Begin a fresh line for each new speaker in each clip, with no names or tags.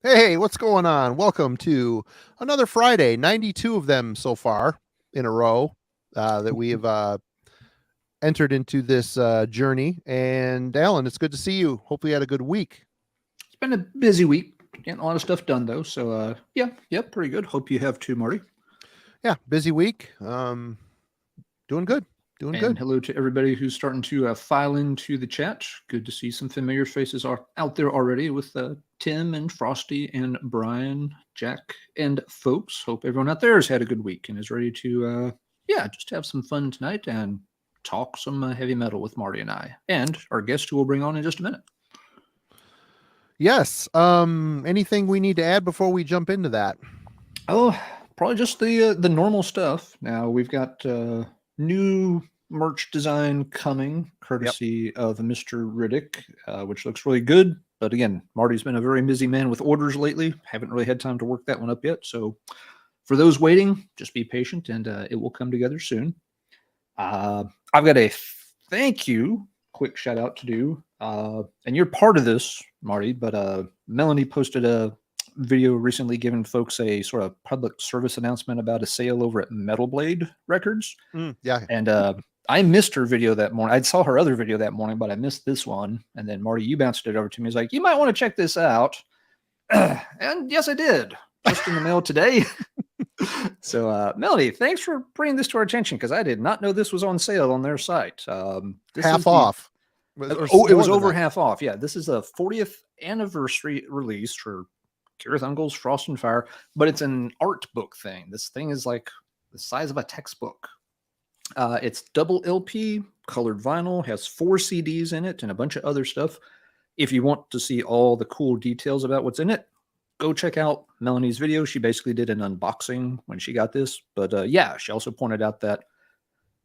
Hey, what's going on? Welcome to another Friday, 92 of them so far in a row that we have entered into this journey. And Alan, it's good to see you. Hopefully you had a good week.
It's been a busy week, getting a lot of stuff done though. So yeah, pretty good. Hope you have too, Marty.
Yeah, busy week. Doing good. Doing
And
good.
hello to everybody who's starting to file into the chat. Good to see some familiar faces are out there already with Tim and Frosty and Brian, Jack, and folks. Hope everyone out there has had a good week and is ready to just have some fun tonight and talk some heavy metal with Marty and I and our guest who we'll bring on in just a minute.
Yes. Anything we need to add before we jump into that?
Oh, probably just the normal stuff. Now we've got new merch design coming, courtesy of Mr. Riddick, which looks really good. But again, Marty's been a very busy man with orders lately. Haven't really had time to work that one up yet. So for those waiting, just be patient and it will come together soon. I've got a thank you, quick shout out to do. And you're part of this, Marty, but Melanie posted a video recently giving folks a sort of public service announcement about a sale over at Metal Blade Records.
Yeah.
And I missed her video that morning. I saw her other video that morning, but I missed this one. And then Marty, you bounced it over to me. He's like, you might want to check this out. And yes, I did. Just in the mail today. So Melanie, thanks for bringing this to our attention because I did not know this was on sale on their site.
Half off.
It was over half off. Yeah, this is a 40th anniversary release for Gareth Ungel's Frost and Fire, but it's an art book thing. This thing is like the size of a textbook. It's double LP, colored vinyl, has 4 CDs in it and a bunch of other stuff. If you want to see all the cool details about what's in it, go check out Melanie's video. She basically did an unboxing when she got this. But yeah, she also pointed out that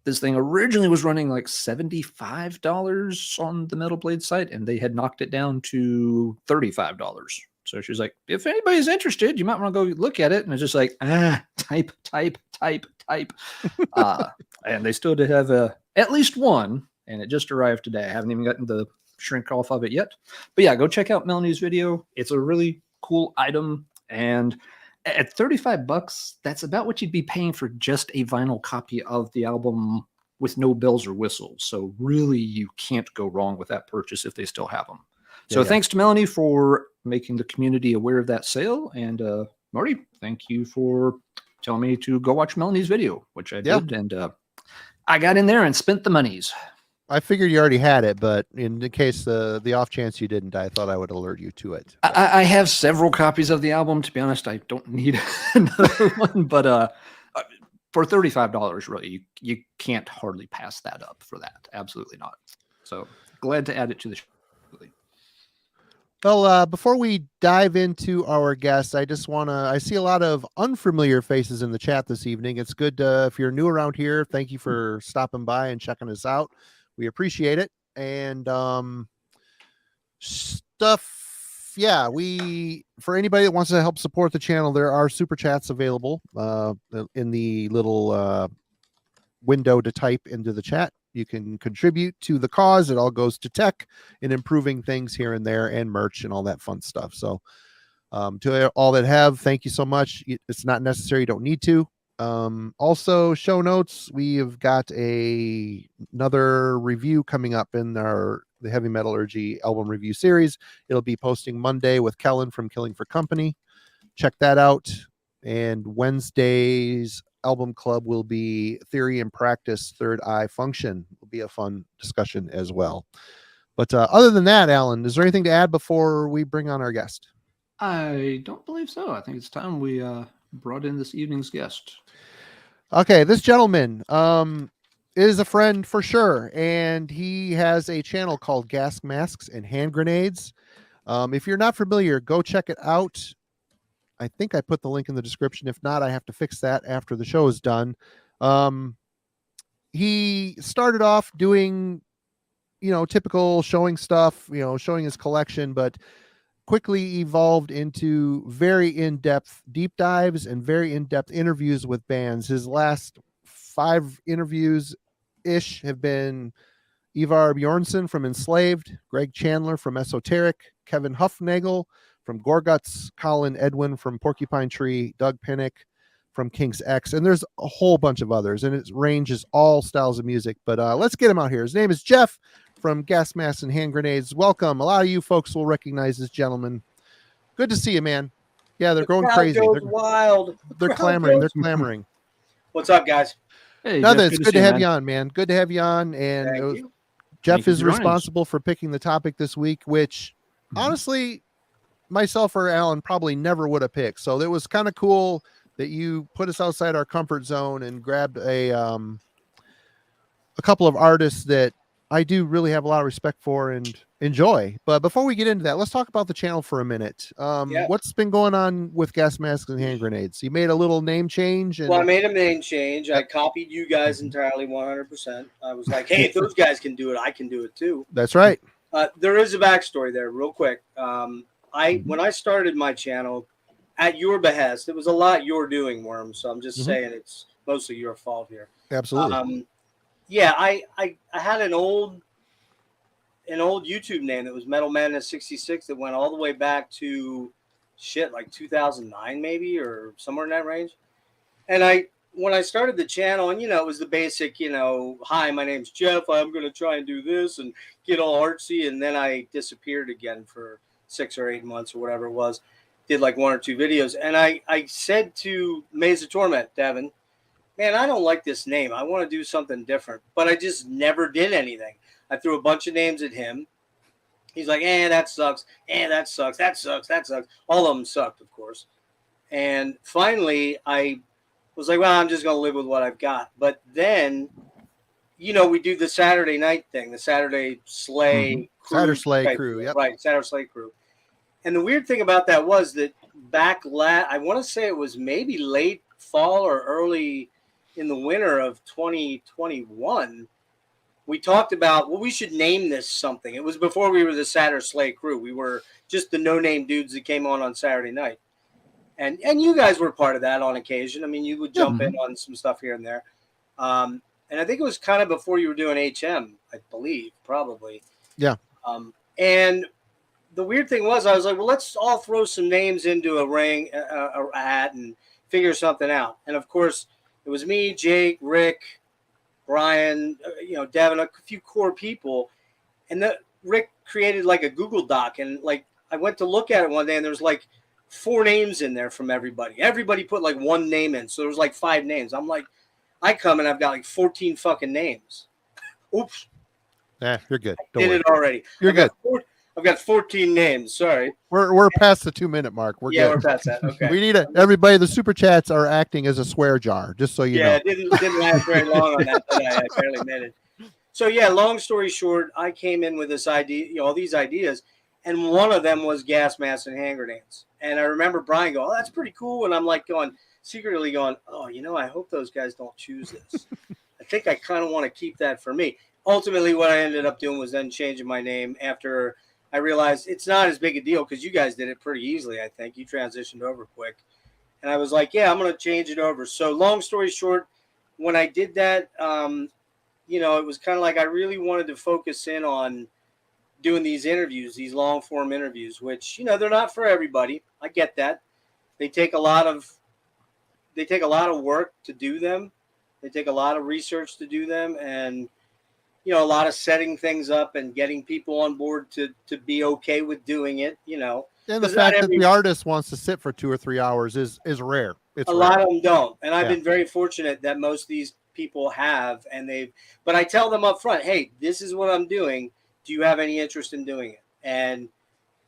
this thing originally was running like $75 on the Metal Blade site, and they had knocked it down to $35. So she's like, if anybody's interested, you might want to go look at it. And it's just like, type. And they still did have at least one, and it just arrived today. I haven't even gotten the shrink off of it yet. But yeah, go check out Melanie's video. It's a really cool item. And at $35, that's about what you'd be paying for just a vinyl copy of the album with no bells or whistles. So really, you can't go wrong with that purchase if they still have them. So thanks to Melanie for making the community aware of that sale. And Marty, thank you for telling me to go watch Melanie's video, which I did. And I got in there and spent the monies.
I figured you already had it, but in the case the off chance you didn't, I thought I would alert you to it.
I have several copies of the album. To be honest, I don't need another one, but for $35, really, you can't hardly pass that up for that. Absolutely not. So glad to add it to the show.
Well, before we dive into our guests, I see a lot of unfamiliar faces in the chat this evening. It's good if you're new around here. Thank you for stopping by and checking us out. We appreciate it. And for anybody that wants to help support the channel, there are super chats available in the little window to type into the chat. You can contribute to the cause. It all goes to tech and improving things here and there and merch and all that fun stuff. So to all that have, thank you so much. It's not necessary. You don't need to. Also, show notes. We have got another review coming up in the Heavy Metallurgy album review series. It'll be posting Monday with Kellen from Killing for Company. Check that out. And Wednesday's album club will be Theory and Practice, Third Eye Function. Will be a fun discussion as well. But other than that, Alan, is there anything to add before we bring on our guest?
I don't believe so. I think it's time we brought in this evening's guest.
Okay, this gentleman is a friend for sure, and he has a channel called Gasmasks and Hand Grenades. If you're not familiar, go check it out. I think I put the link in the description. If not, I have to fix that after the show is done. He started off doing, typical showing stuff, showing his collection, but quickly evolved into very in-depth deep dives and very in-depth interviews with bands. His last 5 interviews-ish have been Ivar Bjornsson from Enslaved, Greg Chandler from Esoteric, Kevin Huffnagel from Gorguts, Colin Edwin from Porcupine Tree, Doug Pinnick from King's X, and there's a whole bunch of others, and it ranges all styles of music. But let's get him out here. His name is Geoff from Gasmasks and Hand Grenades. Welcome. A lot of you folks will recognize this gentleman. Good to see you, man. Yeah, they're going crazy.
They're wild.
They're clamoring. They're clamoring.
What's up, guys?
Hey,
Nothing.
Geoff,
It's good to have
man.
you on, man. Good to have you on. And
Thank you.
Geoff
Thank you
is
for joining us.
responsible for picking the topic this week, which honestly, myself or Alan probably never would have picked. So it was kind of cool that you put us outside our comfort zone and grabbed a couple of artists that I do really have a lot of respect for and enjoy. But before we get into that, let's talk about the channel for a minute. What's been going on with Gasmasks and Hand Grenades? You made a little name change. And...
Well, I made a name change. I copied you guys entirely 100%. I was like, hey, if those guys can do it, I can do it too.
That's right.
There is a backstory there, real quick. When I started my channel, at your behest, it was a lot you're doing, Worm. So I'm just saying it's mostly your fault here.
Absolutely.
I had an old YouTube name that was Metal Madness 66 that went all the way back to like 2009 maybe, or somewhere in that range. And when I started the channel, and it was the basic, hi, my name's Geoff, I'm going to try and do this and get all artsy, and then I disappeared again for 6 or 8 months or whatever it was. Did like 1 or 2 videos, and I said to Maze of Torment, Devin, man, I don't like this name. I want to do something different. But I just never did anything. I threw a bunch of names at him. He's like, that sucks. That sucks. That sucks. That sucks. All of them sucked, of course. And finally, I was like, well, I'm just going to live with what I've got. But then, we do the Saturday night thing, the Saturday Slay crew.
Saturday Slay crew, yep.
Right, Saturday Slay crew. And the weird thing about that was that I want to say it was maybe late fall or early in the winter of 2021, we talked about, well, we should name this something. It was before we were the Saturday Slay crew. We were just the no-name dudes that came on Saturday night. And you guys were part of that on occasion. I mean, you would jump in on some stuff here and there. And I think it was kind of before you were doing HM, I believe, probably.
Yeah.
And the weird thing was, I was like, well, let's all throw some names into a ring, a hat, and figure something out. And of course, it was me, Jake, Rick, Brian, Devin, a few core people. And Rick created like a Google Doc. And like, I went to look at it one day, and there's like 4 names in there from everybody. Everybody put like 1 name in. So there was like 5 names. I'm like, I come and I've got like 14 fucking names. Oops.
You're good.
Did it already.
You're good.
I've got 14 names. Sorry.
We're past the 2-minute mark. We're good.
We're past that. Okay.
We need everybody. The super chats are acting as a swear jar, just so you know.
Yeah, it didn't last very long on that. I barely made it. So long story short, I came in with this idea, all these ideas, and one of them was Gasmasks and Hand Grenades. And I remember Brian go, "Oh, that's pretty cool," and I'm like secretly going, "Oh, I hope those guys don't choose this." I think I kind of want to keep that for me. Ultimately, what I ended up doing was then changing my name after I realized it's not as big a deal because you guys did it pretty easily. I think you transitioned over quick. And I was like, I'm going to change it over. So long story short, when I did that, it was kind of like I really wanted to focus in on doing these interviews, these long form interviews, which, they're not for everybody. I get that. They take a lot of work to do them. They take a lot of research to do them. And a lot of setting things up and getting people on board to be okay with doing it,
And the fact that the artist wants to sit for 2 or 3 hours is rare. It's
a lot of them don't. And I've been very fortunate that most of these people have, but I tell them up front, hey, this is what I'm doing. Do you have any interest in doing it? And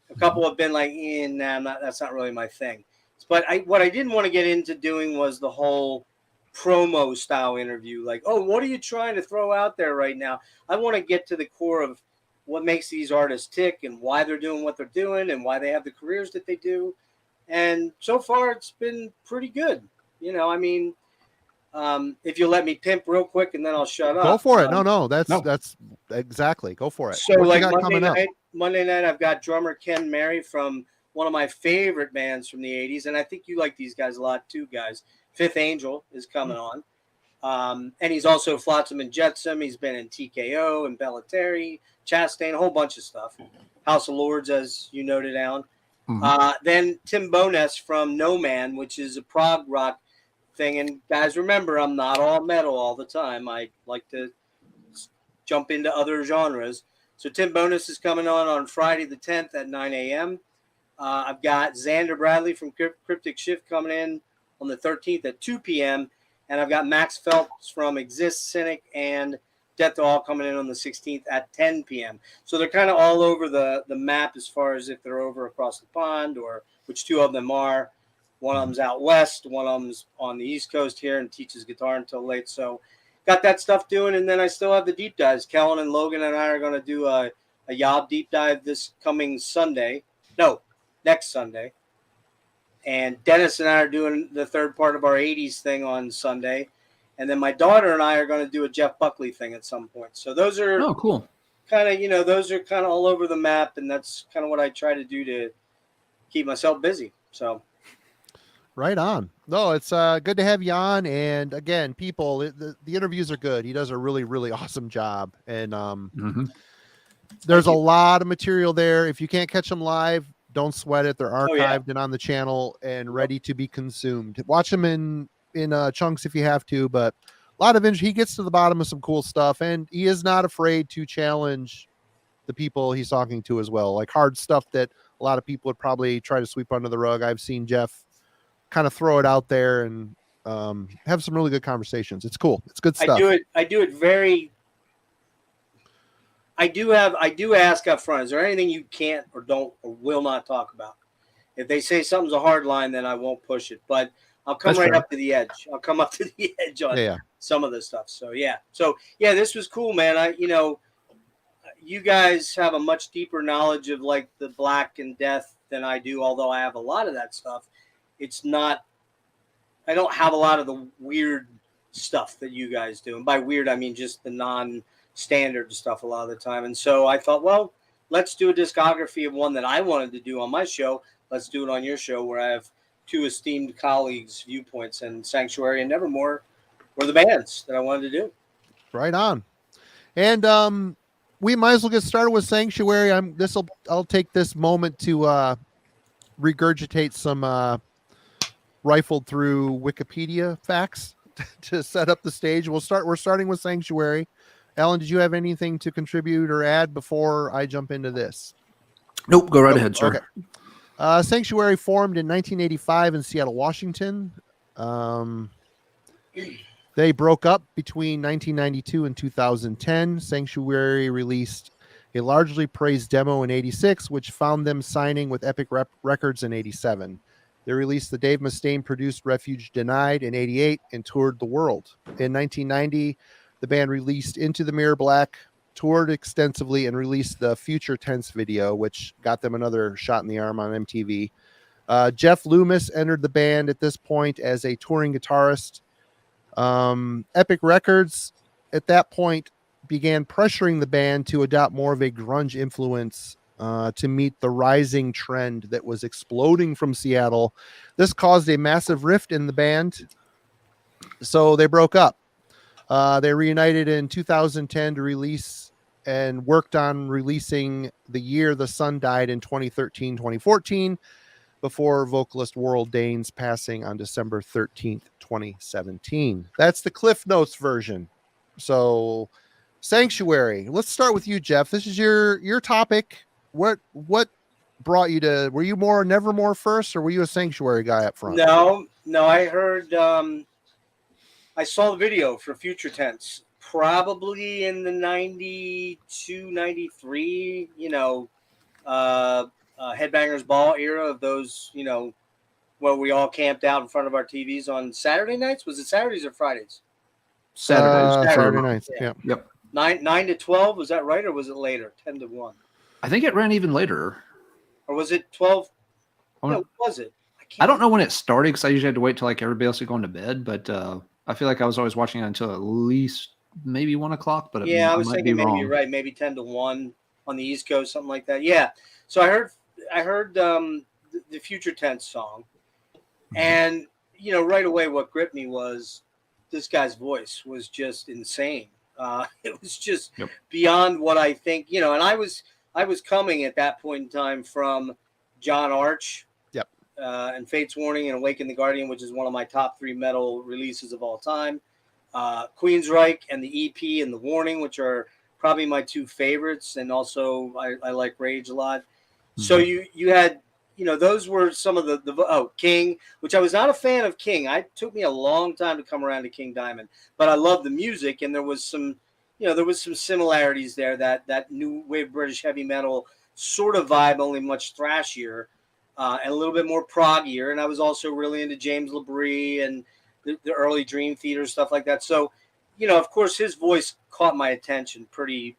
a couple have been like, nah, that's not really my thing. But what I didn't want to get into doing was the whole promo style interview, like, oh, what are you trying to throw out there right now? I want to get to the core of what makes these artists tick and why they're doing what they're doing and why they have the careers that they do. And so far it's been pretty good. If you let me pimp real quick and then I'll shut up.
Go for it. No, that's exactly. Go for it.
So like Monday night, I've got drummer Ken Mary from one of my favorite bands from the 80s. And I think you like these guys a lot too, guys. Fifth Angel is coming on. And he's also Flotsam and Jetsam. He's been in TKO and Belletary, Chastain, a whole bunch of stuff. House of Lords, as you noted down. Then Tim Bowness from No Man, which is a prog rock thing. And guys, remember, I'm not all metal all the time. I like to jump into other genres. So Tim Bowness is coming on Friday the 10th at 9 a.m. I've got Xander Bradley from Cryptic Shift coming in on the 13th at 2 p.m. And I've got Max Phelps from Exist, Cynic, and Death to All coming in on the 16th at 10 p.m. So they're kind of all over the map as far as if they're over across the pond or which two of them are. One of them's out west, one of them's on the East Coast here and teaches guitar until late. So got that stuff doing, and then I still have the deep dives. Kellen and Logan and I are going to do a Yob deep dive this coming Sunday. No, next Sunday. And Dennis and I are doing the third part of our 80s thing on Sunday. And then my daughter and I are going to do a Jeff Buckley thing at some point. So those are
cool.
Kind of, those are kind of all over the map. And that's kind of what I try to do to keep myself busy. So.
Right on. No, it's good to have you on. And again, people, the interviews are good. He does a really, really awesome job. And there's a lot of material there. If you can't catch them live, don't sweat it. They're archived and on the channel and ready to be consumed. Watch them in chunks if you have to, but a lot of he gets to the bottom of some cool stuff, and he is not afraid to challenge the people he's talking to as well. Like hard stuff that a lot of people would probably try to sweep under the rug. I've seen Geoff kind of throw it out there and have some really good conversations. It's cool. It's good stuff.
I do it very. I do ask up front, is there anything you can't or don't or will not talk about? If they say something's a hard line, then I won't push it. But I'll come up to the edge. I'll come up to the edge on some of this stuff. So this was cool, man. You guys have a much deeper knowledge of like the Black and Death than I do, although I have a lot of that stuff. It's not, I don't have a lot of the weird stuff that you guys do. And by weird, I mean just the non-standard stuff a lot of the time. And so I thought, well, let's do a discography of one that I wanted to do on my show. Let's do it on your show where I have two esteemed colleagues' viewpoints, and Sanctuary and Nevermore were the bands that I wanted to do.
Right on. And we might as well get started with Sanctuary. I'll take this moment to regurgitate some rifled through Wikipedia facts to set up the stage. We're starting with Sanctuary. Alan, did you have anything to contribute or add before I jump into this?
Nope, go right ahead, sir.
Okay. Sanctuary formed in 1985 in Seattle, Washington. They broke up between 1992 and 2010. Sanctuary released a largely praised demo in 86, which found them signing with Epic Records in 87. They released the Dave Mustaine-produced Refuge Denied in 88 and toured the world. In 1990, the band released Into the Mirror Black, toured extensively, and released the Future Tense video, which got them another shot in the arm on MTV. Jeff Loomis entered the band at this point as a touring guitarist. Epic Records at that point began pressuring the band to adopt more of a grunge influence to meet the rising trend that was exploding from Seattle. This caused a massive rift in the band, so they broke up. They reunited in 2010 to release and worked on releasing The Year the Sun Died in 2013-2014 before vocalist Worrell Danes passing on December 13th, 2017. That's the Cliff Notes version. So Sanctuary, let's start with you, Geoff. This is your topic. What brought you to, were you more Nevermore first or were you a Sanctuary guy up front?
No, I heard, I saw the video for Future Tense probably in the 92, 93, Headbangers Ball era of those, where we all camped out in front of our TVs on Saturday nights. Was it Saturdays or Fridays?
Saturday nights. Yeah.
Yep.
9 to 12. Was that right? Or was it later? 10 to 1.
I think it ran even later.
Or was it 12? No, was it?
I don't know when it started because I usually had to wait till like everybody else had gone to bed. But I feel like I was always watching it until at least maybe 1 o'clock. But
I was thinking maybe you're right. Maybe 10 to 1 on the East Coast, something like that. Yeah. So I heard the Future Tense song, and right away what gripped me was this guy's voice was just insane. It was just beyond what I think. And I was coming at that point in time from John Arch.
Yep.
And Fate's Warning and Awaken the Guardian, which is one of my top 3 metal releases of all time. Queensryche and the EP and the Warning, which are probably my 2 favorites. And also I like Rage a lot. Mm-hmm. So you had, those were some of the King, which I was not a fan of King. It took me a long time to come around to King Diamond, but I love the music. And there was some similarities there, that new wave British heavy metal sort of vibe, only much thrashier. And a little bit more proggier. And I was also really into James LaBrie and the early Dream Theater, stuff like that. So, of course, his voice caught my attention pretty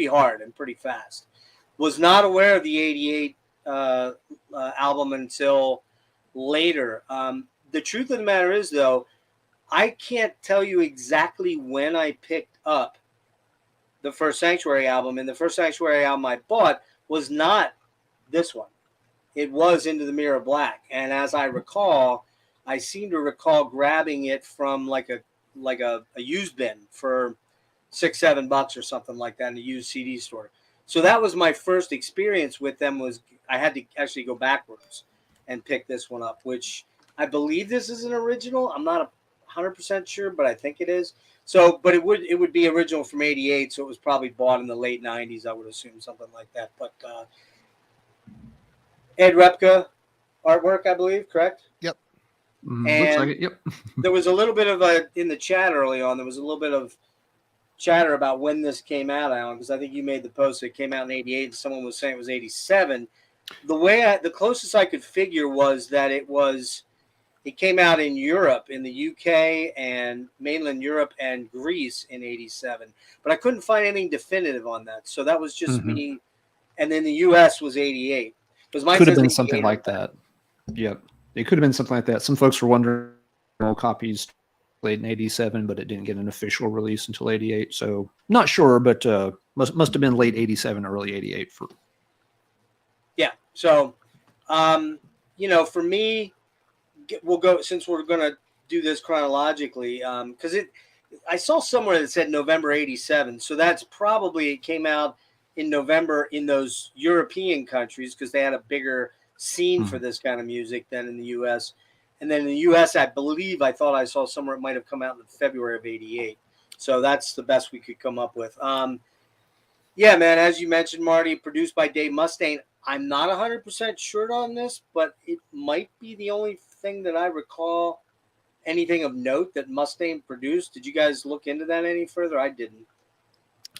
hard and pretty fast. Was not aware of the 88 album until later. The truth of the matter is, though, I can't tell you exactly when I picked up the first Sanctuary album. And the first Sanctuary album I bought was not this one. It was Into the Mirror Black, and as I recall, I seem to recall grabbing it from like a used bin for $6-7 or something like that in a used CD store. So that was my first experience with them. Was I had to actually go backwards and pick this one up, which I believe this is an original. I'm not 100% sure, but I think it is. So, but it would be original from '88, so it was probably bought in the late '90s. I would assume something like that, but. Ed Repka artwork, I believe, correct?
Yep.
And
looks like it. Yep.
There was a little bit of in the chat early on, there was a little bit of chatter about when this came out, Alan, because I think you made the post that it came out in '88 and someone was saying it was '87. The closest I could figure was that it came out in Europe, in the UK and mainland Europe and Greece in '87. But I couldn't find anything definitive on that. So that was just me. And then the US was '88.
Could have been something like that. Yep. It could have been something like that. Some folks were wondering, copies played in '87, but it didn't get an official release until '88. So not sure, but must have been late '87, early '88 for.
Yeah. So, for me, we'll go, since we're going to do this chronologically, because I saw somewhere that said November '87. So that's probably, it came out in November in those European countries because they had a bigger scene for this kind of music than in the U.S. And then in the U.S., I thought I saw somewhere it might have come out in February of '88. So that's the best we could come up with. Yeah, man, as you mentioned, Marty, produced by Dave Mustaine. I'm not 100% sure on this, but it might be the only thing that I recall anything of note that Mustaine produced. Did you guys look into that any further? I didn't.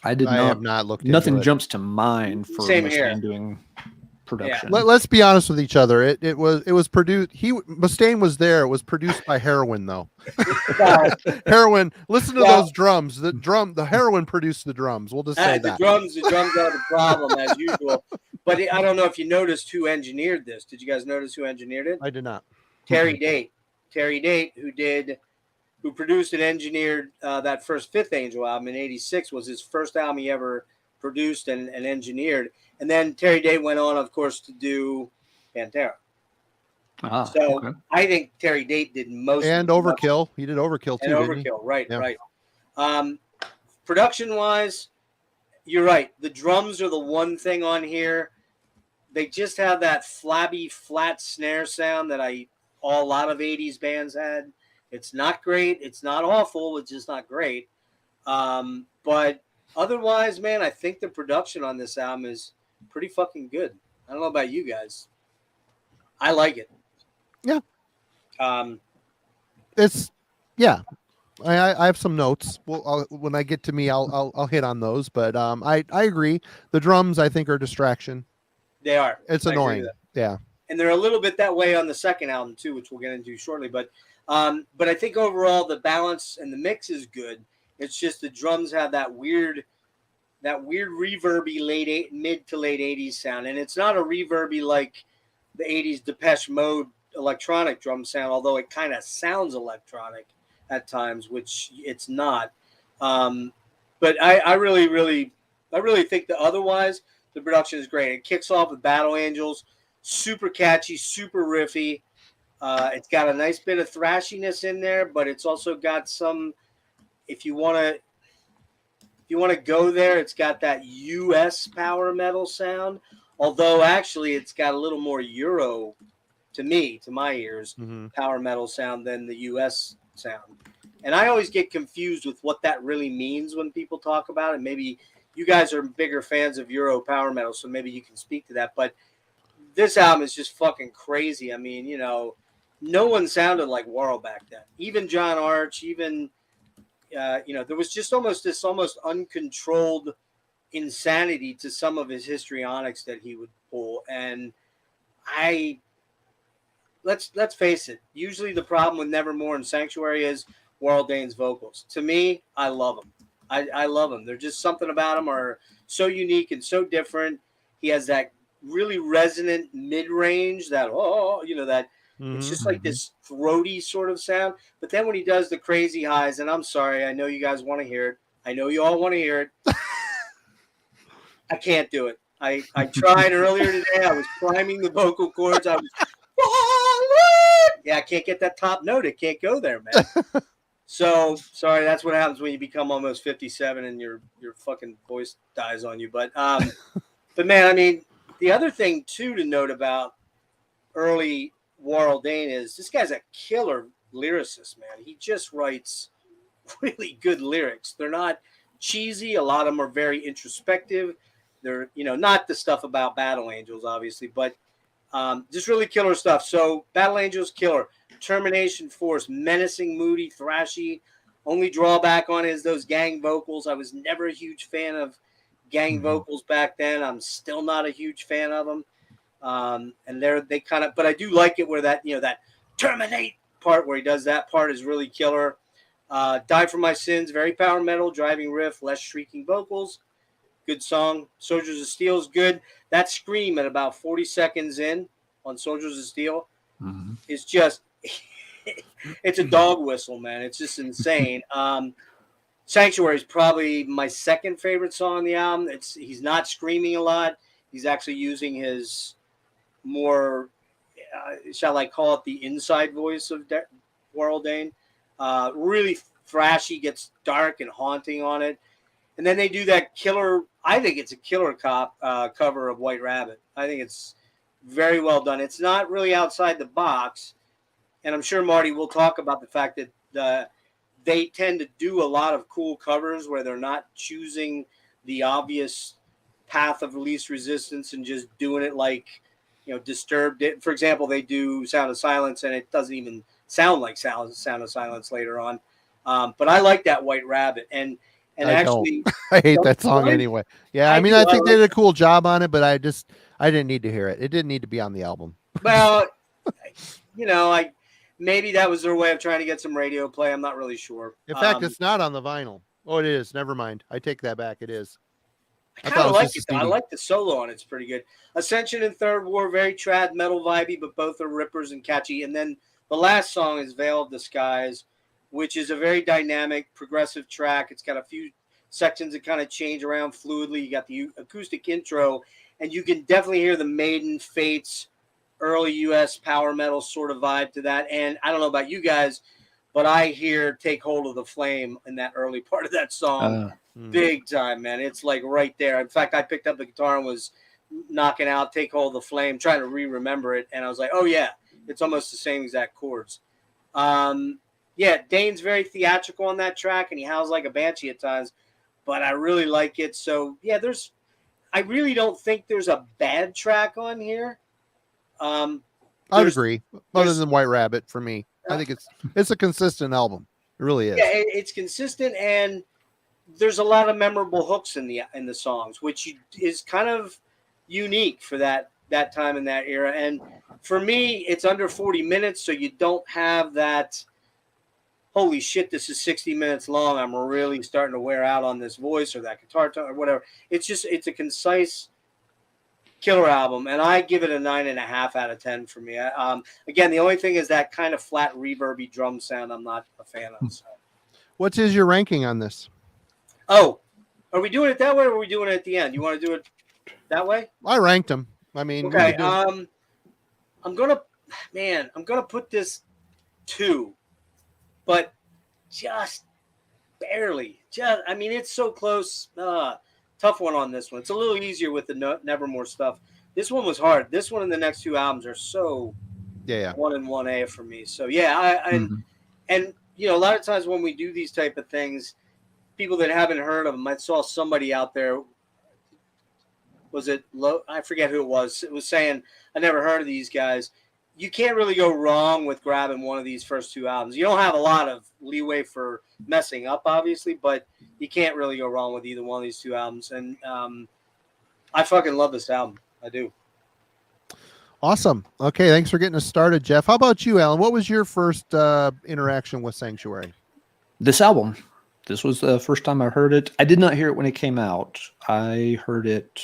I did not.
I have not looked into
Nothing
it.
jumps to mind for
Same
Mustaine
here.
doing production.
Yeah. Let's be honest with each other. It was produced. Mustaine was there. It was produced by Heroin, though. Heroin. Listen to those drums. The Heroin produced the drums. We'll just say
the
that.
drums are the problem as usual. But I don't know if you noticed who engineered this. Did you guys notice who engineered it?
I did not.
Terry Date. Terry Date, who produced and engineered that first Fifth Angel album in '86, was his first album he ever produced and engineered. And then Terry Date went on, of course, to do Pantera. So I think Terry Date did most.
And Overkill. He did Overkill too.
And Overkill, right. Production-wise, you're right. The drums are the one thing on here. They just have that flabby, flat snare sound that a lot of '80s bands had. It's not great. It's not awful. It's just not great. But otherwise, man, I think the production on this album is pretty fucking good. I don't know about you guys. I like it.
Yeah. I have some notes. Well, when I get to me, I'll hit on those. But I agree. The drums, I think, are a distraction.
They are.
It's annoying. Yeah.
And they're a little bit that way on the second album too, which we'll get into shortly. But I think overall the balance and the mix is good. It's just the drums have that weird reverby mid to late '80s sound, and it's not a reverby like the '80s Depeche Mode electronic drum sound, although it kind of sounds electronic at times, which it's not. But I really think that otherwise the production is great. It kicks off with Battle Angels, super catchy, super riffy. It's got a nice bit of thrashiness in there, but it's also got some. If you want to go there, it's got that US power metal sound, Although actually it's got a little more Euro to me, to my ears, power metal sound than the US sound. And I always get confused with what that really means when people talk about it. Maybe you guys are bigger fans of Euro power metal, so maybe you can speak to that. But this album is just fucking crazy. I mean, you know, no one sounded like Warrell back then. Even John Arch, even, you know, there was just almost uncontrolled insanity to some of his histrionics that he would pull. And let's face it, usually the problem with Nevermore and Sanctuary is Warrell Dane's vocals. To me, I love them. I love them. There's just something about them are so unique and so different. He has that really resonant mid-range, that it's just like this throaty sort of sound. But then when he does the crazy highs, and I'm sorry, I know you guys want to hear it. I know you all want to hear it. I can't do it. I tried earlier today. I was priming the vocal cords. I was I can't get that top note. It can't go there, man. So sorry, that's what happens when you become almost 57 and your fucking voice dies on you. But man, I mean, the other thing too to note about early Warrell Dane is this guy's a killer lyricist, man. He just writes really good lyrics. They're not cheesy. A lot of them are very introspective. They're, you know, not the stuff about Battle Angels, obviously, but just really killer stuff. So Battle Angels, killer. Termination Force, menacing, moody, thrashy. Only drawback on it is those gang vocals. I was never a huge fan of gang vocals back then. I'm still not a huge fan of them. And they kind of, but I do like it where that, you know, that terminate part where he does that part is really killer. Die for My Sins, very power metal, driving riff, less shrieking vocals. Good song. Soldiers of Steel is good. That scream at about 40 seconds in on Soldiers of Steel is just, it's a dog whistle, man. It's just insane. Sanctuary is probably my second favorite song on the album. He's not screaming a lot. He's actually using his more, shall I call it, the inside voice of Warrell Dane. Really thrashy, gets dark and haunting on it. And then they do that killer, I think it's a killer cover of White Rabbit. I think it's very well done. It's not really outside the box. And I'm sure Marty will talk about the fact that they tend to do a lot of cool covers where they're not choosing the obvious path of least resistance and just doing it like, you know, Disturbed. For example, they do Sound of Silence and it doesn't even sound like Sound of Silence later on. But I like that White Rabbit. And actually,
I hate that song anyway. Yeah, I mean, I think they did a cool job on it, but I didn't need to hear it. It didn't need to be on the album.
Well, you know, maybe that was their way of trying to get some radio play. I'm not really sure.
In fact, it's not on the vinyl. Oh, it is. Never mind. I take that back. It is.
I kind of like it, though. I like the solo on it. It's pretty good. Ascension and Third War, very trad metal vibey, but both are rippers and catchy. And then the last song is Veil of the Skies, which is a very dynamic, progressive track. It's got a few sections that kind of change around fluidly. You got the acoustic intro, and you can definitely hear the Maiden, Fates, early U.S. power metal sort of vibe to that. And I don't know about you guys, but I hear Take Hold of the Flame in that early part of that song. Big time, man. It's like right there. In fact, I picked up the guitar and was knocking out Take Hold of the Flame, trying to remember it. And I was like, oh, yeah, it's almost the same exact chords. Yeah, Dane's very theatrical on that track, and he howls like a banshee at times, but I really like it. So, yeah, I really don't think there's a bad track on here.
I would agree. Other than White Rabbit, for me, I think it's a consistent album. It really is.
Yeah, it's consistent, and there's a lot of memorable hooks in the songs, which is kind of unique for that time in that era. And for me, it's under 40 minutes, so you don't have that. Holy shit, this is 60 minutes long. I'm really starting to wear out on this voice or that guitar tone or whatever. It's a concise killer album, and I give it a 9.5 out of 10 for me. Again, the only thing is that kind of flat reverby drum sound I'm not a fan of. So.
What is your ranking on this?
Oh, are we doing it that way or are we doing it at the end? You want to do it that way?
I ranked them. I mean,
okay. I'm gonna put this 2, but just barely. I mean, it's so close. Tough one on this one. It's a little easier with the Nevermore stuff. This one was hard. This one and the next two albums are so 1 and 1A for me. So yeah, and you know, a lot of times when we do these type of things, people that haven't heard of them, I saw somebody out there. Was it I forget who it was. It was saying, I never heard of these guys. You can't really go wrong with grabbing one of these first two albums. You don't have a lot of leeway for messing up, obviously, but you can't really go wrong with either one of these two albums. And I fucking love this album. I do.
Awesome. Okay, thanks for getting us started, Geoff. How about you, Alan? What was your first interaction with Sanctuary?
This album. This was the first time I heard it. I did not hear it when it came out. I heard it,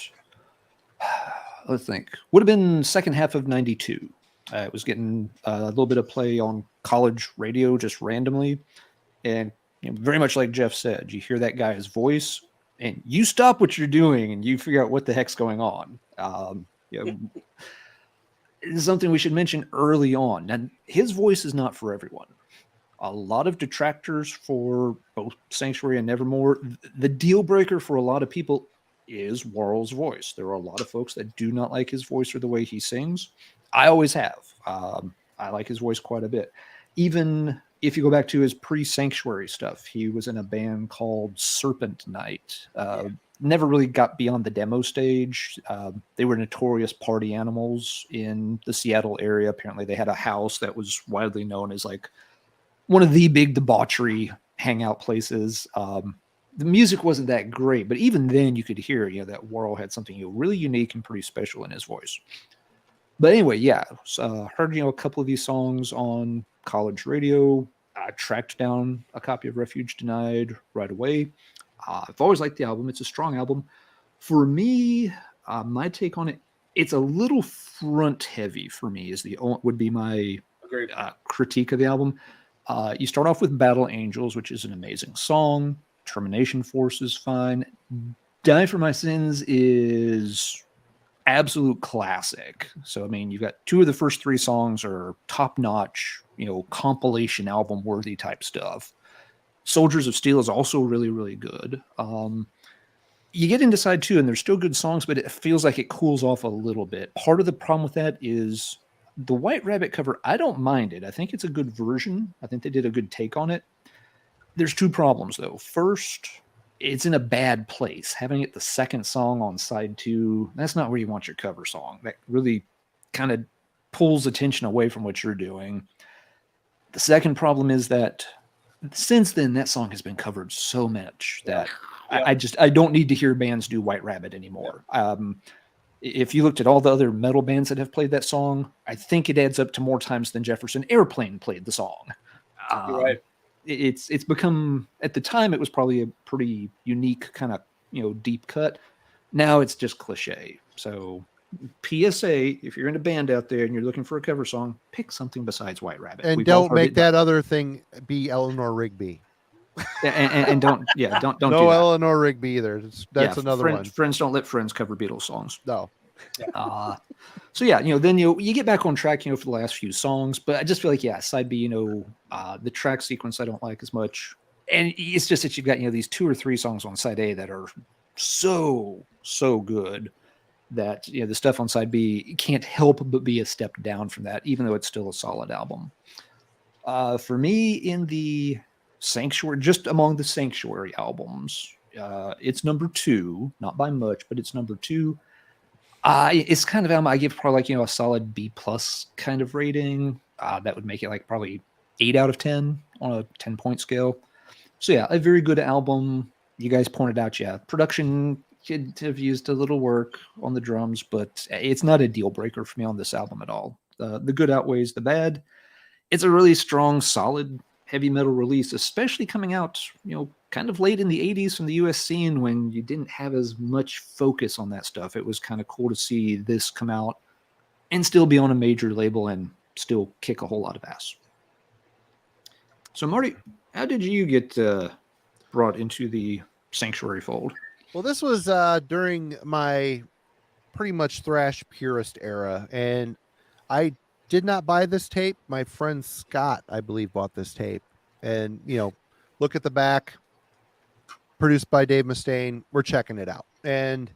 let's think, would have been second half of 92. It was getting a little bit of play on college radio just randomly. And you know, very much like Geoff said, you hear that guy's voice and you stop what you're doing and you figure out what the heck's going on. You know, it's something we should mention early on. And his voice is not for everyone. A lot of detractors for both Sanctuary and Nevermore. The deal breaker for a lot of people is Worrell's voice. There are a lot of folks that do not like his voice or the way he sings. I always have. I like his voice quite a bit. Even if you go back to his pre-Sanctuary stuff, he was in a band called Serpent Night. Never really got beyond the demo stage. They were notorious party animals in the Seattle area. Apparently they had a house that was widely known as like one of the big debauchery hangout places. The music wasn't that great, but even then you could hear, you know, that Worrell had something really unique and pretty special in his voice. But anyway, yeah, heard, you know, a couple of these songs on college radio. I tracked down a copy of Refuge Denied right away. I've always liked the album. It's a strong album. For me, my take on it, it's a little front heavy for me would be my critique of the album. You start off with Battle Angels, which is an amazing song. Termination Force is fine. Die for My Sins is absolute classic. So, I mean, you've got two of the first three songs are top-notch, you know, compilation album-worthy type stuff. Soldiers of Steel is also really, really good. You get into side two, and there's still good songs, but it feels like it cools off a little bit. Part of the problem with that is the White Rabbit cover. I don't mind it. I think it's a good version. I think they did a good take on it. There's two problems, though. First, it's in a bad place. Having it the second song on side two, that's not where you want your cover song. That really kind of pulls attention away from what you're doing. The second problem is that since then, that song has been covered so much that I don't need to hear bands do White Rabbit anymore. If you looked at all the other metal bands that have played that song, I think it adds up to more times than Jefferson Airplane played the song.
You're right.
It's become, at the time, it was probably a pretty unique kind of, you know, deep cut. Now it's just cliche. So PSA, if you're in a band out there and you're looking for a cover song, pick something besides White Rabbit.
And don't make that other thing be Eleanor Rigby.
and don't do that.
Eleanor Rigby either. That's another one.
Friends don't let friends cover Beatles songs.
No.
So yeah, you know, then you get back on track, you know, for the last few songs, but I just feel like, side B, you know, the track sequence I don't like as much. And it's just that you've got, you know, these 2 or 3 songs on side A that are so good that, you know, the stuff on side B can't help but be a step down from that, even though it's still a solid album. For me, in the Sanctuary, just among the Sanctuary albums, it's number 2, not by much, but it's number 2. It's kind of album I give probably like, you know, a solid B+ kind of rating. That would make it like probably 8 out of 10 on a 10-point scale. So yeah, a very good album. You guys pointed out, production could have used a little work on the drums, but it's not a deal breaker for me on this album at all. The good outweighs the bad. It's a really strong, solid heavy metal release, especially coming out, you know, kind of late in the 80s from the US scene when you didn't have as much focus on that stuff. It was kind of cool to see this come out and still be on a major label and still kick a whole lot of ass. So Marty, how did you get brought into the Sanctuary fold?
Well, this was during my pretty much thrash purist era, and I did not buy this tape. My friend Scott, I believe, bought this tape. And, you know, look at the back, produced by Dave Mustaine. We're checking it out. And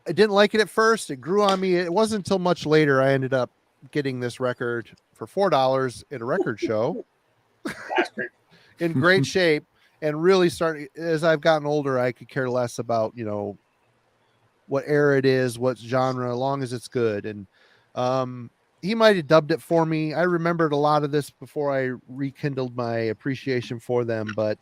I didn't like it at first. It grew on me. It wasn't until much later I ended up getting this record for $4 at a record show in great shape, and really starting as I've gotten older, I could care less about, what era it is, what genre, as long as it's good. And he might have dubbed it for me. I remembered a lot of this before I rekindled my appreciation for them, but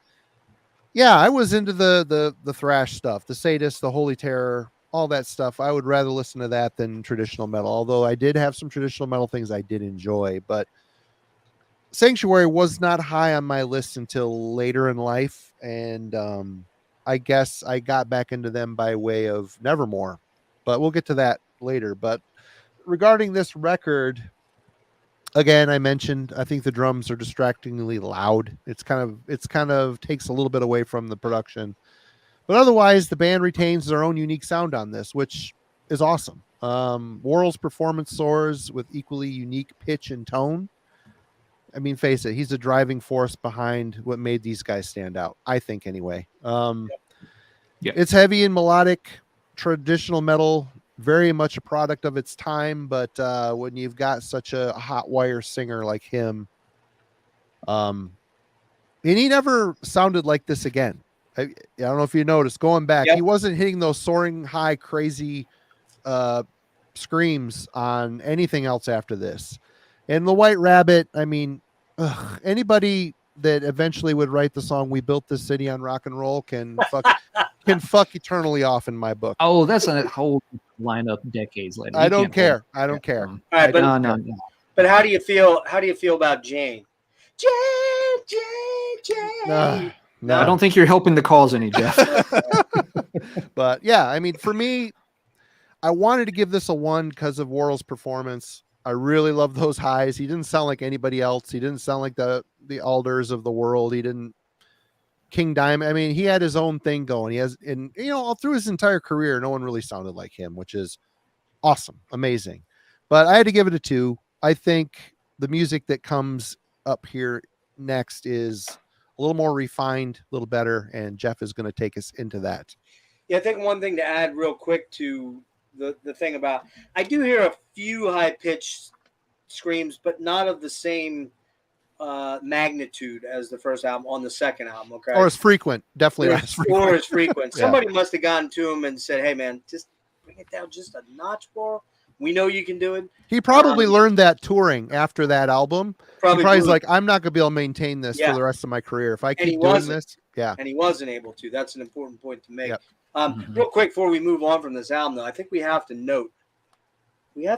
yeah, I was into the thrash stuff, the Sadist, the Holy Terror, all that stuff. I would rather listen to that than traditional metal, although I did have some traditional metal things I did enjoy. But Sanctuary was not high on my list until later in life, and I guess I got back into them by way of Nevermore, but we'll get to that later. But regarding this record, again, I mentioned I think the drums are distractingly loud. It's kind of takes a little bit away from the production, but otherwise the band retains their own unique sound on this, which is awesome. Worrell's performance soars with equally unique pitch and tone. I mean, face it, he's a driving force behind what made these guys stand out, I think, anyway. It's heavy and melodic, traditional metal, very much a product of its time, but when you've got such a hot wire singer like him, and he never sounded like this again. I don't know if you noticed, going back, he wasn't hitting those soaring high, crazy screams on anything else after this. And the White Rabbit, I mean, anybody that eventually would write the song "We Built This City on Rock and Roll" can fuck eternally off in my book.
Oh, that's a whole lineup decades later.
I don't care. I don't care.
All right, but
no.
But how do you feel? How do you feel about Jane? Jane.
No, I don't think you're helping the cause any, Geoff.
But yeah, I mean, for me, I wanted to give this a 1 because of Worrell's performance. I really love those highs. He didn't sound like anybody else. He didn't sound like the Alders of the world. He didn't King Diamond. I mean, he had his own thing going. He has, and all through his entire career, no one really sounded like him, which is awesome, amazing. But I had to give it a 2. I think the music that comes up here next is a little more refined, a little better, and Geoff is going to take us into that.
Yeah, I think one thing to add real quick to the thing about, I do hear a few high-pitched screams, but not of the same magnitude as the first album on the second album. Okay,
or as frequent, definitely not as frequent.
Or as frequent. Somebody must have gotten to him and said, "Hey, man, just bring it down just a notch more. We know you can do it."
He probably learned that touring after that album. Probably like, I'm not going to be able to maintain this for the rest of my career if I keep doing this. Yeah, and
he wasn't able to. That's an important point to make. Yep. Real quick before we move on from this album, though, I think we have to note the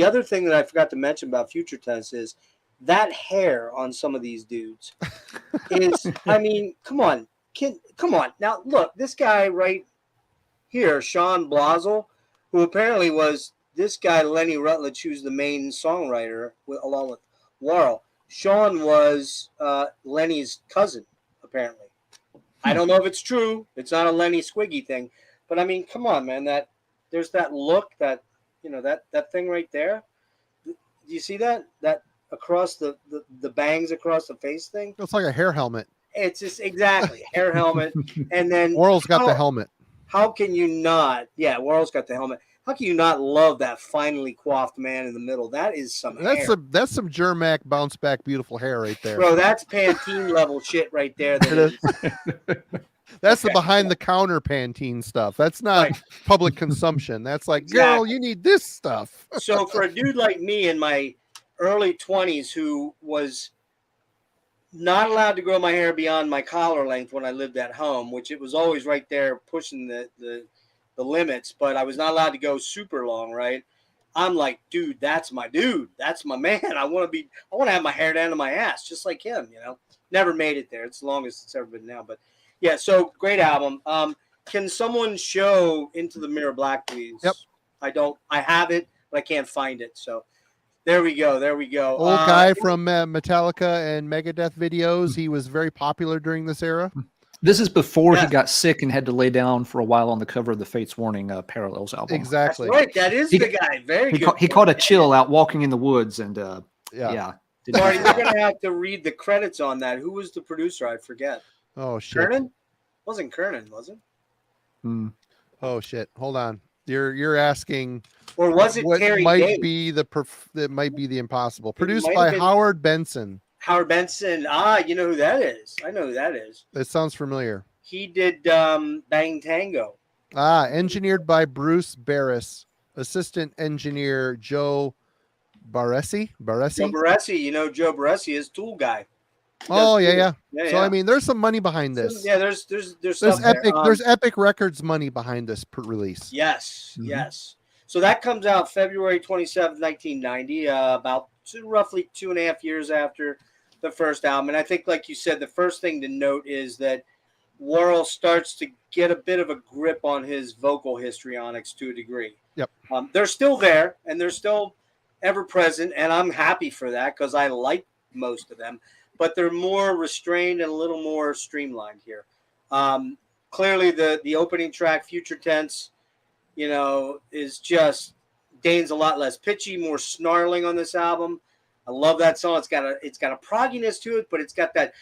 other thing that I forgot to mention about Future Tense is that hair on some of these dudes is, I mean, come on. Now, look, this guy right here, Sean Blazel, who apparently was this guy, Lenny Rutledge, who's the main songwriter, along with Worrell. Sean was Lenny's cousin, apparently. I don't know if it's true. It's not a Lenny Squiggy thing. But, I mean, come on, man. There's that look, that thing right there. Do you see that? That across the bangs across the face thing?
It's like a hair helmet.
It's just exactly hair helmet. And then
Worrell's got the helmet.
How can you not? Yeah, Worrell's got the helmet. How can you not love that finely coiffed man in the middle? That is some hair.
That's some Germac bounce back beautiful hair right there.
Bro, that's Pantene level shit right there.
That's the behind the counter Pantene stuff. That's not public consumption. That's like, girl, you need this stuff.
So for a dude like me in my early 20s who was not allowed to grow my hair beyond my collar length when I lived at home, which it was always right there pushing the limits, but I was not allowed to go super long, right? I'm like, dude, that's my dude. That's my man. I want to have my hair down to my ass, just like him, Never made it there. It's the longest it's ever been now. But yeah, so great album. Can someone show Into the Mirror Black, please?
Yep.
I have it, but I can't find it. So there we go.
Old guy from Metallica and Megadeth videos. He was very popular during this era.
This is before he got sick and had to lay down for a while on the cover of the Fates Warning Parallels album.
Exactly.
That's right. That is the guy. Very good.
He caught a chill out walking in the woods, and
yeah. Marty, you're going to have to read the credits on that. Who was the producer? I forget.
Oh, shit.
Kernan? Wasn't Kernan, was it?
Oh, shit. Hold on. You're asking,
or was it
what
Terry
might
Davis?
be that might be the impossible?
It
Produced
might
by
have been
Howard Benson.
Howard Benson. You know who that is? I know who that is.
That sounds familiar.
He did Bang Tango.
Engineered by Bruce Barris. Assistant engineer Joe Barresi.
Joe Barresi, you know Joe Barresi is Tool guy.
Oh yeah.
Yeah,
So I mean, there's some money behind this.
Yeah, there's stuff
Epic.
there.
There's Epic Records money behind this release.
Yes,
Mhm.
yes. So that comes out February 27th, 1990, about roughly 2.5 years after the first album. And I think, like you said, the first thing to note is that Worrell starts to get a bit of a grip on his vocal histrionics to a degree.
Yep.
They're still there, and they're still ever present, and I'm happy for that because I like most of them. But they're more restrained and a little more streamlined here. Clearly, the opening track, Future Tense, is just Dane's a lot less pitchy, more snarling on this album. I love that song. It's got a progginess to it, but it's got that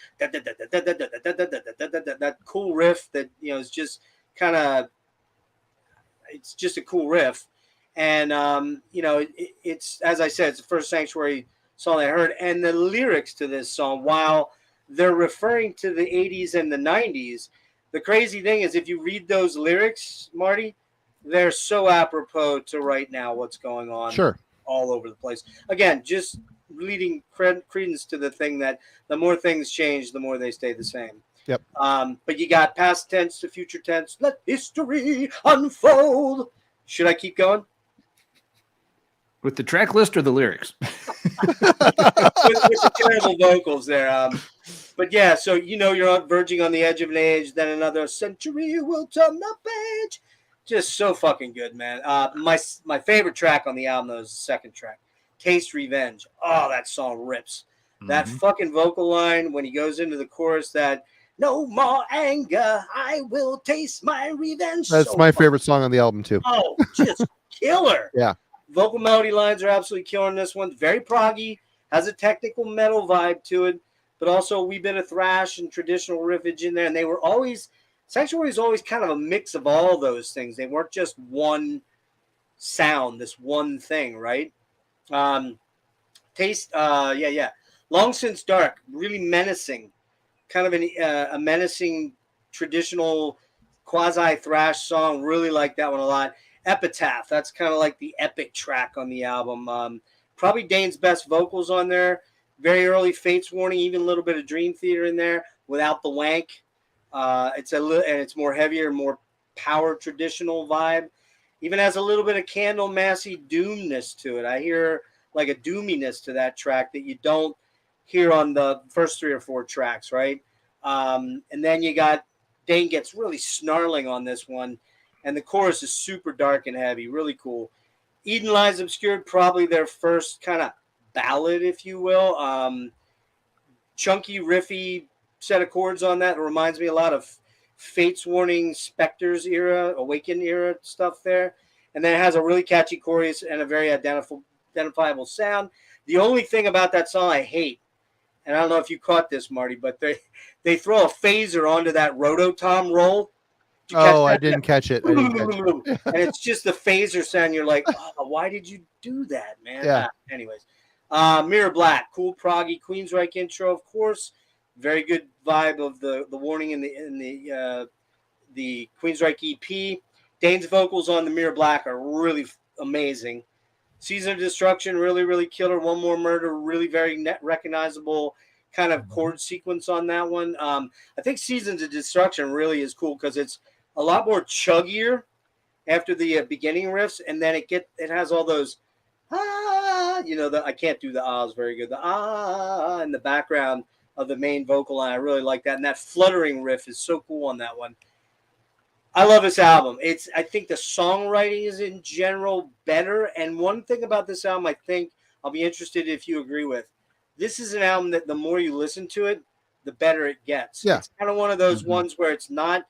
cool riff that is just kind of, it's just a cool riff. And it's, as I said, it's the first Sanctuary song I heard. And the lyrics to this song, while they're referring to the 80s and the 90s, the crazy thing is if you read those lyrics, Marty, they're so apropos to right now, what's going on all over the place. Again, just leading credence to the thing that the more things change, the more they stay the same.
Yep.
But you got past tense to future tense. Let history unfold. Should I keep going?
With the track list or the lyrics?
with the terrible vocals there. But yeah, so you're verging on the edge of an age, then another century will turn the page. Just so fucking good, man. My favorite track on the album, though, is the second track, Taste Revenge. Oh, that song rips. Mm-hmm. That fucking vocal line when he goes into the chorus, that no more anger, I will taste my revenge.
That's my favorite song on the album, too.
Oh, just killer.
Yeah.
Vocal melody lines are absolutely killing this one. Very proggy, has a technical metal vibe to it, but also a wee bit of thrash and traditional riffage in there. And they were always, Sanctuary is always kind of a mix of all those things. They weren't just one sound, this one thing, right? Taste, Long Since Dark, really menacing, kind of a menacing traditional quasi-thrash song. Really like that one a lot. Epitaph, that's kind of like the epic track on the album. Probably Dane's best vocals on there. Very early Fates Warning, even a little bit of Dream Theater in there without the wank. It's more heavier, more power traditional vibe. Even has a little bit of Candle Massey doomness to it. I hear like a doominess to that track that you don't hear on the first 3 or 4 tracks, right? And then you got Dane gets really snarling on this one. And the chorus is super dark and heavy, really cool. Eden Lies Obscured, probably their first kind of ballad, if you will. Chunky, riffy set of chords on that. It reminds me a lot of Fates Warning, Spectres era, Awaken era stuff there. And then it has a really catchy chorus and a very identifiable sound. The only thing about that song I hate, and I don't know if you caught this, Marty, but they throw a phaser onto that rototom roll.
I didn't catch it.
And it's just the phaser sound. You're like, oh, why did you do that, man?
Yeah.
Anyways, Mirror Black, cool proggy Queensryche intro, of course. Very good vibe of the warning in the Queensryche EP. Dane's vocals on the Mirror Black are really amazing. Season of Destruction, really, really killer. One More Murder, really very recognizable kind of chord sequence on that one. I think Seasons of Destruction really is cool because it's a lot more chuggier after the beginning riffs, and then it has all those I can't do the ahs very good. The in the background of the main vocal line, I really like that, and that fluttering riff is so cool on that one. I love this album. I think the songwriting is in general better, and one thing about this album, I think I'll be interested if you agree with. This is an album that the more you listen to it, the better it gets.
Yeah.
It's kind of one of those ones where it's not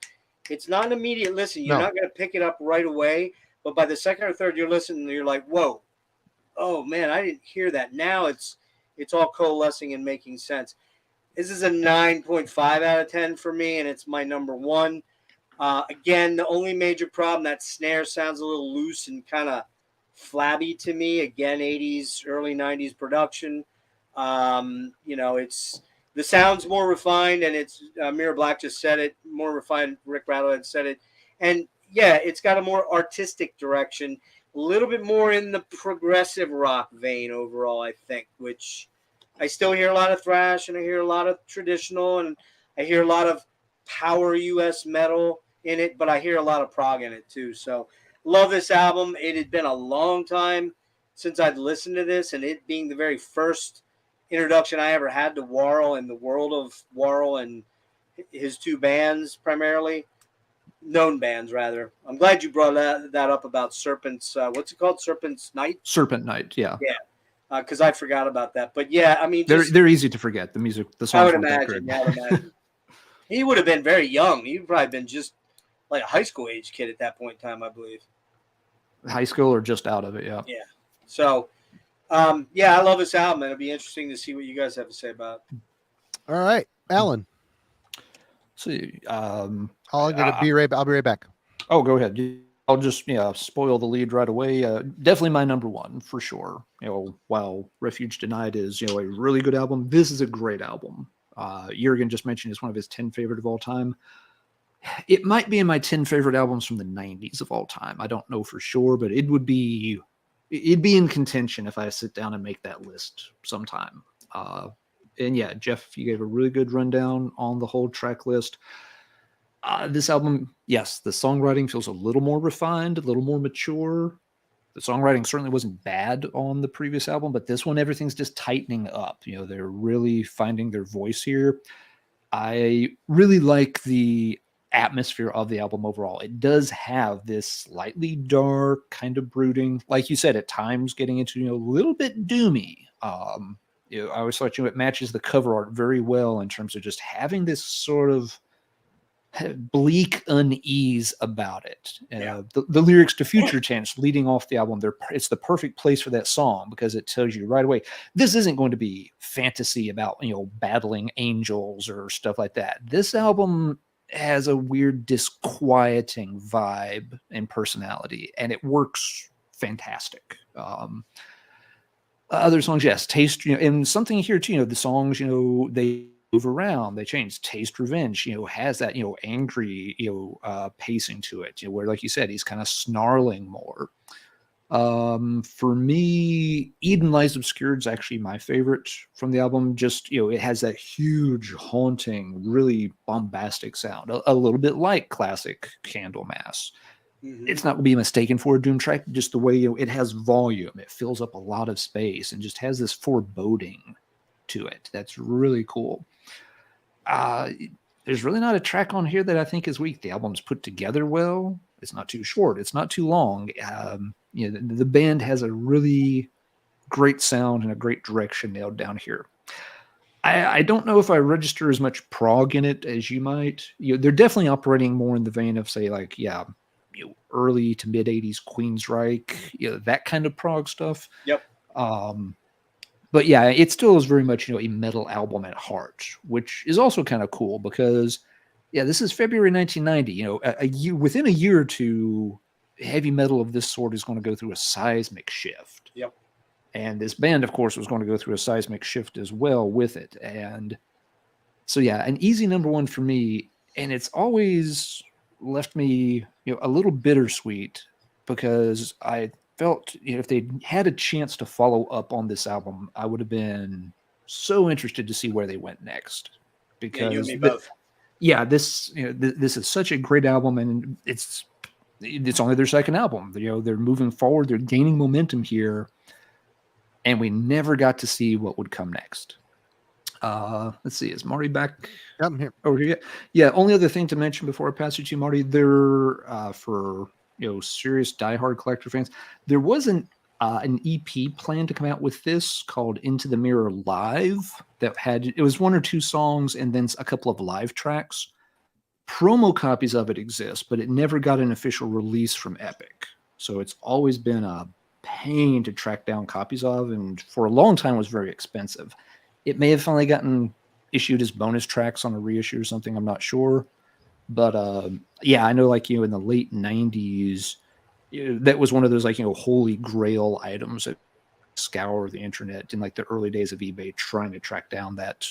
an immediate listen. You're not going to pick it up right away, but by the second or third you're listening, you're like, whoa, oh man, I didn't hear that. Now it's all coalescing and making sense. This is a 9.5 out of 10 for me, and it's my number one. Again, the only major problem, that snare sounds a little loose and kind of flabby to me. Again, 80s, early 90s production. It's the sound's more refined, and it's Mirror Black just said it, more refined. Rick Rattlehead said it. And yeah, it's got a more artistic direction, a little bit more in the progressive rock vein overall, I think, which I still hear a lot of thrash, and I hear a lot of traditional, and I hear a lot of power US metal in it, but I hear a lot of prog in it too. So love this album. It had been a long time since I'd listened to this, and it being the very first introduction I ever had to Warrell and the world of Warrell and his two bands, primarily known bands rather. I'm glad you brought that up about Serpent's what's it called, Serpent's Night?
Serpent Night, yeah.
Because I forgot about that. But yeah, I mean,
they're easy to forget. The music, the songs.
I would imagine. He would have been very young. He'd probably been just like a high school age kid at that point in time, I believe.
High school or just out of it, yeah.
Yeah. So, I love this album. It'll be interesting to see what you guys have to say about it.
All right, Alan.
See,
I'll be right back.
Oh, go ahead. I'll just spoil the lead right away. Definitely my number one for sure. While Refuge Denied is a really good album, this is a great album. Jurgen just mentioned it's one of his 10 favorite of all time. It might be in my 10 favorite albums from the 90s of all time. I don't know for sure, but it'd be in contention if I sit down and make that list sometime. And yeah, Geoff, you gave a really good rundown on the whole track list. This album, yes, the songwriting feels a little more refined, a little more mature. The songwriting certainly wasn't bad on the previous album, but this one, everything's just tightening up. They're really finding their voice here. I really like the atmosphere of the album overall. It does have this slightly dark, kind of brooding, like you said, at times getting into a little bit doomy. I always thought it matches the cover art very well in terms of just having this sort of bleak unease about it. The lyrics to Future Tense leading off the album, it's the perfect place for that song because it tells you right away this isn't going to be fantasy about battling angels or stuff like that. This album has a weird disquieting vibe and personality, and it works fantastic. Other songs, yes, Taste, and something here too, the songs, they move around, they change. Taste Revenge, has that, angry, pacing to it, where, like you said, he's kind of snarling more. For me, Eden Lies Obscured is actually my favorite from the album. Just, it has that huge, haunting, really bombastic sound, a little bit like classic Candlemass. Mm-hmm. It's not going to be mistaken for a doom track, just the way it has volume. It fills up a lot of space and just has this foreboding to it. That's really cool. There's really not a track on here that I think is weak. The album's put together well. It's not too short. It's not too long. The band has a really great sound and a great direction nailed down here. I don't know if I register as much prog in it as you might. They're definitely operating more in the vein of, say, like, early to mid 80s Queensryche, that kind of prog stuff. Yep. But yeah, it still is very much, a metal album at heart, which is also kind of cool because, this is February 1990. Within a year or two, heavy metal of this sort is going to go through a seismic shift. Yep. And this band, of course, was going to go through a seismic shift as well with it. And so, an easy number one for me. And it's always left me, a little bittersweet because I felt, if they had a chance to follow up on this album, I would have been so interested to see where they went next. Because
you and me both.
This this is such a great album, and it's only their second album. They're moving forward, they're gaining momentum here, and we never got to see what would come next. Let's see, is Marty back?
I'm here.
Over here. Yeah. Only other thing to mention before I pass it to you, Marty, there for serious diehard collector fans, there wasn't an EP planned to come out with this called Into the Mirror Live it was one or two songs and then a couple of live tracks. Promo copies of it exist, but it never got an official release from Epic. So it's always been a pain to track down copies of, and for a long time was very expensive. It may have finally gotten issued as bonus tracks on a reissue or something, I'm not sure. But yeah, I know, like, in the late 90s, that was one of those, like, holy grail items that scour the internet in like the early days of eBay trying to track down that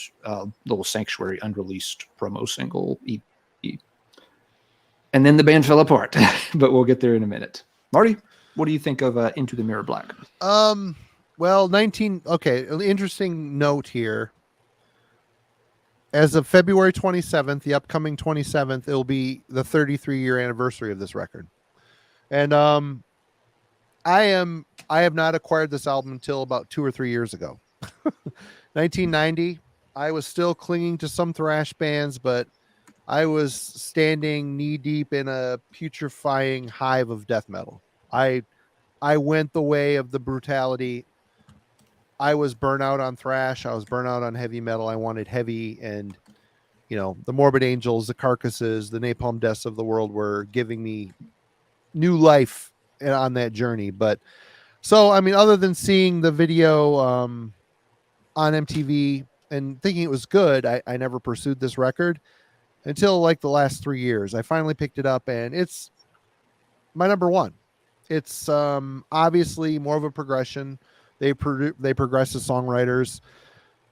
little Sanctuary unreleased promo single EP. And then the band fell apart, but we'll get there in a minute. Marty, what do you think of Into the Mirror Black?
Well, interesting note here. As of February 27th, the upcoming 27th, it'll be the 33-year anniversary of this record. And I have not acquired this album until about 2 or 3 years ago. 1990, I was still clinging to some thrash bands, but I was standing knee deep in a putrefying hive of death metal. I went the way of the brutality. I was burnt out on thrash. I was burnt out on heavy metal. I wanted heavy, and the Morbid Angels, the Carcasses, the Napalm Deaths of the world were giving me new life on that journey. But so, I mean, other than seeing the video on MTV and thinking it was good, I never pursued this record until like the last 3 years. I finally picked it up, and it's my number one. It's obviously more of a progression. They progress as songwriters.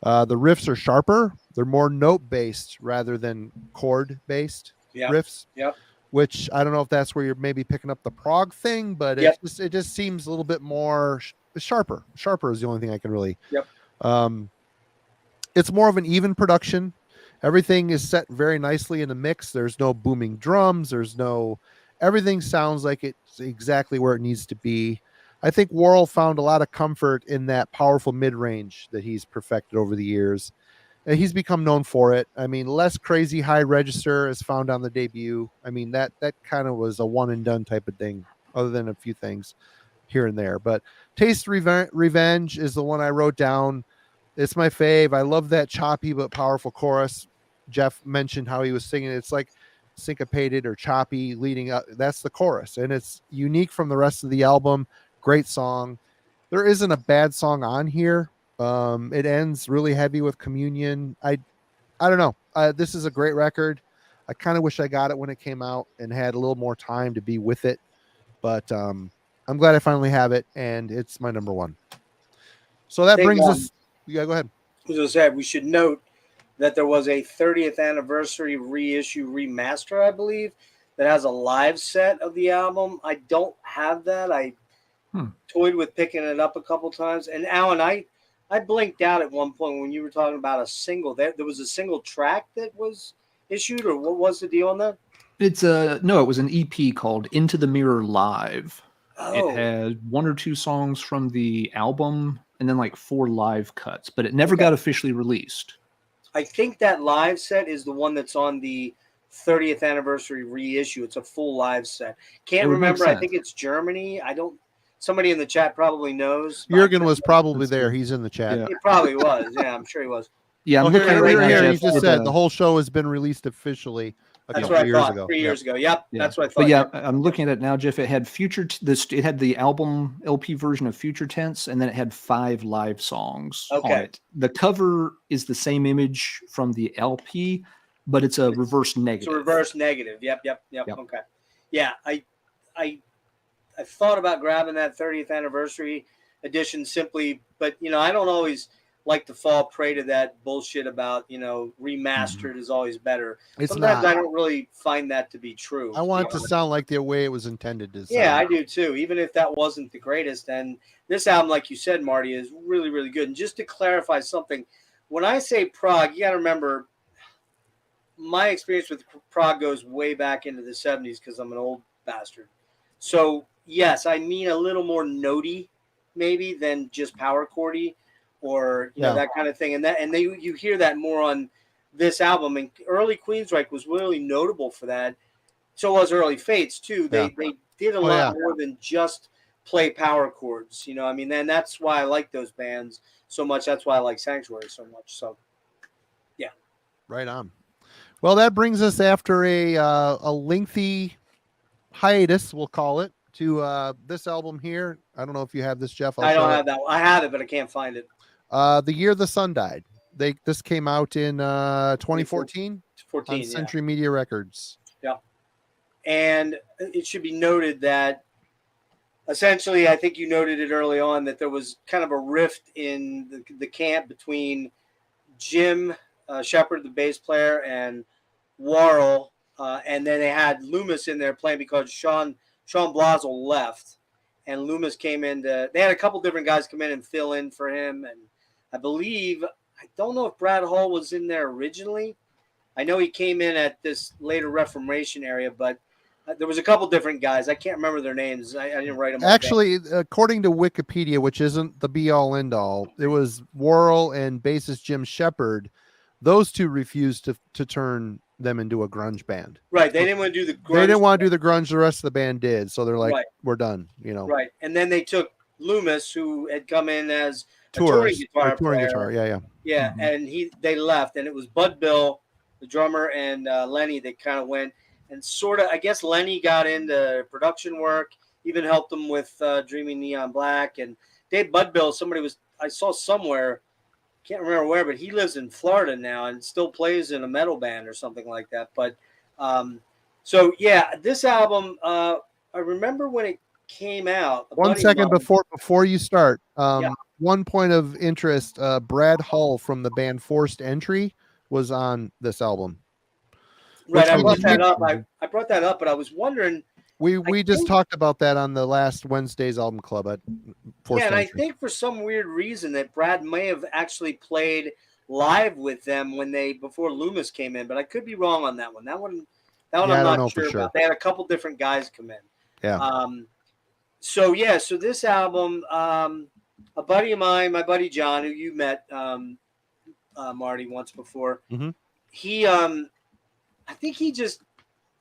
The riffs are sharper. They're more note based rather than chord based riffs.
Yep.
Which I don't know if that's where you're maybe picking up the prog thing, but it just seems a little bit more sharper. Sharper is the only thing I can really.
Yep.
It's more of an even production. Everything is set very nicely in the mix. There's no booming drums. Everything sounds like it's exactly where it needs to be. I think Worrell found a lot of comfort in that powerful mid-range that he's perfected over the years. And he's become known for it. I mean, less crazy high register is found on the debut. I mean, that kind of was a one and done type of thing, other than a few things here and there. But Taste Revenge is the one I wrote down. It's my fave. I love that choppy but powerful chorus. Geoff mentioned how he was singing. It's like syncopated or choppy leading up. That's the chorus, and it's unique from the rest of the album. Great song. There isn't a bad song on here. It ends really heavy with Communion. I don't know. This is a great record. I kind of wish I got it when it came out and had a little more time to be with it, but I'm glad I finally have it, and it's my number one. So that brings us. Yeah, go ahead.
As I said, we should note that there was a 30th anniversary reissue remaster, I believe, that has a live set of the album. I don't have that. I toyed with picking it up a couple times. And Alan, I blinked out at one point when you were talking about a single. There was a single track that was issued, or what was the deal on that?
It was an EP called Into the Mirror Live.
Oh.
It had 1 or 2 songs from the album and then like 4 live cuts, but it never got officially released.
I think that live set is the one that's on the 30th anniversary reissue. It's a full live set. Can't remember. I think it's Germany. Somebody in the chat probably knows.
Jurgen was probably there. He's in the chat.
Yeah.
He probably was. Yeah, I'm sure he was.
Yeah, I'm looking right
here.
now.
He just said the whole show has been released officially.
That's what I thought. 3 years ago. Yep. That's what I thought.
But yeah, I'm looking at it now, Geoff. It had it had the album LP version of Future Tense, and then it had 5 live songs on it. The cover is the same image from the LP, but it's a reverse negative.
It's a reverse negative. Yep. Okay. Yeah, I thought about grabbing that 30th anniversary edition simply, but I don't always like to fall prey to that bullshit about remastered is always better. Sometimes I don't really find that to be true.
I want it to sound like the way it was intended to sound.
Yeah, I do too, even if that wasn't the greatest. And this album, like you said, Marty, is really, really good. And just to clarify something, when I say prog, you got to remember my experience with prog goes way back into the 70s because I'm an old bastard. So yes, I mean a little more notey maybe than just power chordy or that kind of thing. And you hear that more on this album. And early Queensryche was really notable for that. So was early Fates too. They did a lot more than just play power chords. And that's why I like those bands so much. That's why I like Sanctuary so much. So yeah.
Right on. Well, that brings us after a lengthy hiatus, we'll call it, to this album here. I don't know if you have this, Geoff.
I don't have that. I have it, but I can't find it.
The Year the Sun Died. This came out in 2014 on Century Media Records.
Yeah. And it should be noted that essentially, I think you noted it early on that there was kind of a rift in the camp between Jim Shepard, the bass player, and Warrell, and then they had Loomis in there playing because Sean Blazel left, and Loomis came in. They had a couple different guys come in and fill in for him, and I don't know if Brad Hall was in there originally. I know he came in at this later Reformation area, but there was a couple different guys. I can't remember their names. I didn't write them all down.
Actually, according to Wikipedia, which isn't the be-all, end-all, it was Worrell and bassist Jim Shepard. Those two refused to turn them into a grunge band.
Right. They didn't want to do the grunge.
They didn't want to do the grunge. The rest of the band did. So they're like,
right.
We're done,
Right. And then they took Loomis, who had come in as a
touring
guitar player.
Guitar. Yeah.
Yeah. Mm-hmm. And they left, and it was Bud Bill, the drummer, and Lenny that kind of went and sort of, I guess Lenny got into production work, even helped him with Dreaming Neon Black. And Bud Bill, I saw somewhere, can't remember where, but he lives in Florida now and still plays in a metal band or something like that. But so yeah, this album, I remember when it came out.
1 second before you start. One point of interest, Brad Hall from the band Forced Entry was on this album.
Right, I brought that up. I brought that up, but I was wondering.
We just talked about that on the last Wednesday's album club at Forced Entry.
I think for some weird reason that Brad may have actually played live with them before Loomis came in, but I could be wrong on that one. That one I'm not sure about. They had a couple different guys come in.
Yeah.
So this album, a buddy of mine, my buddy John, who you met, Marty, once before,
mm-hmm.
He, I think he just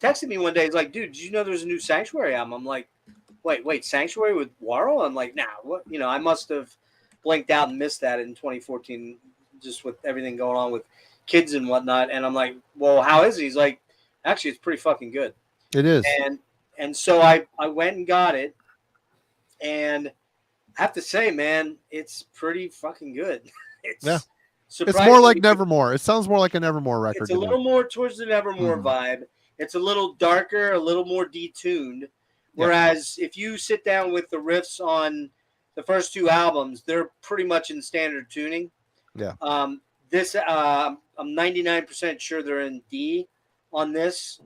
texted me one day. He's like, dude, did you know there's a new Sanctuary album? I'm like, wait, Sanctuary with Warrell? I'm like, nah, what? I must have blinked out and missed that in 2014, just with everything going on with kids and whatnot. And I'm like, well, how is it? He's like, actually, it's pretty fucking good.
It is.
And so I went and got it. And I have to say, man, it's pretty fucking good.
It's more like Nevermore. It sounds more like a Nevermore record.
It's a little more towards the Nevermore vibe. It's a little darker, a little more detuned. Whereas if you sit down with the riffs on the first two albums, they're pretty much in standard tuning.
Yeah.
I'm 99% sure they're in D on this,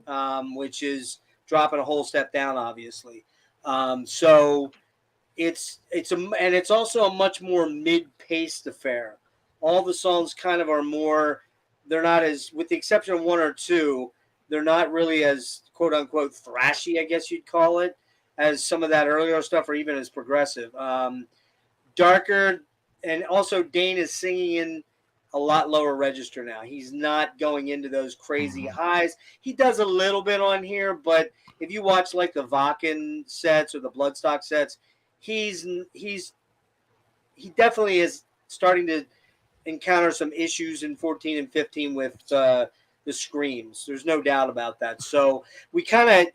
which is dropping a whole step down, obviously. So it's also a much more mid-paced affair. All the songs kind of are more, they're not as, with the exception of one or two, they're not really as quote unquote thrashy, I guess you'd call it, as some of that earlier stuff, or even as progressive. Darker, and also Dane is singing in a lot lower register now. He's not going into those crazy highs. He does a little bit on here, but if you watch like the Vakken sets or the Bloodstock sets, he definitely is starting to encounter some issues in 14 and 15 with the screams. There's no doubt about that. So we kind of,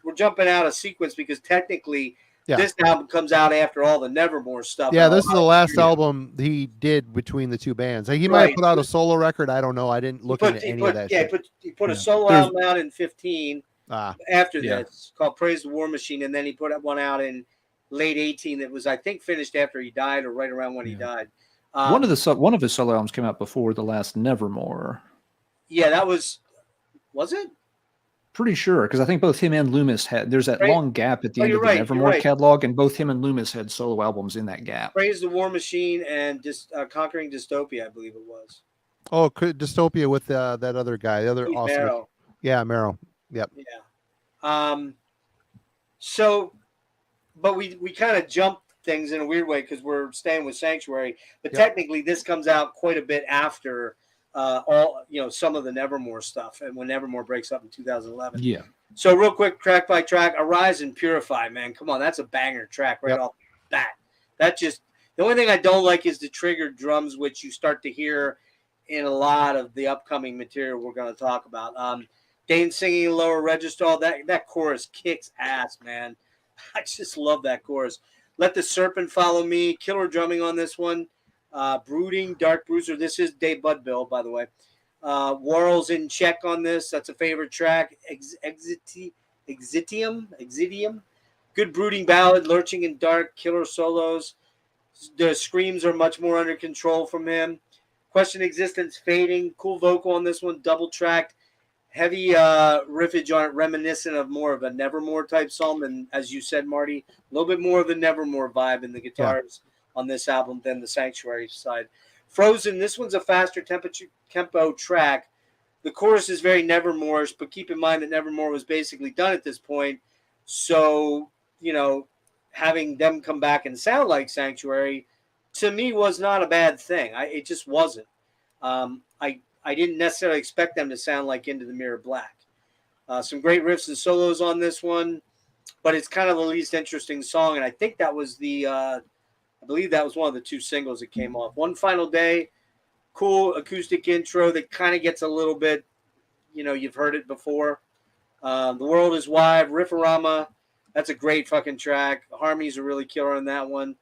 we're jumping out of sequence because technically this album comes out after all the Nevermore stuff.
Yeah, this is the last album he did between the two bands. He might have put out a solo record. I don't know. I didn't look into any of that shit.
He put a solo album out in 15 after this called Praise the War Machine, and then he put one out in late 18 that was, I think, finished after he died or right around when he died.
One of his solo albums came out before the last Nevermore.
Yeah, that was it?
Pretty sure, because I think both him and Loomis there's that long gap at the end of the Nevermore catalog, and both him and Loomis had solo albums in that gap.
Praise the War Machine and Conquering Dystopia, I believe it was.
Oh, Dystopia with that other guy, the other
Steve
awesome.
Marrow.
Yeah, Marrow. Yep.
Yeah. But we kind of jumped things in a weird way because we're staying with Sanctuary, but technically this comes out quite a bit after some of the Nevermore stuff, and when Nevermore breaks up in 2011.
Yeah.
So real quick, track by track, Arise and Purify, man, come on, that's a banger track right off the bat. The only thing I don't like is the triggered drums, which you start to hear in a lot of the upcoming material we're going to talk about. Dane singing lower register, that chorus kicks ass, man. I just love that chorus. Let the Serpent Follow Me, killer drumming on this one. Brooding, Dark Bruiser. This is Dave Budbill, by the way. Worrell's in check on this. That's a favorite track. Exitium. Good brooding ballad, lurching in dark, killer solos. The screams are much more under control from him. Question Existence, Fading. Cool vocal on this one, double tracked. Heavy riffage on it, reminiscent of more of a Nevermore type song. And as you said, Marty, a little bit more of the Nevermore vibe in the guitars on this album than the Sanctuary side. Frozen, this one's a faster tempo track. The chorus is very Nevermore-ish, but keep in mind that Nevermore was basically done at this point. So, having them come back and sound like Sanctuary, to me, was not a bad thing. It just wasn't. I didn't necessarily expect them to sound like Into the Mirror Black. Some great riffs and solos on this one, but it's kind of the least interesting song, and I think that was I believe that was one of the 2 singles that came off. One Final Day, cool acoustic intro that kind of gets a little bit, you've heard it before. The World is Wide, Riffarama, that's a great fucking track. The harmonies are really killer on that one.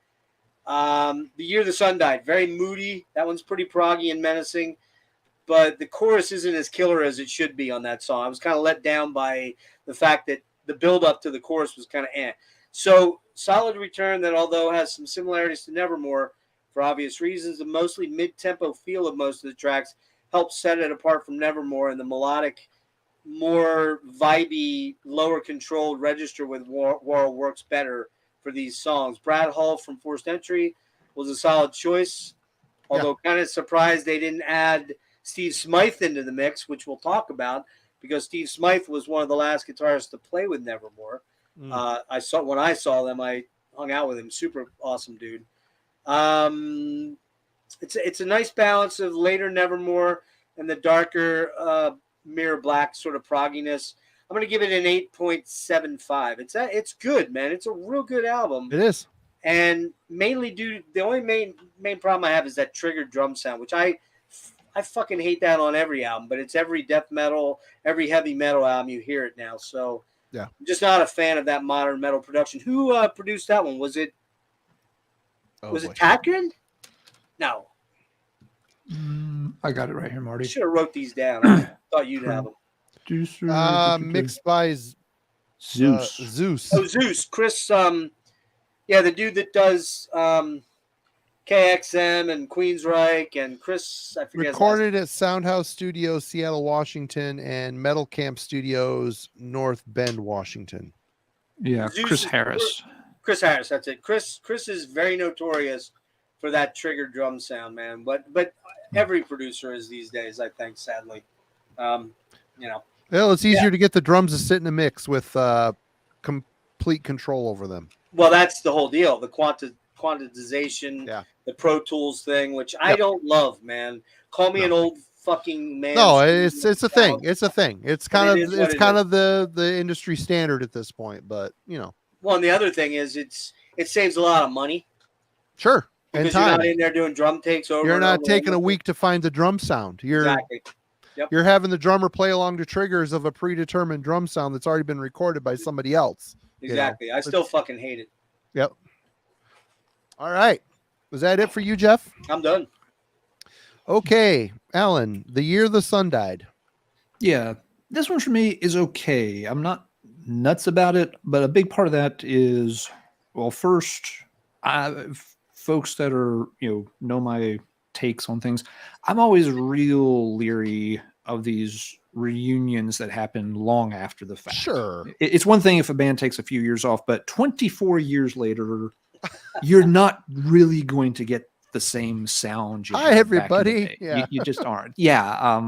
The Year the Sun Died, very moody. That one's pretty proggy and menacing, but the chorus isn't as killer as it should be on that song. I was kind of let down by the fact that the build-up to the chorus was kind of So, solid return that, although has some similarities to Nevermore, for obvious reasons, the mostly mid-tempo feel of most of the tracks helps set it apart from Nevermore, and the melodic, more vibey, lower controlled register with Worrell works better for these songs. Brad Hall from Forced Entry was a solid choice, although kind of surprised they didn't add Steve Smythe into the mix, which we'll talk about, because Steve Smythe was one of the last guitarists to play with Nevermore. When I saw them, I hung out with him. Super awesome dude. It's a nice balance of later Nevermore and the darker Mirror Black sort of progginess. I'm going to give it an 8.75. It's good, man. It's a real good album.
It is.
And mainly the only main problem I have is that triggered drum sound, which I fucking hate that on every album, but it's every death metal, every heavy metal album you hear it now. So I'm just not a fan of that modern metal production. Who produced that one? Was it Takrin? No.
I got it right here, Marty.
I should have wrote these down. I thought you'd have them.
Mixed by
Zeus.
Zeus.
Oh, Zeus. Chris, the dude that does KXM and Queensryche, and Chris, I forget.
Recorded at Soundhouse Studios, Seattle, Washington, and Metal Camp Studios, North Bend, Washington.
Yeah,
Zeus
Chris Harris.
Chris Harris, that's it. Chris is very notorious for that triggered drum sound, man. But every producer is these days, I think, sadly.
Well, it's easier to get the drums to sit in a mix with complete control over them.
Well, that's the whole deal. The quantization, the Pro Tools thing, which I don't love, man. Call me an old fucking man.
No, it's a thing. It's a thing. It's kind of the industry standard at this point, but
Well, and the other thing is it saves a lot of money.
Sure.
Because
and time.
You're not in there doing drum takes over.
You're not taking a week to find the drum sound.
Exactly. Yep.
You're having the drummer play along the triggers of a predetermined drum sound that's already been recorded by somebody else.
Exactly. I still fucking hate it.
Yep. All right. Was that it for you, Geoff?
I'm done.
Okay. Alan, The Year the Sun Died.
Yeah. This one for me is okay. I'm not nuts about it, but a big part of that is, well, first, folks that are, know my takes on things. I'm always real leery of these reunions that happen long after the fact.
Sure.
It's one thing if a band takes a few years off, but 24 years later, you're not really going to get the same sound.
Hi, everybody.
Yeah. You just aren't. Yeah.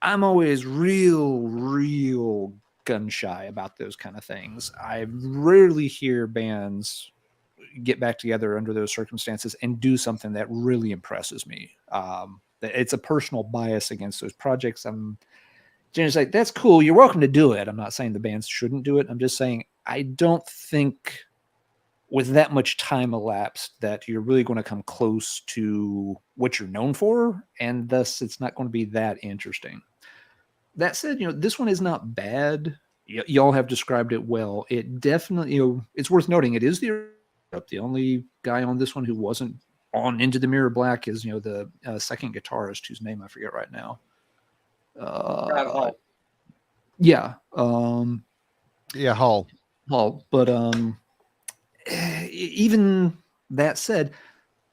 I'm always real gun shy about those kind of things. I rarely hear bands get back together under those circumstances and do something that really impresses me. It's a personal bias against those projects. I'm just like, that's cool. You're welcome to do it. I'm not saying the bands shouldn't do it. I'm just saying, I don't think with that much time elapsed that you're really going to come close to what you're known for. And thus it's not going to be that interesting. That said, this one is not bad. Y'all have described it well. It definitely, it's worth noting. It is the only guy on this one who wasn't on Into the Mirror Black is, the second guitarist whose name I forget right now.
Hall.
Yeah.
Yeah, Hull.
But even that said,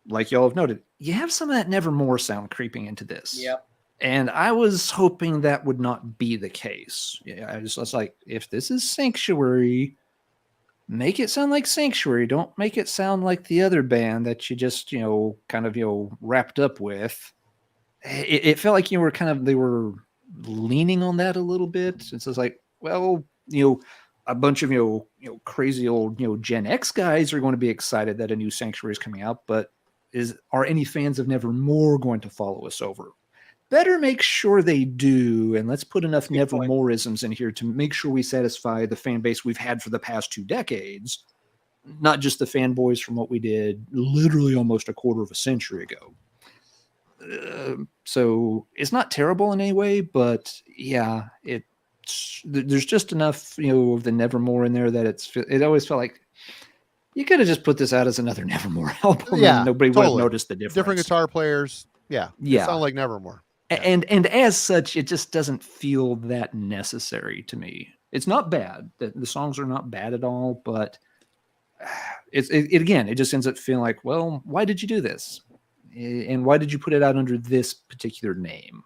like y'all have noted, you have some of that Nevermore sound creeping into this.
Yep.
And I was hoping that would not be the case. Yeah, I was like, if this is Sanctuary, make it sound like Sanctuary. Don't make it sound like the other band that you just, kind of, wrapped up with. It felt like they were leaning on that a little bit. It's just like, well, a bunch of, crazy old, Gen X guys are going to be excited that a new Sanctuary is coming out, but are any fans of Nevermore going to follow us over? Better make sure they do, and let's put enough Nevermoreisms in here to make sure we satisfy the fan base we've had for the past 2 decades, not just the fanboys from what we did literally almost a quarter of a century ago. So it's not terrible in any way, but yeah, there's just enough, of the Nevermore in there that it always felt like you could have just put this out as another Nevermore album, and nobody would have noticed the difference.
Different guitar players, yeah. It sounds like Nevermore.
And as such, it just doesn't feel that necessary to me. It's not bad. The songs are not bad at all, but it just ends up feeling like, well, why did you do this? And why did you put it out under this particular name?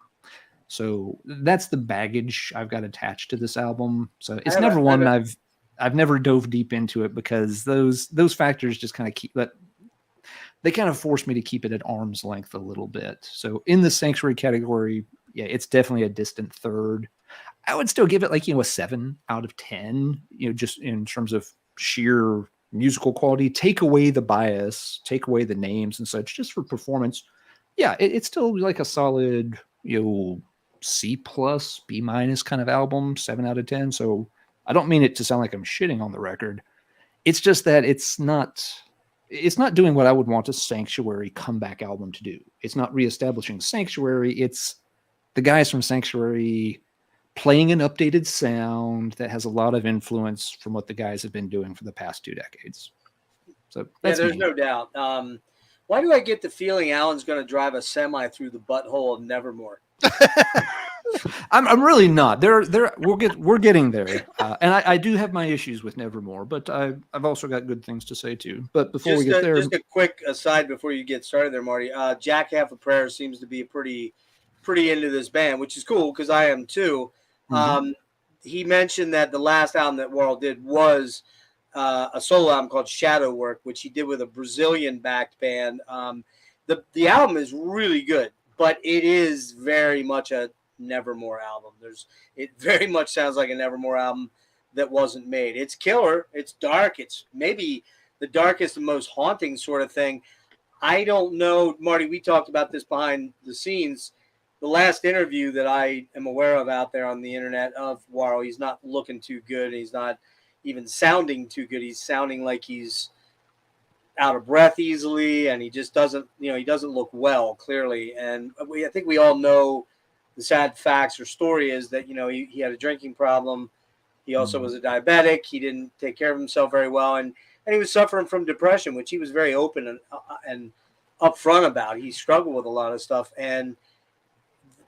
So that's the baggage I've got attached to this album. So it's never one I've never dove deep into it, because those factors just kind of keep that. They kind of forced me to keep it at arm's length a little bit. So in the Sanctuary category, yeah, it's definitely a distant third. I would still give it like, a 7 out of 10, just in terms of sheer musical quality. Take away the bias, take away the names and such, just for performance. Yeah, it's still like a solid, C+, B- kind of album, 7 out of 10. So I don't mean it to sound like I'm shitting on the record. It's just that it's not doing what I would want a Sanctuary comeback album to do. It's not reestablishing Sanctuary. It's the guys from Sanctuary playing an updated sound that has a lot of influence from what the guys have been doing for the past 2 decades. So that's
there's no doubt. Why do I get the feeling Alan's going to drive a semi through the butthole of Nevermore?
I'm really not. We're getting there, and I do have my issues with Nevermore, but I've also got good things to say too. But before we get there,
just a quick aside before you get started there, Marty. Jack Half a Prayer seems to be pretty into this band, which is cool because I am too. Mm-hmm. He mentioned that the last album that Warhol did was a solo album called Shadow Work, which he did with a Brazilian-backed band. The album is really good, but it is very much a Nevermore album. It very much sounds like a Nevermore album that wasn't made. It's killer. It's dark. It's maybe the darkest and most haunting sort of thing. I don't know, Marty, we talked about this behind the scenes. The last interview that I am aware of out there on the internet of Warhol, he's not looking too good. He's not even sounding too good. He's sounding like he's out of breath easily, and he just doesn't, he doesn't look well, clearly. And I think we all know the sad facts or story is that, he had a drinking problem. He also was a diabetic. He didn't take care of himself very well. And he was suffering from depression, which he was very open and upfront about. He struggled with a lot of stuff.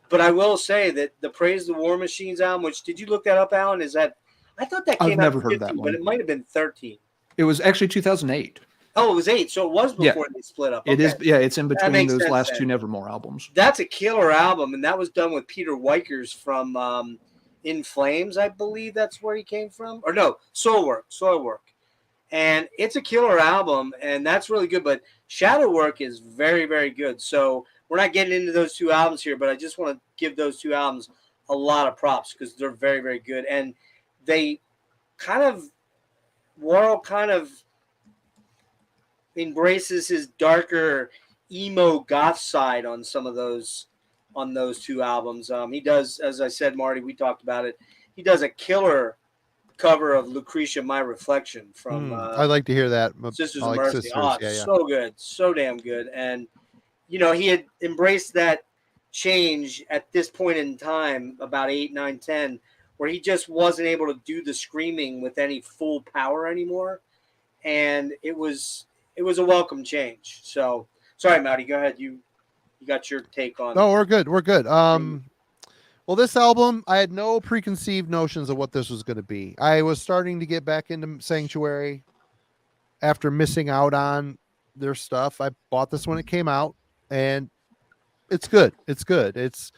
But I will say that the Praise the War Machines album, which, did you look that up, Alan? I thought that came out in 15, but it might have been 13.
It was actually 2008.
Oh, it was 8. So it was before they split up.
Okay. It is. Yeah, it's in between those last 2 Nevermore albums.
That's a killer album, and that was done with Peter Weikers from In Flames, I believe that's where he came from. Or no, Soilwork. And it's a killer album, and that's really good. But Shadow Work is very, very good. So we're not getting into those 2 albums here, but I just want to give those 2 albums a lot of props because they're very, very good. And they Warhol kind of embraces his darker emo goth side on some of those, on those 2 albums. He does, as I said, Marty, we talked about it. He does a killer cover of Lucretia, My Reflection from
I'd like to hear that.
Sisters of Mercy. So good, so damn good. And he had embraced that change at this point in time, about 8, 9, 10, where he just wasn't able to do the screaming with any full power anymore, and it was a welcome change. So sorry, Matty, go ahead. You got your take on.
No, we're good. Well, this album, I had no preconceived notions of what this was going to be. I was starting to get back into Sanctuary after missing out on their stuff. I bought this when it came out, and it's good. It's good. It's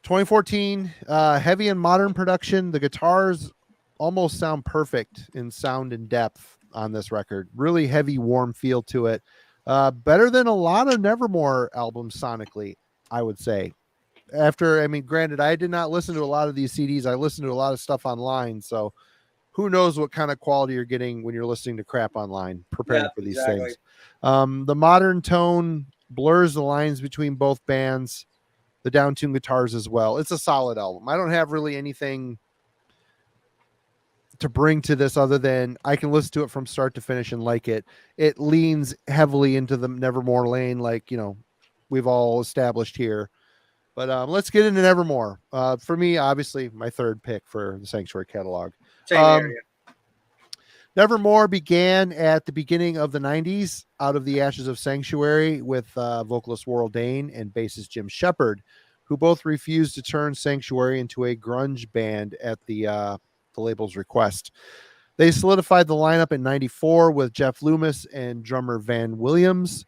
2014, heavy and modern production. The guitars almost sound perfect in sound and depth on this record. Really heavy, warm feel to it. Better than a lot of Nevermore albums sonically, I would say. Granted, I did not listen to a lot of these CDs. I listened to a lot of stuff online. So who knows what kind of quality you're getting when you're listening to crap online, preparing for these things. The modern tone blurs the lines between both bands, the down-tuned guitars as well. It's a solid album. I don't have really anything to bring to this other than I can listen to it from start to finish and like it. It leans heavily into the Nevermore lane, like, we've all established here. But let's get into Nevermore. For me, obviously, my third pick for the Sanctuary catalog. Nevermore began at the beginning of the 90s out of the ashes of Sanctuary with vocalist Warrell Dane and bassist Jim Shepard, who both refused to turn Sanctuary into a grunge band at the label's request. They solidified the lineup in 94 with Jeff Loomis and drummer Van Williams.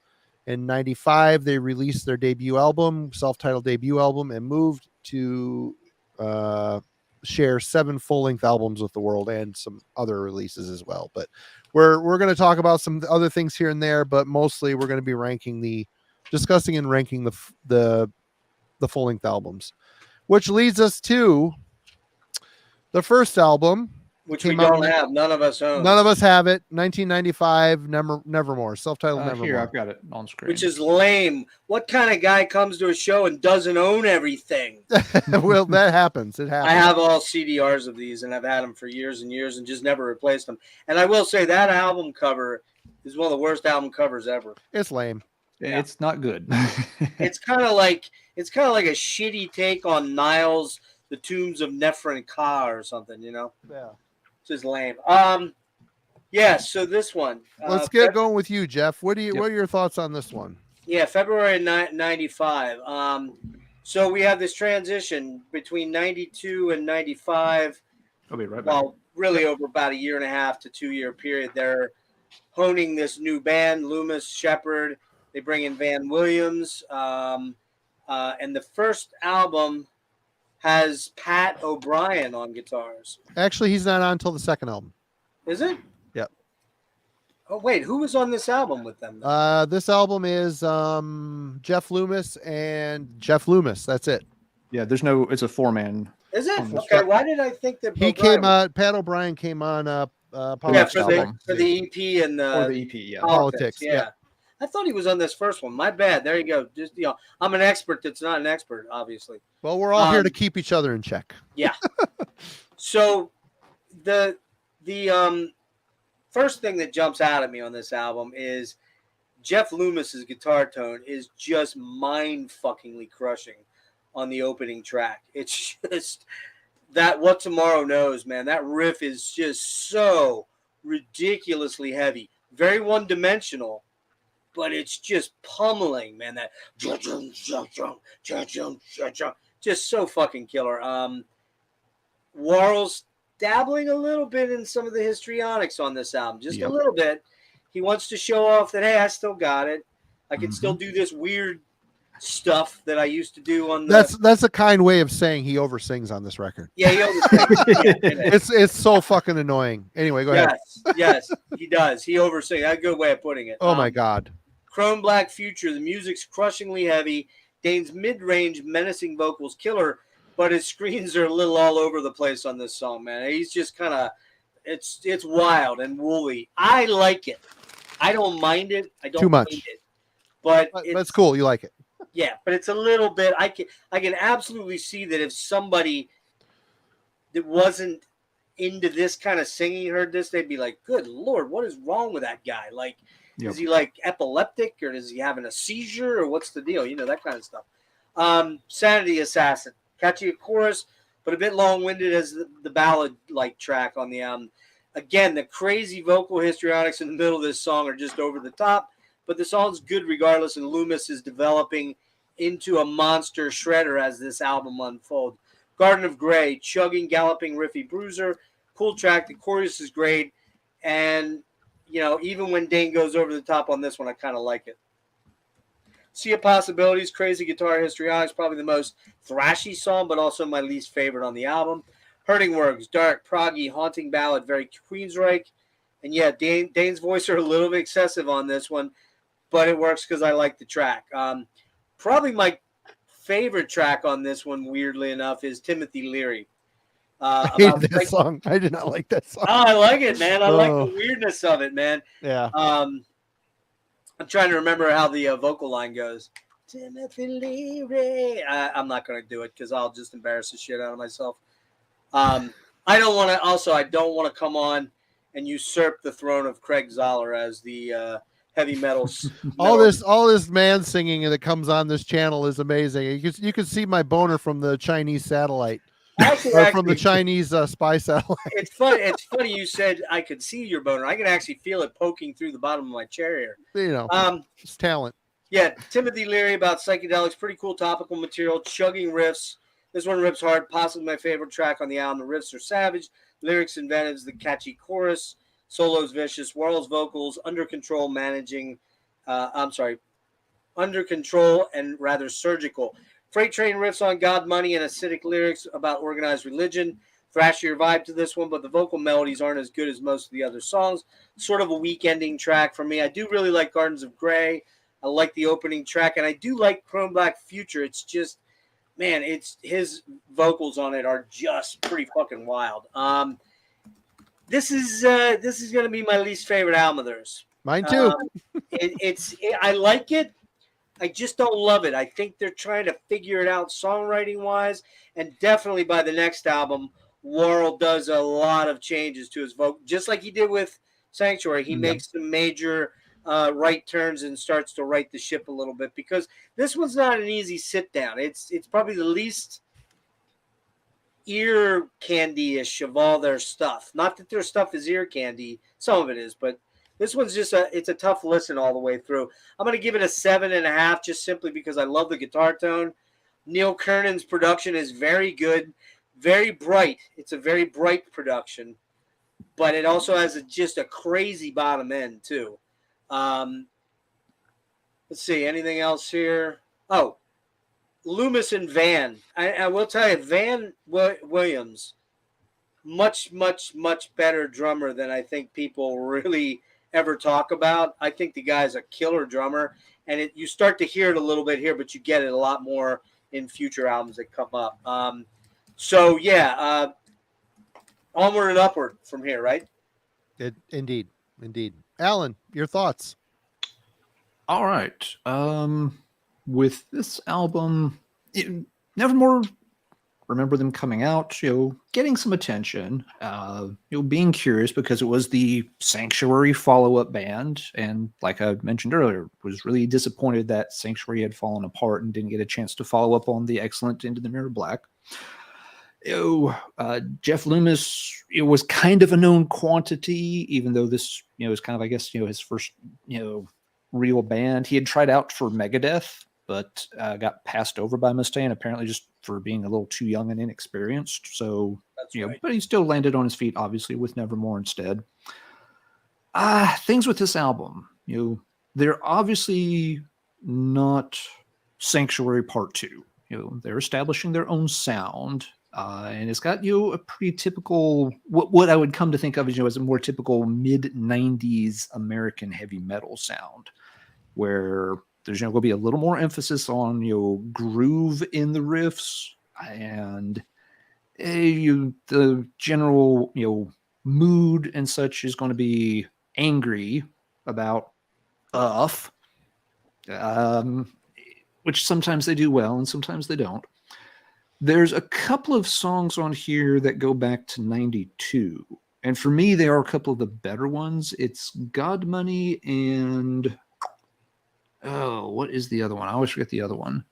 In 95, they released their self-titled debut album, and moved to share 7 full-length albums with the world and some other releases as well. But we're going to talk about some other things here and there, but mostly we're going to be discussing and ranking the full-length albums, which leads us to the first album,
which we don't have. None of us own.
None of us have it. 1995, Nevermore, self-titled Nevermore.
Here, I've got it on screen.
Which is lame. What kind of guy comes to a show and doesn't own everything?
Well, that happens. It happens.
I have all CDRs of these, and I've had them for years and years and just never replaced them. And I will say that album cover is one of the worst album covers ever.
It's lame.
Yeah. It's not good.
It's kind of like a shitty take on Niles, The Tombs of Nephren Ka or something,
Yeah.
Just lame. So this one.
Let's get going with you, Jeff. What are your thoughts on this one?
Yeah, February 95. So we have this transition between 92 and 95.
I'll be right back.
Well, really over about a 1.5 to 2 year period. They're honing this new band, Loomis, Shepard. They bring in Van Williams. And the first album has Pat O'Brien on guitars.
Actually, he's not on until the second album.
Is it?
Yep.
Oh, wait. Who was on this album with them?
This album is Jeff Loomis and Jeff Loomis. That's it.
Yeah, it's a 4-man.
Is it? Okay, why did I think that
Pat O'Brien came on
for the EP and
the EP, yeah.
Politics. Yeah. I thought he was on this first one. My bad. There you go. Just I'm an expert that's not an expert, obviously.
Well, we're all here to keep each other in check.
Yeah. So the first thing that jumps out at me on this album is Jeff Loomis's guitar tone is just mind-fuckingly crushing on the opening track. It's just that What Tomorrow Knows, man. That riff is just so ridiculously heavy. Very one-dimensional. But it's just pummeling, man. That just so fucking killer. Warrell's dabbling a little bit in some of the histrionics on this album, just a little bit. He wants to show off that, hey, I still got it. I can still do this weird stuff that I used to do on the.
That's a kind way of saying he oversins on this record.
Yeah, he oversings.
It's so fucking annoying. Anyway, go ahead.
Yes, he does. He oversings. That's a good way of putting it.
Oh my God.
Chrome Black Future, the music's crushingly heavy. Dane's mid-range, menacing vocals killer, but his screens are a little all over the place on this song, man. He's just kind of, it's wild and woolly. I like it. I don't mind it. I don't
Too much.
hate it. But
that's cool. You like it.
Yeah, but it's a little bit, I can absolutely see that if somebody that wasn't into this kind of singing heard this, they'd be like, good Lord, what is wrong with that guy? Like, is he like epileptic, or is he having a seizure, or what's the deal? That kind of stuff. Sanity Assassin. Catchy chorus, but a bit long-winded as the ballad-like track on the album. Again, the crazy vocal histrionics in the middle of this song are just over the top, but the song's good regardless, and Loomis is developing into a monster shredder as this album unfolds. Garden of Grey, chugging, galloping, riffy bruiser, cool track. The chorus is great, and even when Dane goes over the top on this one, I kind of like it. Sea of Possibilities, crazy guitar histrionics, probably the most thrashy song, but also my least favorite on the album. Hurting Works, dark, proggy, haunting ballad, very Queensryche. And yeah, Dane's voice are a little bit excessive on this one, but it works because I like the track. Probably my favorite track on this one, weirdly enough, is Timothy Leary.
I hated that song. I did not like that song.
Oh, I like it, man. I like the weirdness of it, man.
Yeah.
I'm trying to remember how the vocal line goes. Timothy Leary. I'm not going to do it because I'll just embarrass the shit out of myself. I don't want to come on and usurp the throne of Craig Zoller as the heavy metal.
all this man singing that comes on this channel is amazing. You can see my boner from the Chinese satellite. From the Chinese spy satellite.
It's funny you said I could see your boner. I can actually feel it poking through the bottom of my chair here.
It's talent.
Yeah, Timothy Leary about psychedelics, pretty cool topical material, chugging riffs. This one rips hard, possibly my favorite track on the album. The riffs are savage, lyrics inventive, the catchy chorus, solos vicious, Worrell's vocals, under control and rather surgical. Freight train riffs on God, money, and acidic lyrics about organized religion. Thrashier vibe to this one, but the vocal melodies aren't as good as most of the other songs. Sort of a weak ending track for me. I do really like Gardens of Grey. I like the opening track, and I do like Chrome Black Future. It's just, man, it's his vocals on it are just pretty fucking wild. This is going to be my least favorite album of theirs.
Mine too.
I like it. I just don't love it. I think they're trying to figure it out songwriting-wise, and definitely by the next album, Worrell does a lot of changes to his vocal, just like he did with Sanctuary. He makes some major right turns and starts to right the ship a little bit, because this one's not an easy sit-down. It's probably the least ear candy-ish of all their stuff. Not that their stuff is ear candy. Some of it is, but this one's just it's a tough listen all the way through. I'm going to give it a 7.5 just simply because I love the guitar tone. Neil Kernan's production is very good, very bright. It's a very bright production, but it also has just a crazy bottom end too. Let's see, anything else here? Oh, Loomis and Van. I will tell you, Van Williams, much, much, much better drummer than I think people really ever talk about. I think the guy's a killer drummer, and you start to hear it a little bit here, but you get it a lot more in future albums that come up. Onward and upward from here, right?
Indeed. Alan, your thoughts?
All right. With this album, Nevermore, remember them coming out, getting some attention, being curious because it was the Sanctuary follow-up band. And like I mentioned earlier, was really disappointed that Sanctuary had fallen apart and didn't get a chance to follow up on the excellent Into the Mirror Black. Geoff Loomis, it was kind of a known quantity, even though this, is kind of, I guess, his first, real band. He had tried out for Megadeth, but got passed over by Mustaine, apparently just for being a little too young and inexperienced. So, right. But he still landed on his feet, obviously, with Nevermore instead. Things with this album, they're obviously not Sanctuary Part 2. They're establishing their own sound. And it's got, a pretty typical, what I would come to think of as a more typical mid-90s American heavy metal sound, where there's going to be a little more emphasis on, groove in the riffs, and the general, mood and such is going to be angry about stuff, which sometimes they do well and sometimes they don't. There's a couple of songs on here that go back to 92. And for me, they are a couple of the better ones. It's God Money and... oh, what is the other one? I always forget the other one.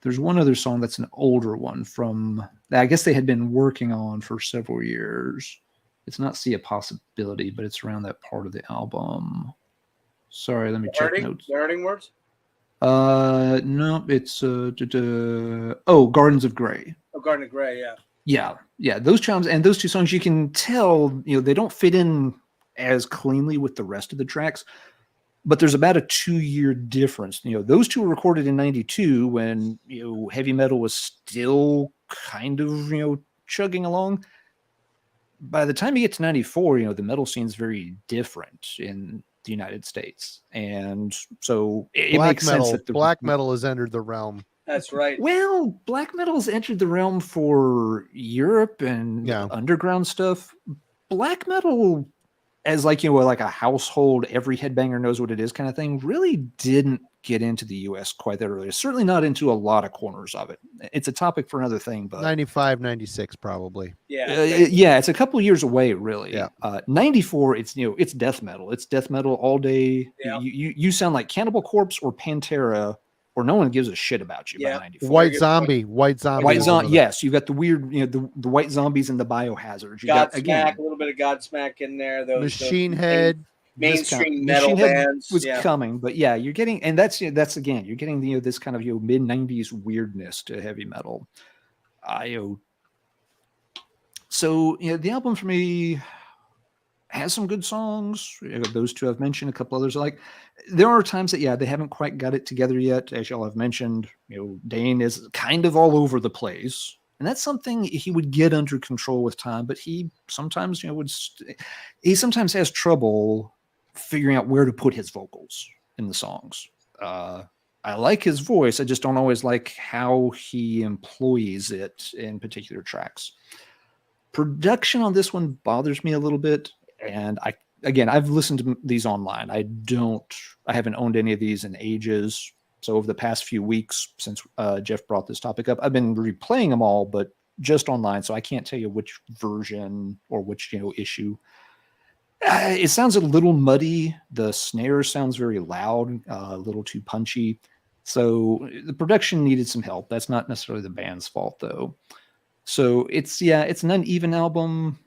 There's one other song that's an older one from... I guess they had been working on for several years. It's not See a Possibility, but it's around that part of the album. Sorry, let me check notes.
Hurting Words?
No, it's Gardens of Grey.
Oh, Garden of Grey, yeah.
Yeah. Those chimes and those two songs, you can tell, they don't fit in as cleanly with the rest of the tracks, but there's about a 2-year difference. Those two were recorded in '92 when, heavy metal was still kind of, chugging along. By the time you get to '94, the metal scene's very different in the United States. And so it makes sense that
black metal has entered the realm.
That's right.
Well, black metal has entered the realm for Europe and underground stuff. Black metal, as like a household, every headbanger knows what it is kind of thing, really didn't get into the U.S. quite that early. Certainly not into a lot of corners of it. It's a topic for another thing, but
95, 96 probably.
Yeah,
it's a couple of years away, really.
Yeah.
94, it's death metal. It's death metal all day.
Yeah.
You sound like Cannibal Corpse or Pantera, or no one gives a shit about you by 94.
White Zombie.
Yes, you got the weird, the white zombies and the biohazards. You got
Godsmack, a little bit of Godsmack in there. Those
Machine Head.
mainstream metal bands
was coming, but you're getting, and that's again, you're getting this kind of mid '90s weirdness to heavy metal. So the album for me has some good songs. Those two I've mentioned, a couple others I like. There are times that they haven't quite got it together yet. As y'all have mentioned, Dane is kind of all over the place, and that's something he would get under control with time. But he sometimes he sometimes has trouble figuring out where to put his vocals in the songs. I like his voice. I just don't always like how he employs it in particular tracks. Production on this one bothers me a little bit. And I've listened to these online. I haven't owned any of these in ages. So over the past few weeks, since Geoff brought this topic up, I've been replaying them all, but just online. So I can't tell you which version or which, issue. It sounds a little muddy. The snare sounds very loud, a little too punchy. So the production needed some help. That's not necessarily the band's fault, though. So it's an uneven album.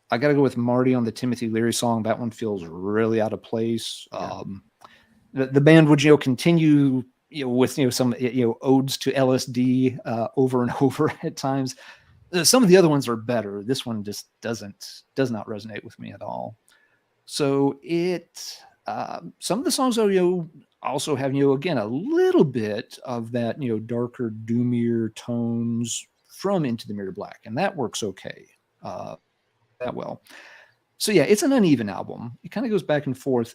I got to go with Marty on the Timothy Leary song. That one feels really out of place. The band would, continue, with, some, odes to LSD over and over at times. Some of the other ones are better. This one just does not resonate with me at all. So some of the songs also have, again, a little bit of that, darker, doomier tones from Into the Mirror Black, and that works okay. That well. So it's an uneven album. It kind of goes back and forth.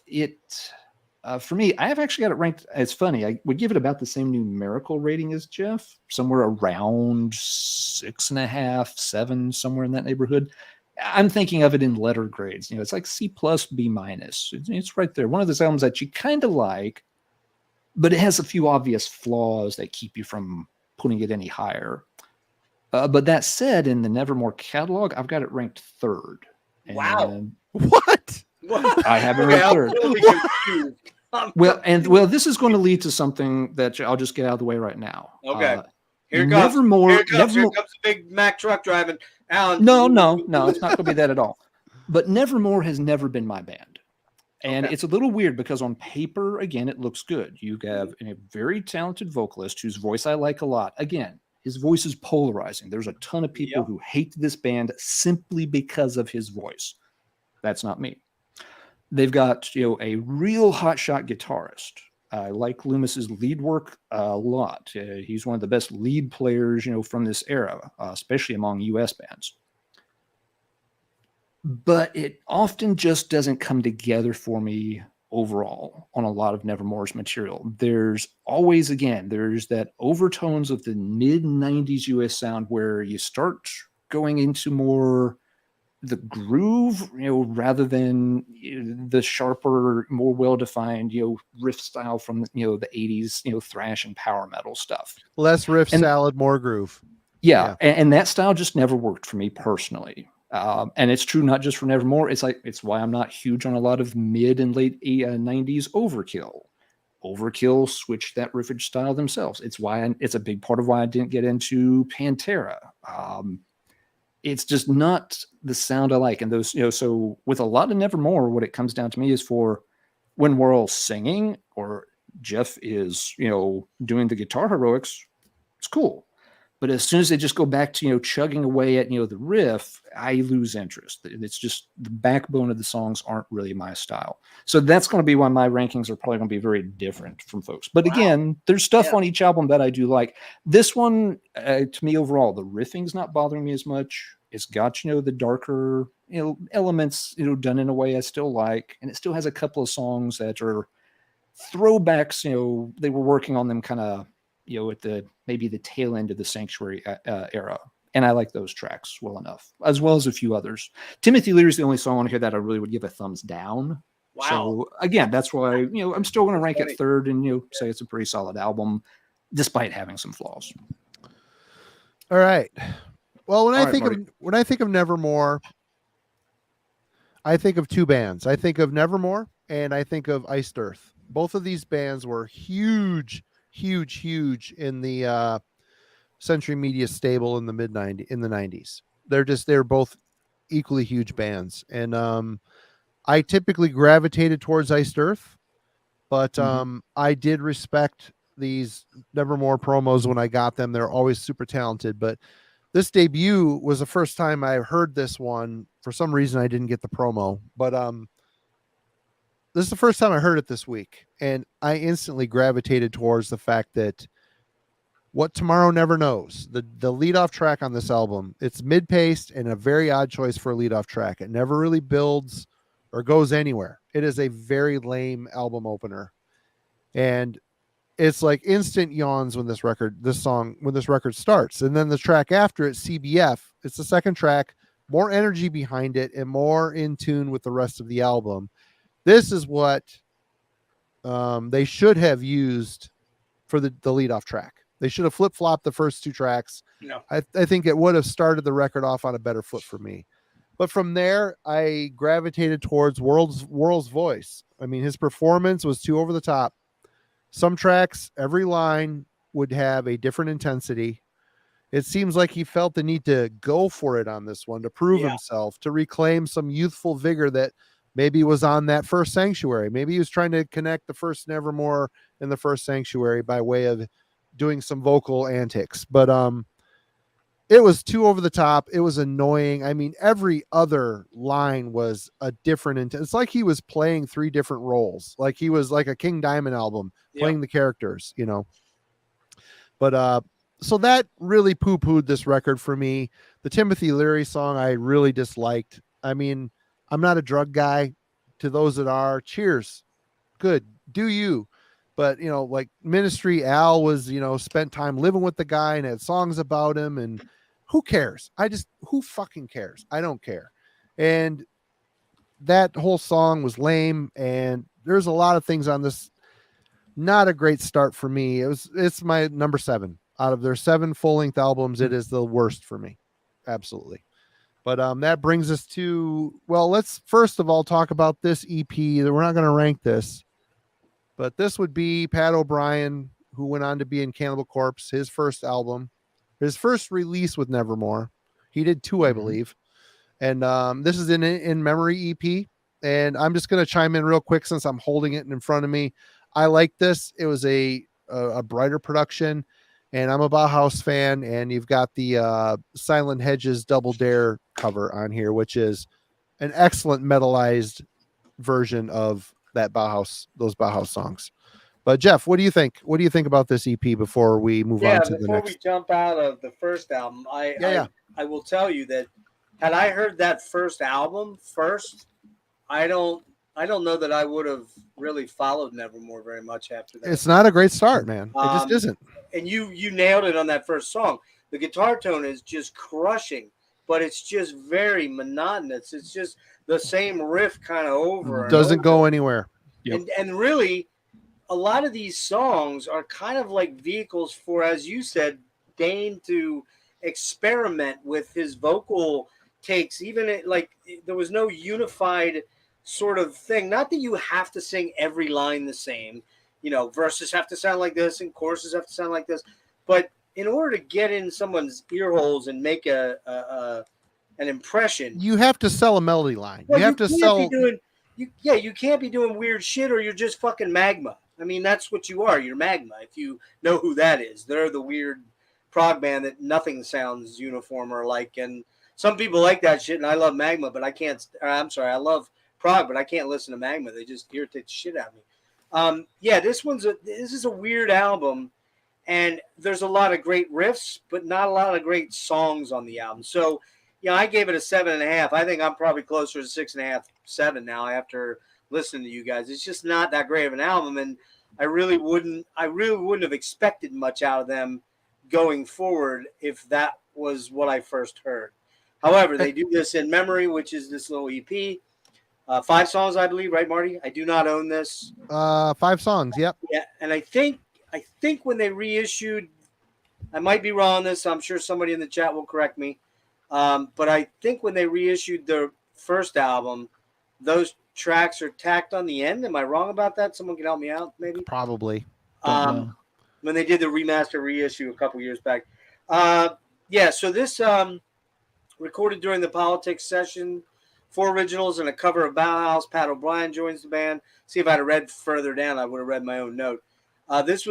For me, I have actually got it ranked. It's funny. I would give it about the same numerical rating as Geoff, somewhere around 6.5, 7, somewhere in that neighborhood. I'm thinking of it in letter grades. It's like C+, B-. It's right there. One of those albums that you kind of like, but it has a few obvious flaws that keep you from putting it any higher. But that said, in the Nevermore catalog, I've got it ranked 3rd.
Wow.
What?
I have it ranked 3rd.
Totally
Well, this is going to lead to something that I'll just get out of the way right now.
Okay. Here it comes.
Nevermore,
Here comes the big Mack truck driving. Alan.
No, it's not going to be that at all. But Nevermore has never been my band. And it's a little weird because on paper, again, it looks good. You have a very talented vocalist whose voice I like a lot. Again, his voice is polarizing. There's a ton of people who hate this band simply because of his voice. That's not me. They've got, a real hotshot guitarist. I like Loomis's lead work a lot. He's one of the best lead players, from this era, especially among U.S. bands. But it often just doesn't come together for me overall on a lot of Nevermore's material. There's always, there's that overtones of the mid-90s US sound where you start going into more the groove, rather than the sharper, more well-defined, riff style from, the 80s, thrash and power metal stuff.
Less riff salad, more groove.
Yeah. And that style just never worked for me personally. And it's true not just for Nevermore. It's why I'm not huge on a lot of mid and late 90s Overkill. Overkill switched that riffage style themselves. It's a big part of why I didn't get into Pantera. It's just not the sound I like. And those, so with a lot of Nevermore, what it comes down to me is for when we're all singing or Geoff is, doing the guitar heroics, it's cool. But as soon as they just go back to, chugging away at, the riff, I lose interest. It's just the backbone of the songs aren't really my style. So that's going to be why my rankings are probably going to be very different from folks. But again, there's stuff on each album that I do like. This one, to me overall, the riffing's not bothering me as much. It's got, the darker, elements, done in a way I still like. And it still has a couple of songs that are throwbacks. They were working on them kind of, at maybe the tail end of the Sanctuary era. And I like those tracks well enough, as well as a few others. Timothy Leary is the only song on here that I really would give a thumbs down. Wow. So again, that's why, I'm still going to rank it third and, say it's a pretty solid album, despite having some flaws.
All right. Well, when I think of Nevermore, I think of two bands. I think of Nevermore and I think of Iced Earth. Both of these bands were huge in the Century Media stable in the in the 90s. They're both equally huge bands. And I typically gravitated towards Iced Earth, but I did respect these Nevermore promos when I got them. They're always super talented, but this debut was the first time I heard this one. For some reason I didn't get the promo, but this is the first time I heard it this week, and I instantly gravitated towards the fact that What Tomorrow Never Knows, the leadoff track on this album, it's mid-paced and a very odd choice for a leadoff track. It never really builds or goes anywhere. It is a very lame album opener, and it's like instant yawns when this record starts. And then the track after it, CBF, it's the second track, more energy behind it and more in tune with the rest of the album. This is what they should have used for the leadoff track. They should have flip-flopped the first two tracks.
No.
I think it would have started the record off on a better foot for me. But from there, I gravitated towards World's voice. I mean, his performance was too over the top. Some tracks, every line would have a different intensity. It seems like he felt the need to go for it on this one, to prove himself, to reclaim some youthful vigor that maybe was on that first Sanctuary. Maybe he was trying to connect the first Nevermore and the first Sanctuary by way of doing some vocal antics. But it was too over the top. It was annoying. I mean, every other line was a different it's like he was playing three different roles. Like he was like a King Diamond album playing the characters, But so that really poo-pooed this record for me. The Timothy Leary song I really disliked. I mean, I'm not a drug guy. To those that are, cheers. Good. Do you. But, like Ministry, Al was, spent time living with the guy and had songs about him. And who cares? Who fucking cares? I don't care. And that whole song was lame. And there's a lot of things on this. Not a great start for me. It's my number 7 out of their 7 full-length albums. It is the worst for me. Absolutely. But that brings us to, well, let's first of all talk about this EP. We're not going to rank this, but this would be Pat O'Brien, who went on to be in Cannibal Corpse, his first album, his first release with Nevermore. He did 2, I believe. And this is an in memory EP. And I'm just going to chime in real quick since I'm holding it in front of me. I like this. It was a brighter production. And I'm a Bauhaus fan, and you've got the Silent Hedges Double Dare cover on here, which is an excellent metalized version of those Bauhaus songs. But Geoff, what do you think? What do you think about this EP before we move on to the next?
Before we jump out of the first album, I will tell you that had I heard that first album first, I don't know that I would have really followed Nevermore very much after that.
It's not a great start, man. It just isn't.
And you nailed it on that first song. The guitar tone is just crushing, but it's just very monotonous. It's just the same riff kind of over.
Doesn't go anywhere.
Yep.
And really, a lot of these songs are kind of like vehicles for, as you said, Dane to experiment with his vocal takes. Even like there was no unified sort of thing. Not that you have to sing every line the same. Verses have to sound like this and choruses have to sound like this. But in order to get in someone's ear holes and make an impression,
you have to sell a melody line.
Well,
you have to sell.
You can't be doing weird shit or you're just fucking magma. I mean, that's what you are. You're Magma. If you know who that is, they're the weird prog band that nothing sounds uniform or like. And some people like that shit, and I love Magma, but I can't. I'm sorry, I love prog, but I can't listen to Magma. They just irritate the shit out of me. Yeah, this is a weird album, and there's a lot of great riffs, but not a lot of great songs on the album. So, yeah, I gave it a 7.5. I think I'm probably closer to 6.5, 7 now after listening to you guys. It's just not that great of an album, and I really wouldn't have expected much out of them going forward if that was what I first heard. However, they do this in memory, which is this little EP. 5 songs, I believe, right, Marty? I do not own this.
5 songs, yep.
Yeah, and I think when they reissued, I might be wrong on this. I'm sure somebody in the chat will correct me. But I think when they reissued their first album, those tracks are tacked on the end. Am I wrong about that? Someone can help me out, maybe?
Probably.
When they did the remaster reissue a couple years back. Yeah, so this recorded during the Politics session, 4 originals and a cover of Bauhaus. Pat O'Brien joins the band. See, if I had read further down, I would have read my own note. This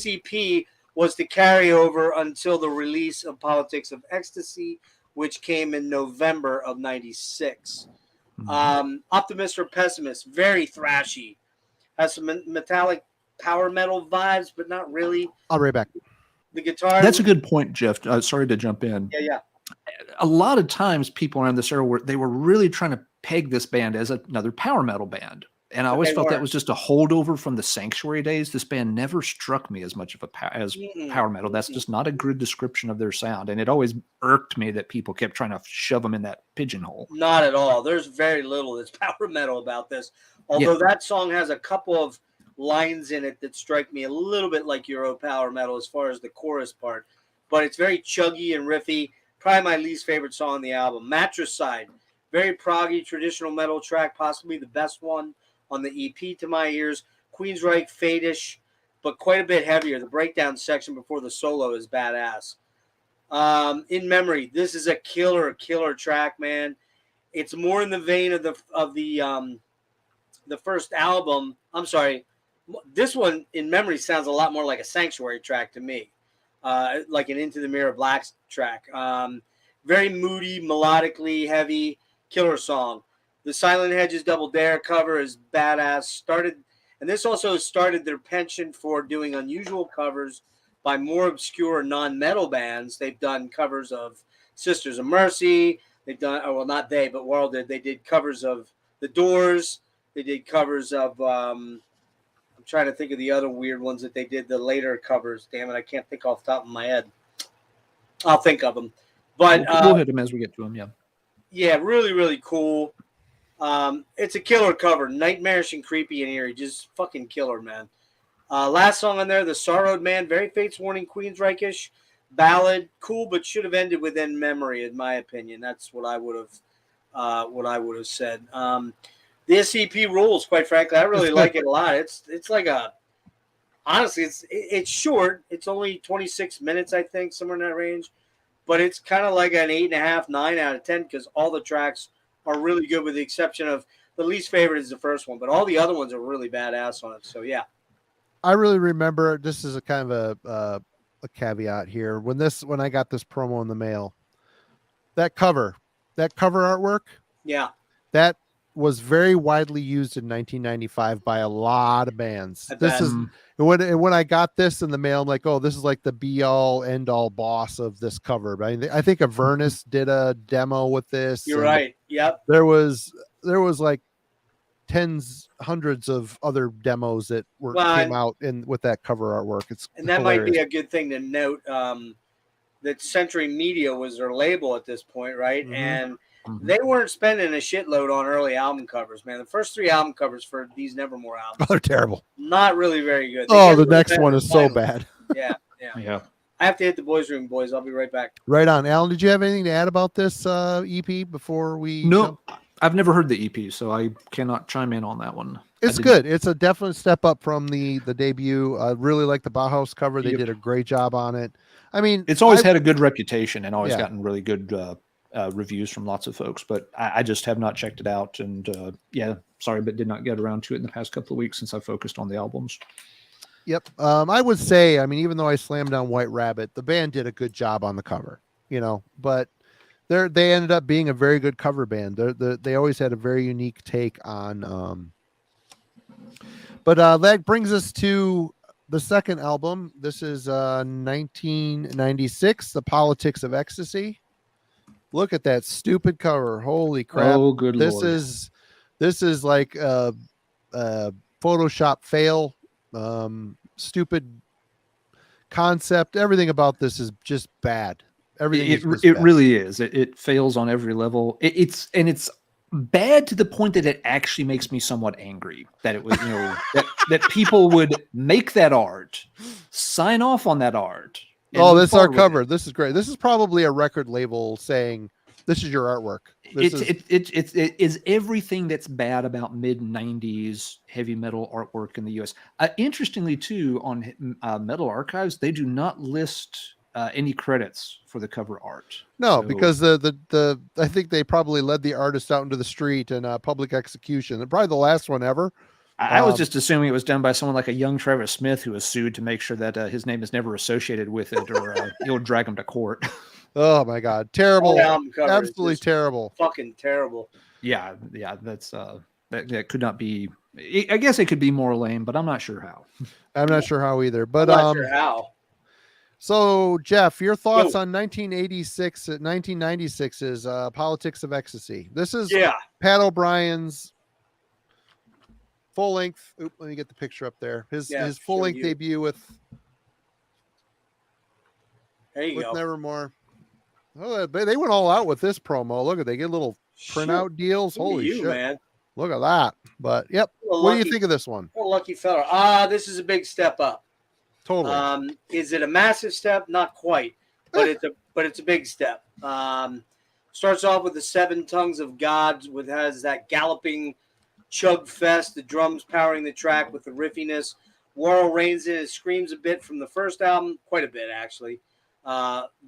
EP was to carry over until the release of Politics of Ecstasy, which came in November of '96. Optimist or Pessimist, very thrashy. Has some metallic power metal vibes, but not really.
I'll be right back.
The guitar.
That's a good point, Geoff. Sorry to jump in.
Yeah.
A lot of times people around this era they were really trying to peg this band as another power metal band. And I always felt that was just a holdover from the Sanctuary days. This band never struck me as much of power metal. That's just not a good description of their sound. And it always irked me that people kept trying to shove them in that pigeonhole.
Not at all. There's very little that's power metal about this. Although that song has a couple of lines in it that strike me a little bit like Euro power metal as far as the chorus part. But it's very chuggy and riffy. Probably my least favorite song on the album. Mattress Side. Very proggy, traditional metal track. Possibly the best one on the EP to my ears. Queensryche, fade-ish, but quite a bit heavier. The breakdown section before the solo is badass. In Memory, this is a killer track, man. It's more in the vein of the first album. I'm sorry, this one In Memory sounds a lot more like a Sanctuary track to me, like an Into the Mirror Black track. Very moody, melodically heavy, killer song. The Silent Hedges Double Dare cover is badass. And this also started their penchant for doing unusual covers by more obscure non-metal bands. They've done covers of Sisters of Mercy. They've done, well, not they, but World did. They did covers of The Doors. They did covers of, I'm trying to think of the other weird ones that they did, the later covers. Damn it, I can't think off the top of my head. I'll think of them. But
we'll hit them as we get to them, yeah.
Yeah, really, really cool. It's a killer cover, nightmarish and creepy and eerie, just fucking killer, man. Last song on there, The Sorrowed Man, very Fates Warning, Queensryche-ish ballad, cool, but should have ended with In Memory, in my opinion. That's what I would have said. The SCP rules, quite frankly, I really like it a lot. It's like honestly, it's short. It's only 26 minutes, I think, somewhere in that range, but it's kind of like an 8.5, 9 out of 10 because all the tracks are really good, with the exception of the least favorite is the first one, but all the other ones are really badass on it. So yeah,
I really remember, this is a kind of a caveat here, when I got this promo in the mail, that cover artwork,
yeah,
that was very widely used in 1995 by a lot of bands. When I got this in the mail, I'm like, oh, this is like the be all end all boss of this cover. But I think Avernus did a demo with this.
You're right. Yep.
There was like hundreds of other demos that came out with that cover artwork.
And that hilarious. Might be a good thing to note. That Century Media was their label at this point, right? Mm-hmm. And they weren't spending a shitload on early album covers, man. The first 3 album covers for these Nevermore albums,
oh, they're terrible.
Not really very good.
The next one is so bad.
Yeah. I have to hit the boys' room, boys. I'll be right back.
Right on. Alan, did you have anything to add about this EP before we?
No, I've never heard the EP, so I cannot chime in on that one.
It's good. It's a definite step up from the debut. I really like the Bauhaus cover. They did a great job on it. I mean,
it's always had a good reputation and always gotten really good reviews from lots of folks, but I just have not checked it out. And sorry, but did not get around to it in the past couple of weeks since I focused on the albums.
Yep. I would say, I mean, even though I slammed on White Rabbit, the band did a good job on the cover, but they ended up being a very good cover band. They always had a very unique take on, but that brings us to the second album. This is 1996, The Politics of Ecstasy. Look at that stupid cover. Holy crap.
Oh, good
This
Lord.
this is like a Photoshop fail. Stupid concept. Everything about this is just bad. Everything
it really is. It fails on every level. It's bad to the point that it actually makes me somewhat angry that it was, that people would make that art, sign off on that art.
Oh, this is our cover. This is great. This is probably a record label saying, "This is your artwork."
It is everything that's bad about mid-90s heavy metal artwork in the U.S. Interestingly, too, on Metal Archives, they do not list any credits for the cover art.
No, because the I think they probably led the artist out into the street in public execution. And probably the last one ever.
I was just assuming it was done by someone like a young Travis Smith who was sued to make sure that his name is never associated with it, or he'll drag him to court.
Oh my God, terrible! Absolutely terrible.
Fucking terrible.
Yeah, that's that could not be. I guess it could be more lame, but I'm not sure how.
I'm not sure how either. But
I'm not sure how.
So Geoff, your thoughts on 1996's Politics of Ecstasy? This is Pat O'Brien's full length. Let me get the picture up there. His full length debut with Nevermore. Oh, they went all out with this promo. Look at they get little printout deals. Holy shit, man! Look at that. But what do you think of this one?
What a lucky fella. This is a big step up.
Totally.
Is it a massive step? Not quite, but it's a big step. Starts off with the 7 Tongues of God, has that galloping chug fest, the drums powering the track with the riffiness. Worrell reigns in and screams a bit from the first album, quite a bit actually.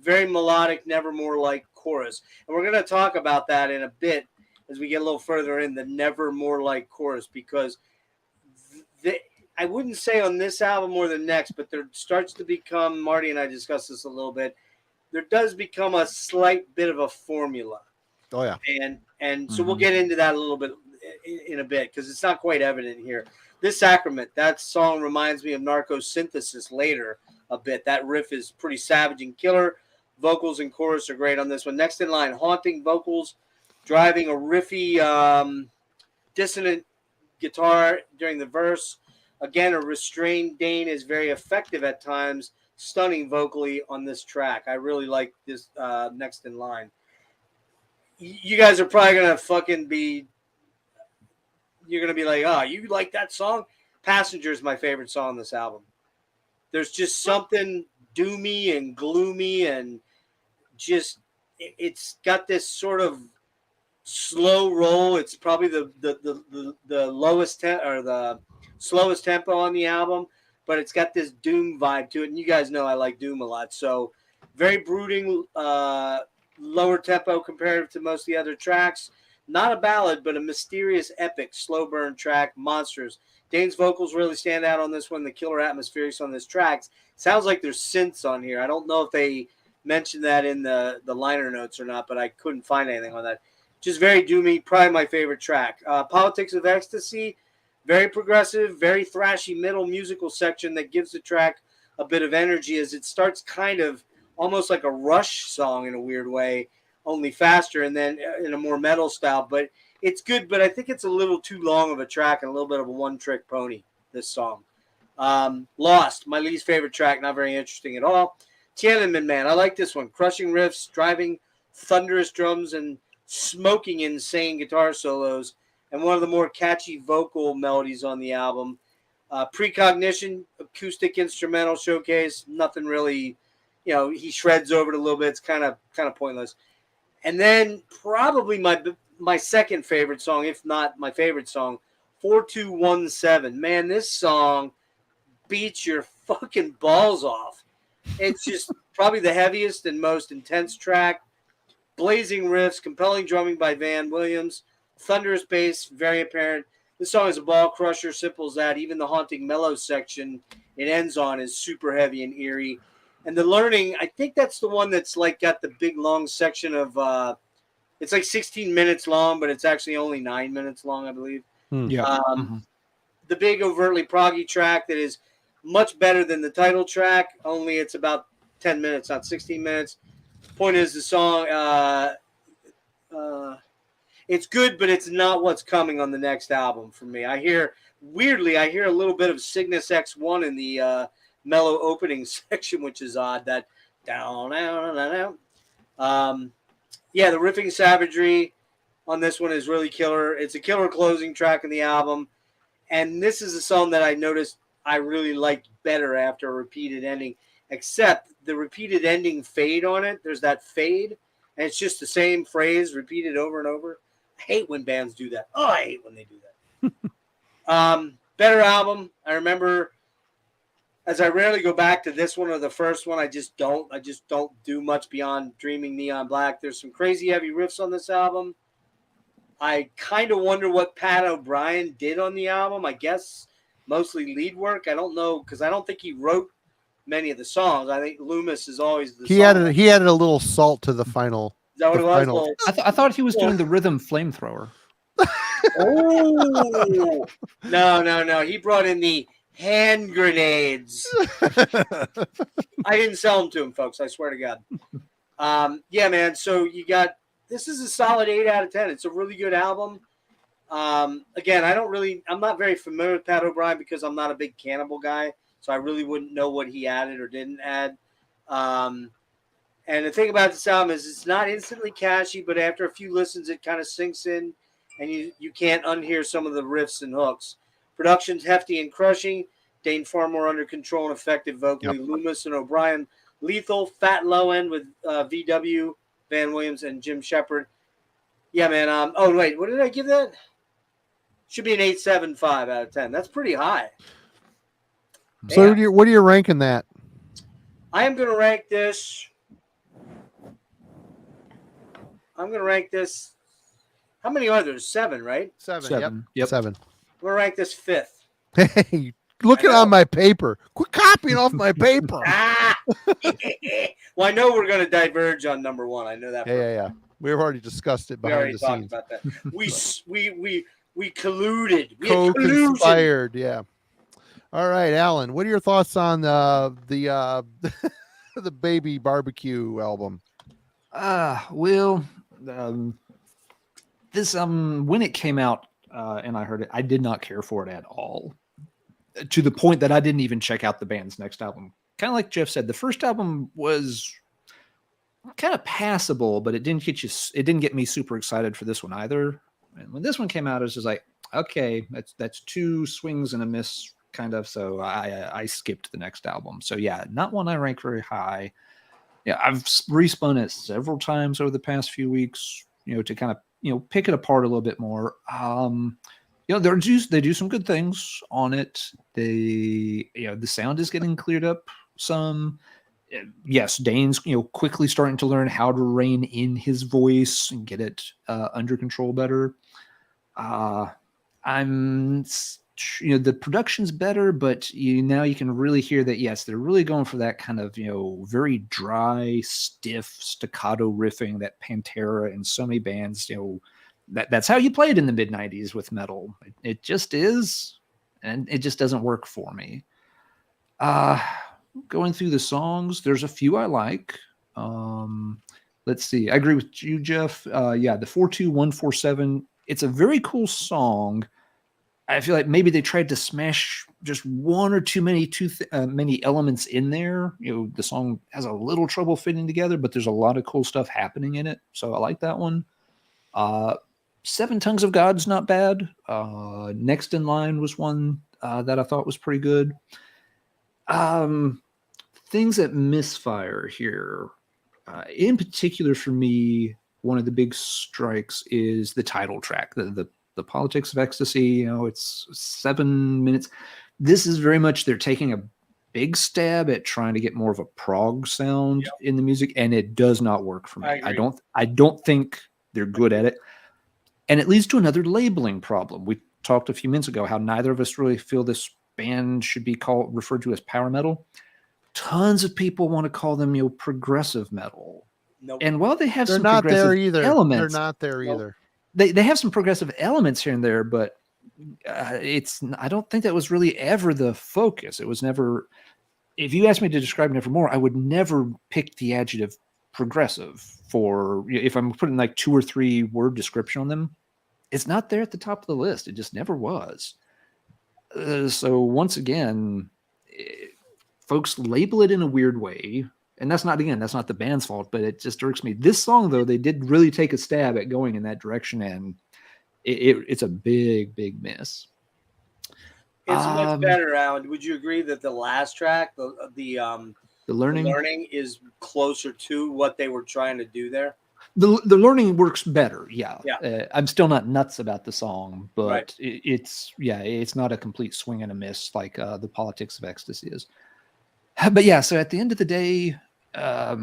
Very melodic, Nevermore-like chorus. And we're going to talk about that in a bit as we get a little further in the Nevermore-like chorus, because I wouldn't say on this album or the next, but there starts to become, Marty and I discussed this a little bit, there does become a slight bit of a formula.
Oh, yeah.
And so we'll get into that a little bit in a bit, because it's not quite evident here. This Sacrament, that song reminds me of Narcosynthesis later a bit. That riff is pretty savage and killer. Vocals and chorus are great on this one. Next in line, haunting vocals, driving a riffy, dissonant guitar during the verse. Again, a restrained Dane is very effective at times, stunning vocally on this track. I really like this next in line. You guys are probably going to fucking be, you're going to be like, oh, you like that song? Passenger is my favorite song on this album. There's just something doomy and gloomy, and just, it's got this sort of slow roll. It's probably the lowest or the slowest tempo on the album, but it's got this doom vibe to it. And you guys know I like doom a lot. So very brooding, lower tempo compared to most of the other tracks. Not a ballad, but a mysterious, epic, slow burn track. Monsters. Dane's vocals really stand out on this one. The killer atmospherics on this track. Sounds like there's synths on here. I don't know if they mentioned that in the liner notes or not, but I couldn't find anything on that. Just very doomy. Probably my favorite track. Politics of Ecstasy. Very progressive, very thrashy middle musical section that gives the track a bit of energy as it starts kind of almost like a Rush song in a weird way, only faster and then in a more metal style. But it's good, but I think it's a little too long of a track and a little bit of a one-trick pony, this song. Lost, my least favorite track, not very interesting at all. Tiananmen Man, I like this one. Crushing riffs, driving thunderous drums, and smoking insane guitar solos. And one of the more catchy vocal melodies on the album. Precognition, acoustic instrumental showcase, nothing really, he shreds over it a little bit. It's kind of pointless. And then probably my second favorite song, if not my favorite song, 4217. Man, this song beats your fucking balls off. It's just probably the heaviest and most intense track. blazing riffs, compelling drumming by Van Williams, thunderous bass, very apparent. This song is a ball crusher, simple as that. Even the haunting mellow section it ends on is super heavy and eerie. And the learning, I think that's the one that's like got the big long section of it's like 16 minutes long, but it's actually only 9 minutes long, I believe.
Yeah.
The big overtly proggy track that is much better than the title track, only it's about 10 minutes, not 16 minutes. Point is, the song, it's good, but it's not what's coming on the next album for me. I hear a little bit of Cygnus X1 in the mellow opening section, which is odd. That down, down, down, down. Yeah, the riffing savagery on this one is really killer. It's a killer closing track in the album. And this is a song that I noticed I really liked better after a repeated ending, except the repeated ending fade on it. There's that fade, and it's just the same phrase repeated over and over. I hate when bands do that. Oh, I hate when they do that. Better album. I remember, as I rarely go back to this one or the first one, I just don't do much beyond Dreaming Neon Black. There's some crazy heavy riffs on this album. I kind of wonder what Pat O'Brien did on the album. I guess mostly lead work. I don't know, because I don't think he wrote many of the songs. I think Loomis is always the
he added a little salt to the final.
Is that what it was?
Final.
Well,
I thought he was doing the rhythm flamethrower.
oh no! He brought in the hand grenades. I didn't sell them to him, folks. I swear to God. Yeah, man. So this is a solid 8 out of 10. It's a really good album. Again, I'm not very familiar with Pat O'Brien because I'm not a big Cannibal guy, so I really wouldn't know what he added or didn't add. And the thing about this album is it's not instantly catchy, but after a few listens, it kind of sinks in, and you can't unhear some of the riffs and hooks. Production's hefty and crushing. Dane far more under control and effective vocally. Yep. Loomis and O'Brien, lethal, fat low end with VW, Van Williams, and Jim Shepard. Yeah, man. Oh, wait. What did I give that? Should be an 8.75 out of 10. That's pretty high.
So what are you ranking that?
I am going to rank this. I'm going to rank this. How many are there? 7, right?
7.
Yep.
7.
I'm going to rank this 5th.
Hey, looking on my paper. Quit copying off my paper.
Well, I know we're going to diverge on number 1. I know that.
Yeah. We've already discussed it behind the scenes.
About that. We colluded. We
co-conspired. Yeah. All right, Alan. What are your thoughts on the the Baby Barbecue album?
This when it came out and I heard it, I did not care for it at all. To the point that I didn't even check out the band's next album. Kind of like Geoff said, the first album was kind of passable, but it didn't get me super excited for this one either. And when this one came out, it was just like, okay, that's 2 swings and a miss, kind of. So I skipped the next album. So yeah, not one I rank very high. Yeah, I've respun it several times over the past few weeks, to kind of, pick it apart a little bit more. They do some good things on it. The sound is getting cleared up some. Yes, Dane's quickly starting to learn how to rein in his voice and get it under control better. The production's better, but now you can really hear that, yes, they're really going for that kind of, very dry, stiff, staccato riffing that Pantera and so many bands, that's how you play it in the mid-90s with metal. It just is, and it just doesn't work for me. Going through the songs, there's a few I like. Let's see. I agree with you, Geoff. The 42147, it's a very cool song. I feel like maybe they tried to smash just one or too many elements in there. The song has a little trouble fitting together, but there's a lot of cool stuff happening in it. So I like that one. 7 Tongues of God's not bad. Next in Line was one that I thought was pretty good. Things that misfire here. In particular for me, one of the big strikes is the title track, the Politics of Ecstasy. It's 7 minutes. This is very much they're taking big stab at trying to get more of a prog sound in the music, and it does not work for me. I don't think they're good at it. And it leads to another labeling problem. We talked a few minutes ago how neither of us really feel this band should be referred to as power metal. Tons of people want to call them, progressive metal.
Nope.
And while they have
They're
some
not
progressive
there either.
elements,
They're not there either.
They have some progressive elements here and there, but I don't think that was really ever the focus. It was never. If you asked me to describe Nevermore, I would never pick the adjective progressive for if I'm putting like 2 or 3 word description on them. It's not there at the top of the list. It just never was. So once again, folks label it in a weird way. And that's not the band's fault, but it just irks me. This song, though, they did really take a stab at going in that direction, and it's a big, big miss.
It's much better, Alan. Would you agree that the last track, the learning is closer to what they were trying to do there?
The learning works better, yeah.
Yeah.
I'm still not nuts about the song, but
Right.
it's not a complete swing and a miss like the Politics of Ecstasy is. But yeah, so at the end of the day, a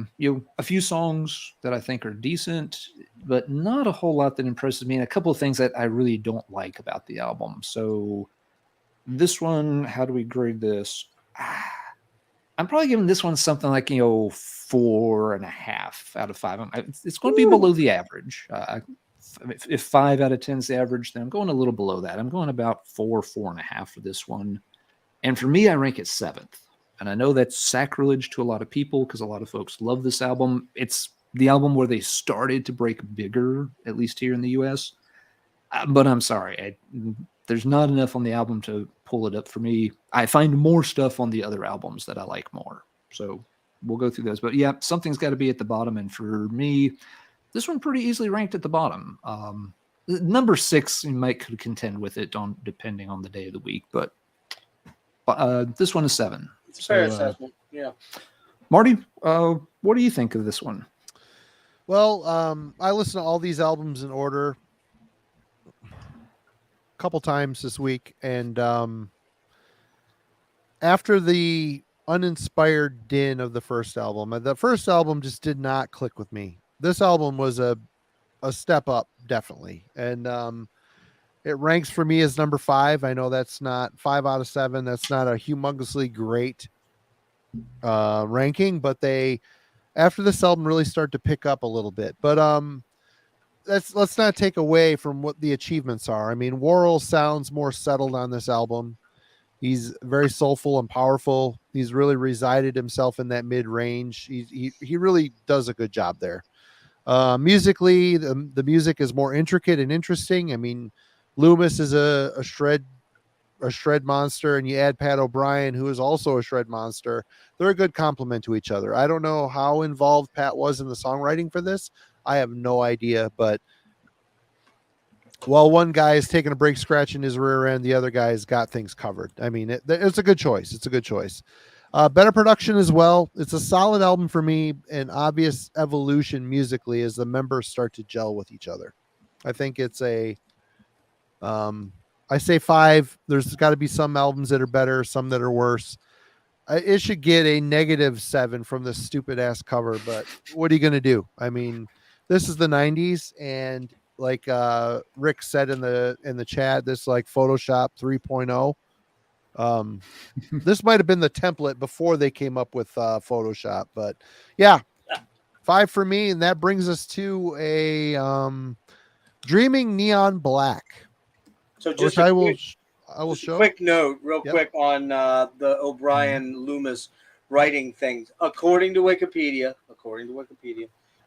few songs that I think are decent, but not a whole lot that impresses me, and a couple of things that I really don't like about the album. So this one, how do we grade this? I'm probably giving this one something like 4.5 out of 5. It's going to be below the average. If 5 out of 10 is the average, then I'm going a little below that. I'm going about 4.5 for this one, and for me, I rank it 7th. And I know that's sacrilege to a lot of people because a lot of folks love this album. It's the album where they started to break bigger, at least here in the US. But I'm sorry, there's not enough on the album to pull it up for me. I find more stuff on the other albums that I like more. So we'll go through those. But yeah, something's got to be at the bottom. And for me, this one pretty easily ranked at the bottom. Number 6, you might could contend with it depending on the day of the week. But this one is 7.
It's a fair assessment. Yeah.
Marty, what do you think of this one?
Well, I listened to all these albums in order a couple times this week, and after the uninspired din of the first album just did not click with me. This album was a step up, definitely, and it ranks for me as number 5. I know that's not 5 out of 7. That's not a humongously great ranking, but they, after this album, really start to pick up a little bit. But let's not take away from what the achievements are. I mean, Worrell sounds more settled on this album. He's very soulful and powerful. He's really resided himself in that mid range. He really does a good job there. Musically, the music is more intricate and interesting. I mean, Loomis is a shred monster, and you add Pat O'Brien, who is also a shred monster. They're a good complement to each other. I don't know how involved Pat was in the songwriting for this. I have no idea, but while one guy is taking a break scratching his rear end, the other guy's got things covered. I mean, it's a good choice. It's a good choice. Better production as well. It's a solid album for me, an obvious evolution musically as the members start to gel with each other. I think it's I say 5. There's got to be some albums that are better, some that are worse. It should get a -7 from this stupid ass cover, but what are you going to do? I mean, this is the 90s, and like Rick said in the chat, this like Photoshop 3.0. This might have been the template before they came up with Photoshop, but yeah, 5 for me, and that brings us to a Dreaming Neon Black.
So just
I will show.
Quick note, quick on the O'Brien Loomis writing things. According to Wikipedia,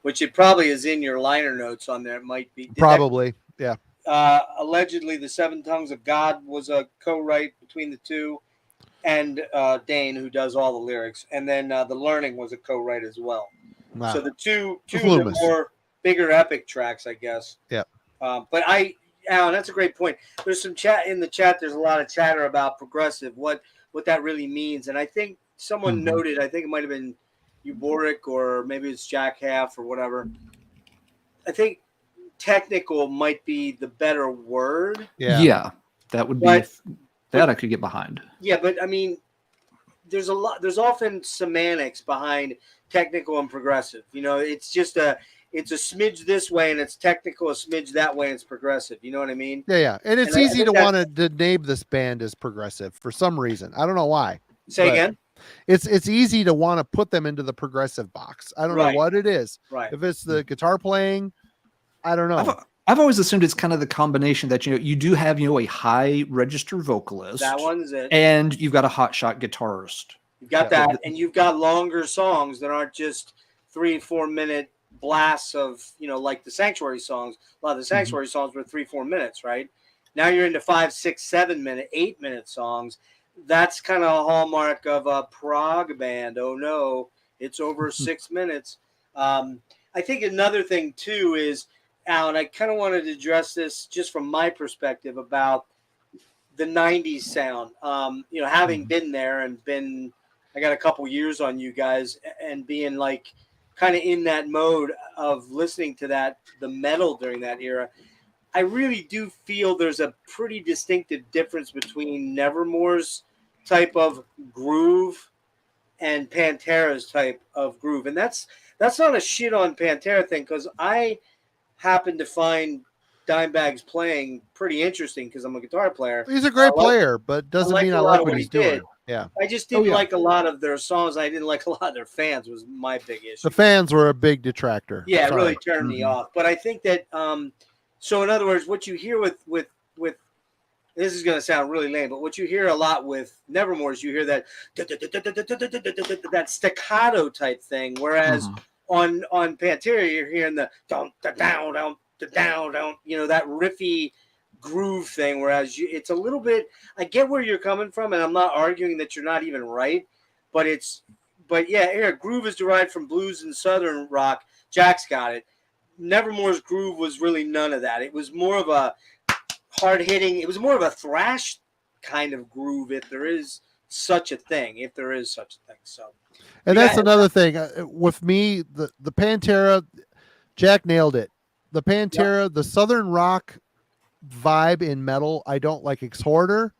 which it probably is in your liner notes on there. It might be
yeah.
Allegedly, the 7 Tongues of God was a co-write between the two, and Dane, who does all the lyrics, and then the Learning was a co-write as well. Wow. So the two of the more bigger epic tracks, I guess.
Yeah.
But Alan, that's a great point. There's some chat in the chat. There's a lot of chatter about progressive, what that really means. And I think someone noted, I think it might have been Euboric or maybe it's Jack Half or whatever. I technical might be the better word.
Yeah, that would be that I could get behind.
Yeah, but I mean, there's often semantics behind technical and progressive. You know, it's a smidge this way and it's technical, a smidge that way and it's progressive. You know what I mean?
Yeah. And it's
I
easy
think
to
that's-
want to name this band as progressive for some reason. I don't know why.
Say
but
again.
It's easy to want to put them into the progressive box. I don't know
Right.
what it is.
Right.
If it's the guitar playing, I don't know.
I've always assumed it's kind of the combination that, you know, you do have, you know, a high register vocalist.
That one's it.
And you've got a hotshot guitarist.
You've got that, and you've got longer songs that aren't just 3-4 minute blasts of, you know, like the Sanctuary songs. A lot of the Sanctuary songs were 3-4 minutes, right? Now you're into 5, 6, 7 minute, 8 minute songs. That's kind of a hallmark of a prog band. Oh no, it's over 6 minutes. I think another thing too is, Alan, I kind of wanted to address this just from my perspective about the 90s sound. You know, having been there and I got a couple years on you guys and being like kind of in that mode of listening to the metal during that era. I really do feel there's a pretty distinctive difference between Nevermore's type of groove and Pantera's type of groove. And that's not a shit on Pantera thing, because I happen to find Dimebag's playing pretty interesting because I'm a guitar player.
He's a great player, but doesn't mean I like what he's doing. Yeah.
I just didn't like a lot of their songs. I didn't like a lot of their fans was my big issue.
The fans were a big detractor.
Yeah, it really turned me off. But I think that so in other words, what you hear with this is going to sound really lame, but what you hear a lot with Nevermore is you hear that staccato type thing, whereas on Pantera you're hearing the down, you know, that riffy groove thing, whereas it's a little bit, I get where you're coming from, and I'm not arguing that you're not even right, but yeah, groove is derived from blues and southern rock. Jack's got it. Nevermore's groove was really none of that. It was more of a hard-hitting, it was more of a thrash kind of groove, if there is such a thing. So,
and that's another thing with me, the Pantera, Jack nailed it. The Pantera, the southern rock vibe in metal, I don't like. Exhorter,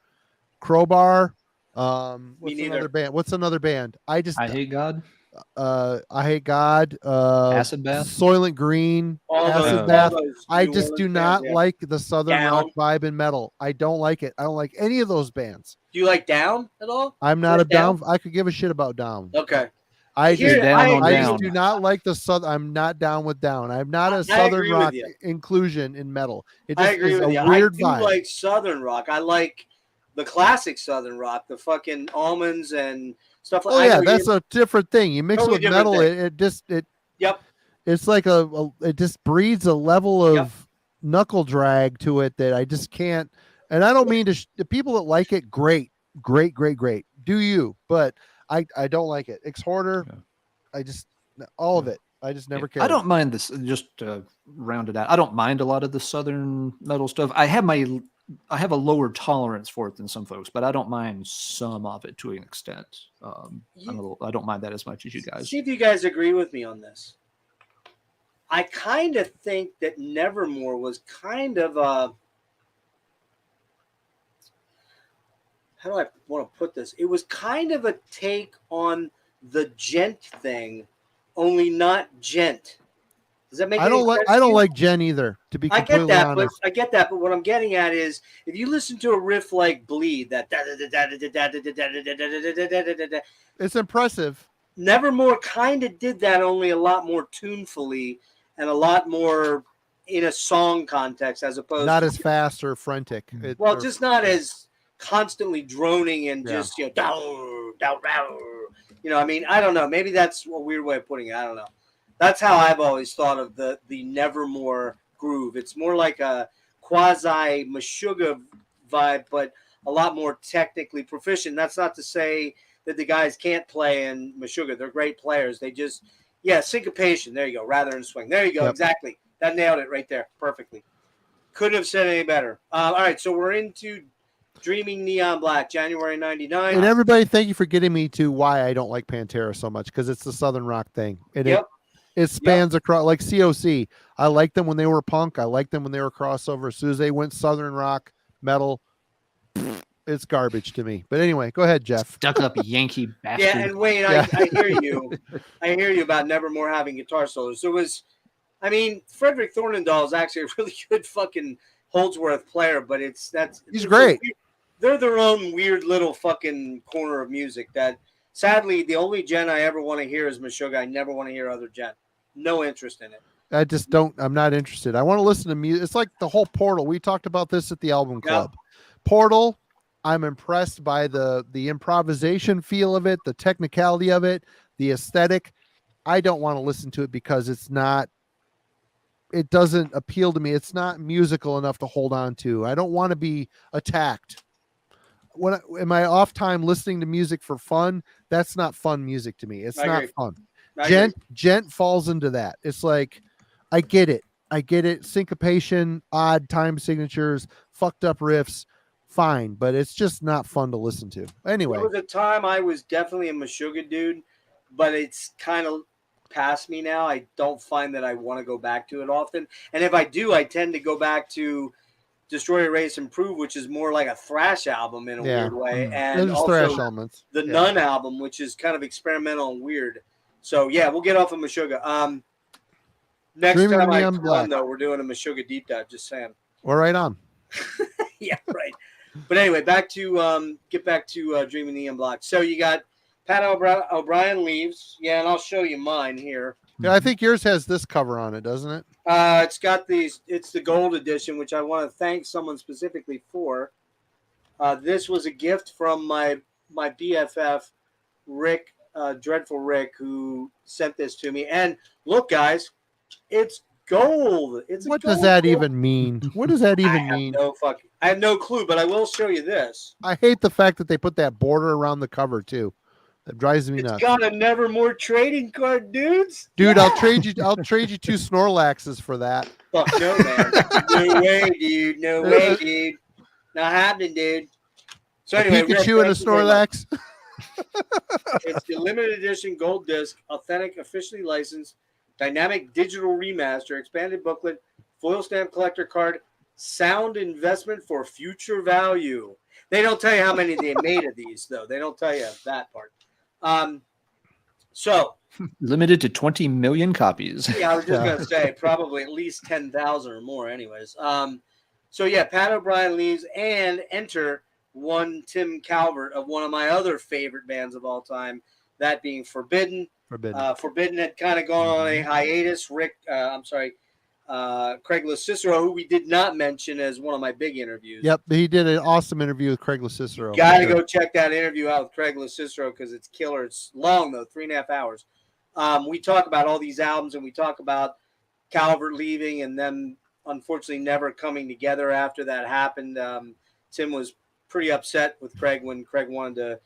Crowbar, what's another band? I Hate God. I Hate God,
Acid Bath,
Soylent Green, Acid Bath. I just do not like the southern rock vibe in metal. I don't like it. I don't like any of those bands.
Do you like Down at all?
I'm not a Down. I could give a shit about Down.
Okay.
I just do not like the southern. I'm not down with Down. I'm not a southern rock inclusion in metal. It just is a weird vibe.
I do like southern rock. I like the classic southern rock, the fucking Almonds and stuff like that.
Oh yeah, that's a different thing. You mix totally it with metal, it's like it just breeds a level of knuckle drag to it that I just can't. And I don't mean to the people that like it, great. Do you? But I don't like it. Exhorter, I just all of it. I just never cared.
I don't mind this. Just round it out. I don't mind a lot of the southern metal stuff. I have a lower tolerance for it than some folks, but I don't mind some of it to an extent. I don't mind that as much as you guys.
See if you guys agree with me on this. I kind of think that Nevermore was kind of a, how do I want to put this? It was kind of a take on the gent thing, only not gent. Does that make
I don't like Jen either, to be completely honest.
I get that, but what I'm getting at is if you listen to a riff like Bleed, that
it's impressive.
Nevermore kind of did that, only a lot more tunefully and a lot more in a song context, as opposed
not as fast or frantic.
Just not as constantly droning and just down. You know, I mean, I don't know. Maybe that's a weird way of putting it. I don't know. That's how I've always thought of the Nevermore groove. It's more like a quasi Meshuggah vibe, but a lot more technically proficient. That's not to say that the guys can't play in Meshuggah. They're great players. They just, syncopation. There you go. Rather than swing. There you go. Yep. Exactly. That nailed it right there. Perfectly. Couldn't have said any better. All right. So we're into Dreaming Neon Black, January 99.
And everybody, thank you for getting me to why I don't like Pantera so much, because it's the southern rock thing. And it spans across, like COC. I liked them when they were punk. I liked them when they were crossover. As soon as they went southern rock, metal, It's garbage to me. But anyway, go ahead, Geoff.
Stuck up Yankee bastard.
Yeah, and Wayne,
Yeah.
I hear you. I hear you about Nevermore having guitar solos. Frederick Thornendal is actually a really good fucking Holdsworth player, but
He's great.
They're their own weird little fucking corner of music that, sadly, the only Jen I ever want to hear is Meshuggah. I never want to hear other Jen. No interest in it.
I'm not interested. I want to listen to music. It's like the whole Portal. We talked about this at the album club. Portal, I'm impressed by the improvisation feel of it, the technicality of it, the aesthetic. I don't want to listen to it because it doesn't appeal to me. It's not musical enough to hold on to. I don't want to be attacked. In my off time listening to music for fun, that's not fun music to me. It's not fun. Gent falls into that. It's like, I get it. Syncopation, odd time signatures, fucked up riffs, fine, but it's just not fun to listen to. Anyway,
there was a time I was definitely a Meshuggah dude, but it's kind of past me now. I don't find that I want to go back to it often, and if I do, I tend to go back to Destroy, Erase, Improve, which is more like a thrash album in a weird way, and also
thrash elements.
The Nun album, which is kind of experimental and weird. So yeah, we'll get off of Meshuggah. Next
Dreaming
time I
Neon
come
Black.
on, though, we're doing a Meshuggah deep dive. Just saying.
We're right on.
Yeah, right. But anyway, get back to Dreaming Neon Black. So you got Pat O'Brien leaves. Yeah, and I'll show you mine here.
Yeah, I think yours has this cover on it, doesn't it?
It's got it's the gold edition, which I want to thank someone specifically for. This was a gift from my BFF, Rick, Dreadful Rick, who sent this to me. And look, guys, it's gold.
What does that even mean? What does that even mean?
I have no clue, but I will show you this.
I hate the fact that they put that border around the cover too. That drives me nuts.
It's got a Nevermore trading card, dudes.
Dude, yeah. I'll trade you 2 Snorlaxes for that.
Fuck no, man. No way, dude. No way, dude. Not happening, dude. So anyway,
Pikachu and a Snorlax.
It's the limited edition gold disc, authentic, officially licensed, dynamic digital remaster, expanded booklet, foil stamp collector card, sound investment for future value. They don't tell you how many they made of these, though. They don't tell you that part. So
limited to 20 million copies.
Yeah, I was just gonna say probably at least 10,000 or more. Anyways, so yeah, Pat O'Brien leaves, and enter one Tim Calvert of one of my other favorite bands of all time, that being Forbidden. Forbidden had kind of gone on a hiatus. Craig LeCicero, who we did not mention as one of my big interviews.
Yep, he did an awesome interview with Craig LeCicero.
Got to go check that interview out with Craig LeCicero because it's killer. It's long, though, 3.5 hours. We talk about all these albums, and we talk about Calvert leaving and them, unfortunately, never coming together after that happened. Tim was pretty upset with Craig when Craig wanted to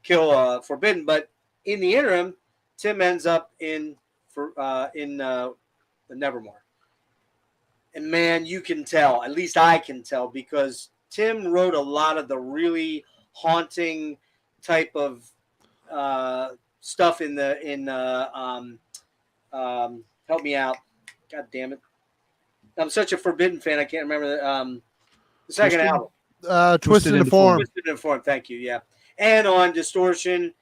kill Forbidden. But in the interim, Tim ends up in the Nevermore. And man, you can tell, at least I can tell, because Tim wrote a lot of the really haunting type of stuff help me out. God damn it. I'm such a Forbidden fan. I can't remember the second album.
Twisted into Form.
Twisted into Form. Thank you. Yeah. And on Distortion,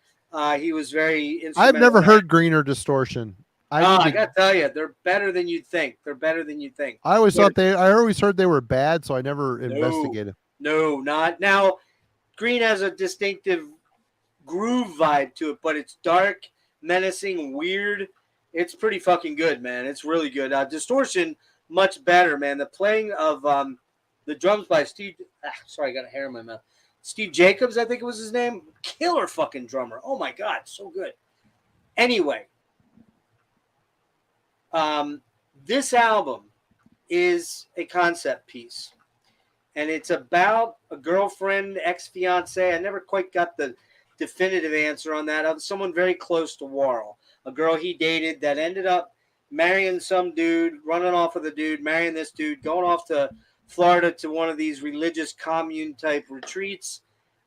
he was very instrumental.
I've never heard Greener Distortion.
I gotta tell you, they're better than you'd think.
I always heard they were bad, so I never investigated.
No, not now. Green has a distinctive groove vibe to it, but it's dark, menacing, weird. It's pretty fucking good, man. It's really good. Distortion, much better, man. The playing of the drums by Steve. Sorry, I got a hair in my mouth. Steve Jacobs, I think it was his name. Killer fucking drummer. Oh my god, so good. Anyway. This album is a concept piece, and it's about a girlfriend, ex-fiance. I never quite got the definitive answer on that. Someone very close to Warrell, a girl he dated that ended up marrying some dude, running off with the dude, marrying this dude, going off to Florida to one of these religious commune type retreats.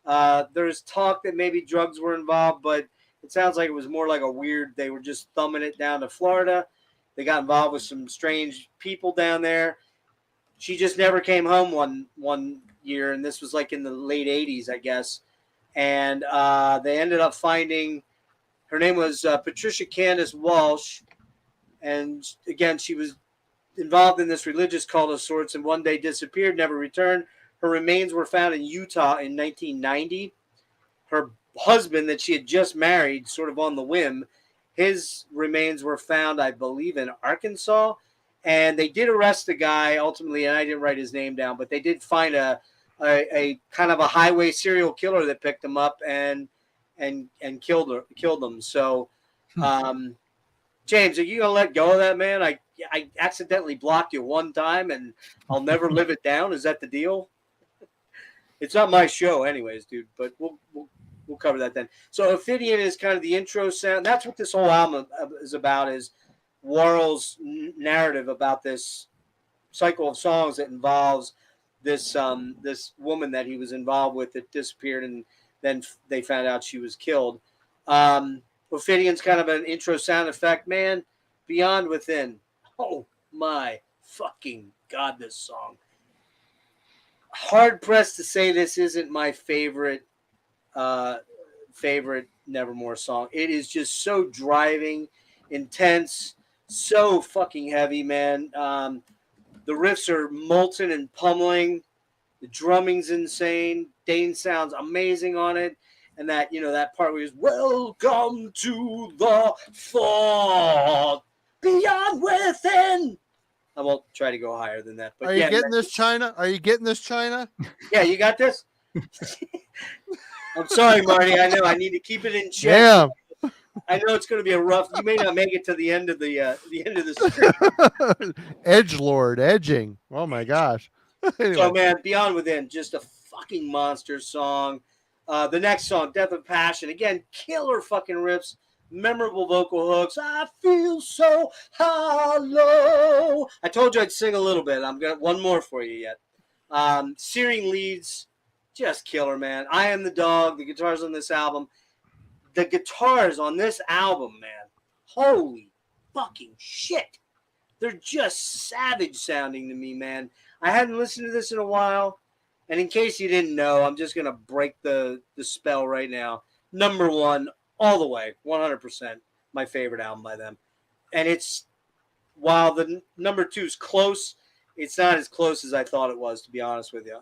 There's talk that maybe drugs were involved, but it sounds like it was more like they were just thumbing it down to Florida. They got involved with some strange people down there. She just never came home one year, and this was like in the late 80s, I guess. And they ended up finding, her name was Patricia Candace Walsh. And again, she was involved in this religious cult of sorts, and one day disappeared, never returned. Her remains were found in Utah in 1990. Her husband that she had just married, sort of on the whim, his remains were found, I believe, in Arkansas. And they did arrest the guy ultimately, and I didn't write his name down, but they did find a kind of a highway serial killer that picked him up and killed him. So, James, are you gonna let go of that, man? I accidentally blocked you one time, and I'll never live it down. Is that the deal? It's not my show, anyways, dude. But we'll cover that then. So, Ophidian is kind of the intro sound. That's what this whole album is about. Is Worrell's narrative about this cycle of songs that involves this this woman that he was involved with that disappeared, and then they found out she was killed. Ophidian's kind of an intro sound effect, man. Beyond Within. Oh my fucking God, this song. Hard pressed to say this isn't my favorite Nevermore song. It is just so driving, intense, so fucking heavy, man. The riffs are molten and pummeling. The drumming's insane. Dane sounds amazing on it. And that, that part where he's, welcome to the fog, beyond within. I won't try to go higher than that. But
Are you getting this, China? Are you getting this, China?
Yeah, you got this? I'm sorry, Marty. I know I need to keep it in check.
Yeah.
I know it's going to be a rough. You may not make it to the end of the stream.
Edgelord, edging. Oh my gosh. Anyway.
So man, Beyond Within, just a fucking monster song. The next song, Death of Passion, again, killer fucking riffs, memorable vocal hooks. I feel so hollow. I told you I'd sing a little bit. I'm got one more for you yet. Searing leads, just killer, man. I Am the Dog. The guitars on this album. The guitars on this album, man, holy fucking shit. They're just savage sounding to me, man. I hadn't listened to this in a while. And in case you didn't know, I'm just going to break the spell right now. Number one, all the way, 100%, my favorite album by them. And it's, while the number two is close, it's not as close as I thought it was, to be honest with you.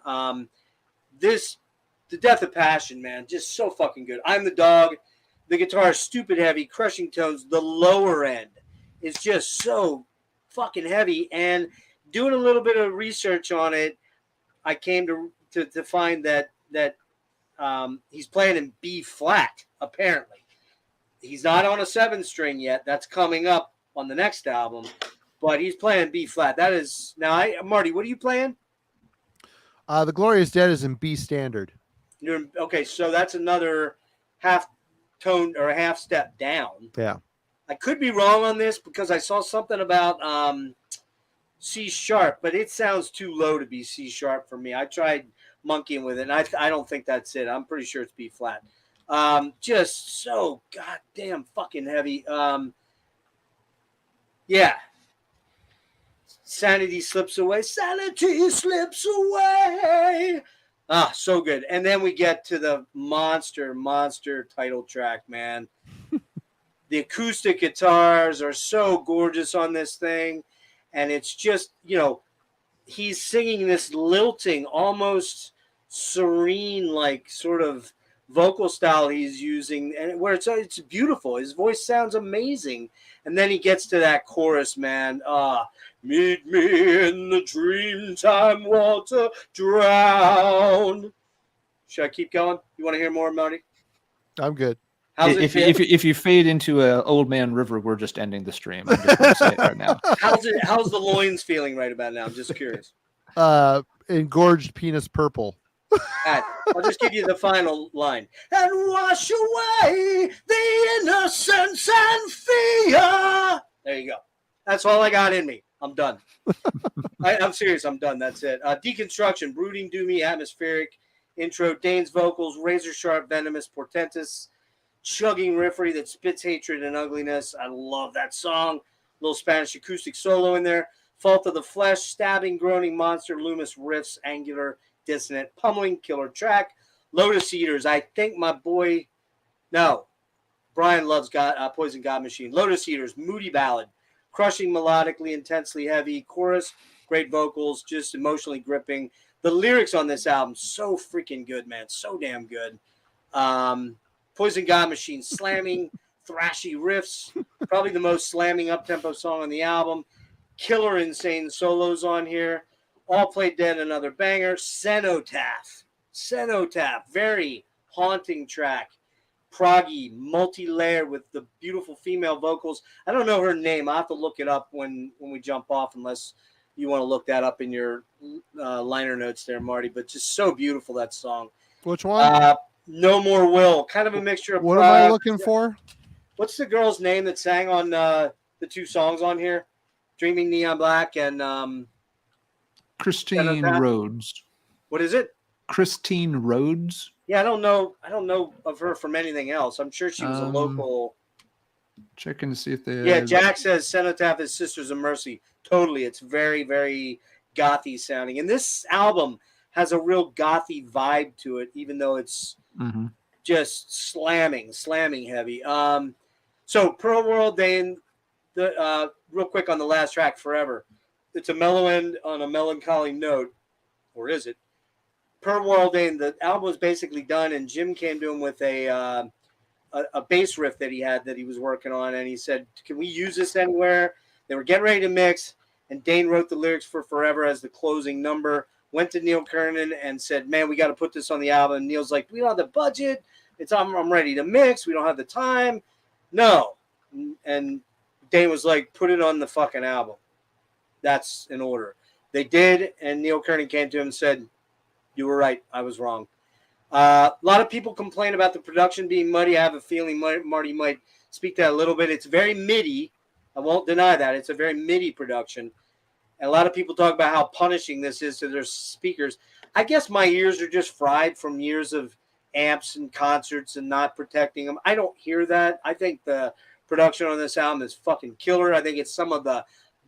The Death of Passion, man, just so fucking good. I'm the Dog. The guitar is stupid heavy, crushing tones. The lower end is just so fucking heavy. And doing a little bit of research on it, I came to find that he's playing in B flat. Apparently, he's not on a 7-string yet. That's coming up on the next album, but he's playing B flat. That is now. Marty, what are you playing?
The Glorious Dead is in B standard.
Okay, so that's another half tone or a half step down.
Yeah.
I could be wrong on this because I saw something about C sharp, but it sounds too low to be C sharp for me. I tried monkeying with it, and I don't think that's it. I'm pretty sure it's B flat. Just so goddamn fucking heavy. Yeah. Sanity slips away. Sanity slips away. Ah, so good. And then we get to the monster title track, man. The acoustic guitars are so gorgeous on this thing. And it's just, he's singing this lilting, almost serene, like sort of vocal style he's using, and where it's beautiful. His voice sounds amazing. And then he gets to that chorus, man. Meet me in the dreamtime water drown. Should I keep going? You want to hear more, Marty?
I'm good.
If you fade into an Old Man River, we're just ending the stream. I'm just going to say it right now.
How's the loins feeling right about now? I'm just curious.
Engorged penis purple.
Right, I'll just give you the final line. And wash away the innocence and fear. There you go. That's all I got in me. I'm done. I'm serious. I'm done. That's it. Deconstruction, brooding, doomy, atmospheric. Intro, Dane's vocals, razor sharp, venomous, portentous, chugging riffery that spits hatred and ugliness. I love that song. Little Spanish acoustic solo in there. Fault of the Flesh, stabbing, groaning monster, Loomis riffs, angular, dissonant, pummeling, killer track. Lotus Eaters, I think my boy, no, Brian loves Poison God Machine. Lotus Eaters, moody ballad, crushing melodically, intensely heavy, chorus, great vocals, just emotionally gripping. The lyrics on this album, so freaking good, man, so damn good. Poison God Machine, slamming, thrashy riffs, probably the most slamming up-tempo song on the album. Killer insane solos on here. All Play Dead, another banger. Cenotaph, very haunting track. Proggy, multi-layered with the beautiful female vocals. I don't know her name. I'll have to look it up when we jump off, unless you want to look that up in your liner notes there, Marty. But just so beautiful, that song.
Which one?
No More Will. Kind of a mixture of...
What am I looking for?
What's the girl's name that sang on the two songs on here? Dreaming Neon Black and...
Christine Rhodes.
What is it?
Christine Rhodes.
Yeah, I don't know of her from anything else. I'm sure she was a local.
Checking to see if they.
Yeah, Jack says Cenotaph is Sisters of Mercy. Totally, it's very, very gothy sounding, and this album has a real gothy vibe to it, even though it's just slamming heavy. So Pearl World, Dane. Real quick on the last track, Forever. It's a mellow end on a melancholy note, or is it? Per Worldane, the album was basically done, and Jim came to him with a bass riff that he was working on, and he said, "Can we use this anywhere?" They were getting ready to mix, and Dane wrote the lyrics for Forever as the closing number. Went to Neil Kernan and said, "Man, we got to put this on the album." And Neil's like, "We don't have the budget. I'm ready to mix. We don't have the time." No, and Dane was like, "Put it on the fucking album." That's in order. They did, and Neil Kernan came to him and said, "You were right. I was wrong." A lot of people complain about the production being muddy. I have a feeling Marty might speak to that a little bit. It's very MIDI. I won't deny that. It's a very MIDI production. And a lot of people talk about how punishing this is to their speakers. I guess my ears are just fried from years of amps and concerts and not protecting them. I don't hear that. I think the production on this album is fucking killer. I think it's some of the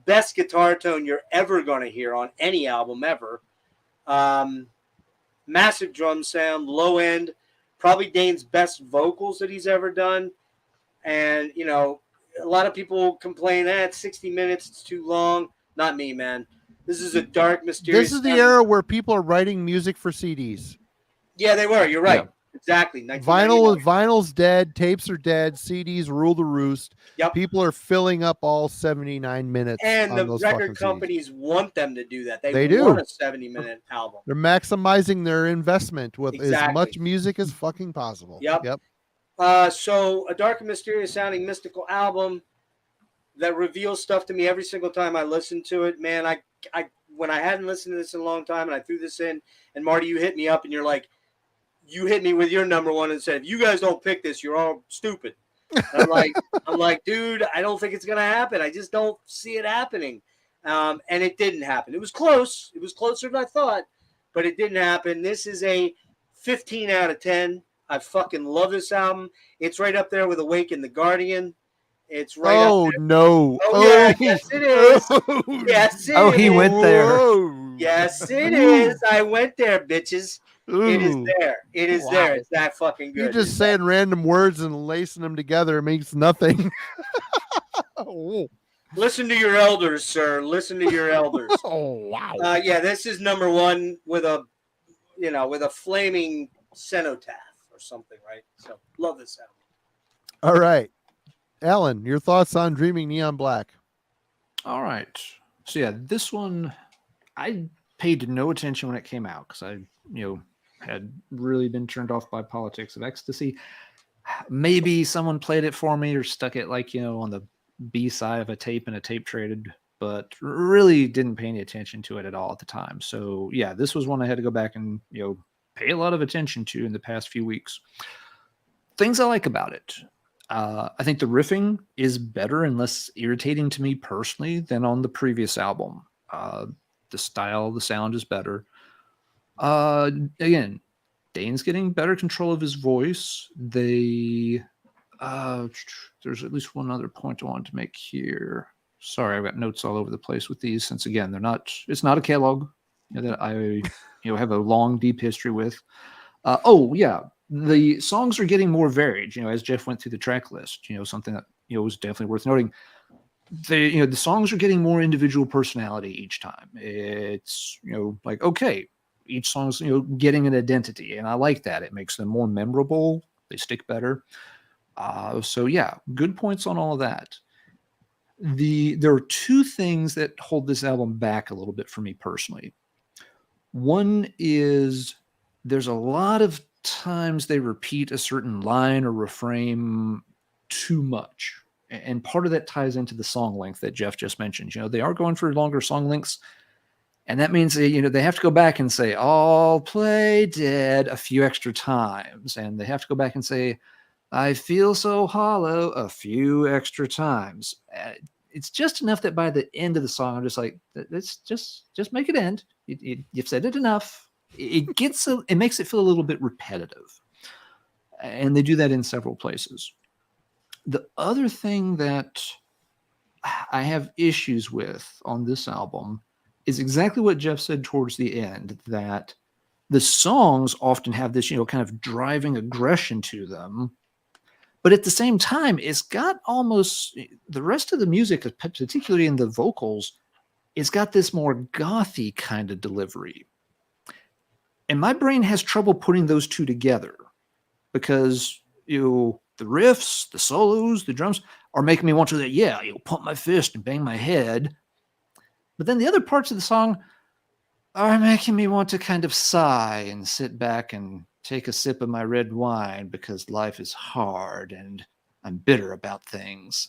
best guitar tone you're ever going to hear on any album ever. Massive drum sound, low end, probably Dane's best vocals that he's ever done. And, you know, a lot of people complain that it's 60 minutes, it's too long. Not me, man. This is a dark, mysterious...
This is the era where people are writing music for CDs.
Yeah, they were. You're right. Yeah. Exactly.
Vinyl's dead. Tapes are dead. CDs rule the roost.
Yep.
People are filling up all 79 minutes.
And the record companies want them to do that. They do. Want a 70-minute album.
They're maximizing their investment with as much music as fucking possible.
Yep. So a dark and mysterious sounding mystical album that reveals stuff to me every single time I listen to it. Man, I when I hadn't listened to this in a long time and I threw this in, and Marty, you hit me up and you're like, you hit me with your number one and said, "If you guys don't pick this, you're all stupid." I'm like, dude, I don't think it's gonna happen. I just don't see it happening. And it didn't happen. It was close. It was closer than I thought, but it didn't happen. This is a 15 out of 10. I fucking love this album. It's right up there with Awake and The Guardian. It's right up there.
No.
Yeah, yes it is. Yes it is.
He went there.
Yes it is. I went there, bitches. It is there. It is there. It's that fucking good.
You're just saying random words and lacing them together. It makes nothing.
Listen to your elders, sir. Listen to your elders.
Oh, wow.
Yeah, this is number one with a flaming cenotaph or something, right? So love this album.
All right. Alan, your thoughts on Dreaming Neon Black?
All right. So yeah, this one I paid no attention when it came out because I, had really been turned off by Politics of Ecstasy. Maybe someone played it for me or stuck it on the B side of a tape in a tape traded, but really didn't pay any attention to it at all at the time. So yeah, this was one I had to go back and, pay a lot of attention to in the past few weeks. Things I like about it. I think the riffing is better and less irritating to me personally than on the previous album. The style, the sound is better. Again, Dane's getting better control of his voice. There's at least one other point I wanted to make here. Sorry, I've got notes all over the place with these since again, it's not a catalog. that I have a long, deep history with. Oh yeah, the songs are getting more varied. As Geoff went through the track list, something that was definitely worth noting. The songs are getting more individual personality each time. It's like, okay, each song's getting an identity, and I like that. It makes them more memorable. They stick better. So yeah, good points on all of that. There are two things that hold this album back a little bit for me personally. One is there's a lot of times they repeat a certain line or refrain too much. And part of that ties into the song length that Geoff just mentioned. They are going for longer song lengths. And that means they have to go back and say, "I'll play dead" a few extra times. And they have to go back and say, "I feel so hollow" a few extra times. It's just enough that by the end of the song, I'm just like, let's just make it end. You've said it enough. It makes it feel a little bit repetitive. And they do that in several places. The other thing that I have issues with on this album is exactly what Geoff said towards the end, that the songs often have this, kind of driving aggression to them. But at the same time, it's got almost the rest of the music, particularly in the vocals, it's got this more gothy kind of delivery. And my brain has trouble putting those two together because, the riffs, the solos, the drums are making me want to, pump my fist and bang my head. But then the other parts of the song are making me want to kind of sigh and sit back and take a sip of my red wine because life is hard and I'm bitter about things.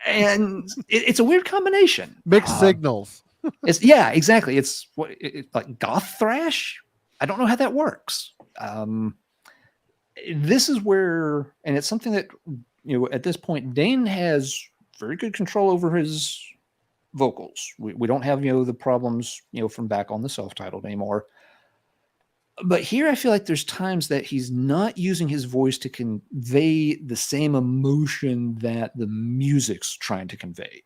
And it's a weird combination.
Mixed signals.
Exactly. It's like goth thrash. I don't know how that works. This is where, and it's something that, at this point, Dane has very good control over his vocals. We don't have, the problems, from back on the self-titled anymore. But here I feel like there's times that he's not using his voice to convey the same emotion that the music's trying to convey.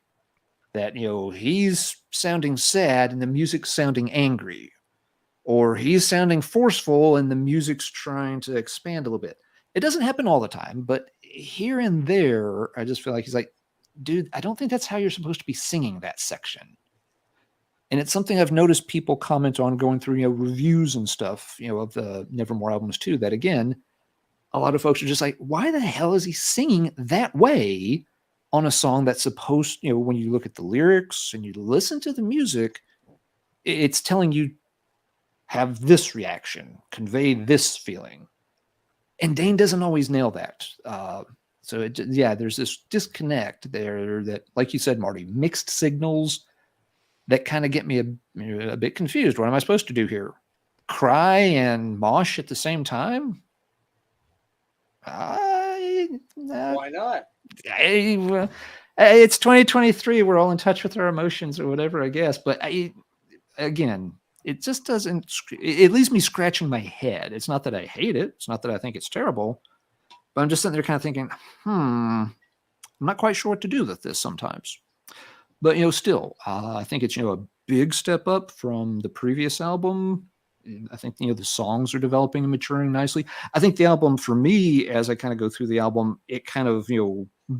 That, he's sounding sad and the music's sounding angry. Or he's sounding forceful and the music's trying to expand a little bit. It doesn't happen all the time, but here and there, I just feel like he's like, dude, I don't think that's how you're supposed to be singing that section. And it's something I've noticed people comment on going through, reviews and stuff, of the Nevermore albums too, that again, a lot of folks are just like, why the hell is he singing that way on a song that's supposed, when you look at the lyrics and you listen to the music, it's telling you have this reaction, convey this feeling. And Dane doesn't always nail that. So there's this disconnect there that, like you said, Marty, mixed signals that kind of get me a bit confused. What am I supposed to do here? Cry and mosh at the same time?
Why not?
It's 2023. We're all in touch with our emotions or whatever, I guess. But again, it just doesn't, it leaves me scratching my head. It's not that I hate it. It's not that I think it's terrible. But I'm just sitting there kind of thinking, I'm not quite sure what to do with this sometimes. But, still, I think it's, a big step up from the previous album. I think, the songs are developing and maturing nicely. I think the album, for me, as I kind of go through the album, it kind of,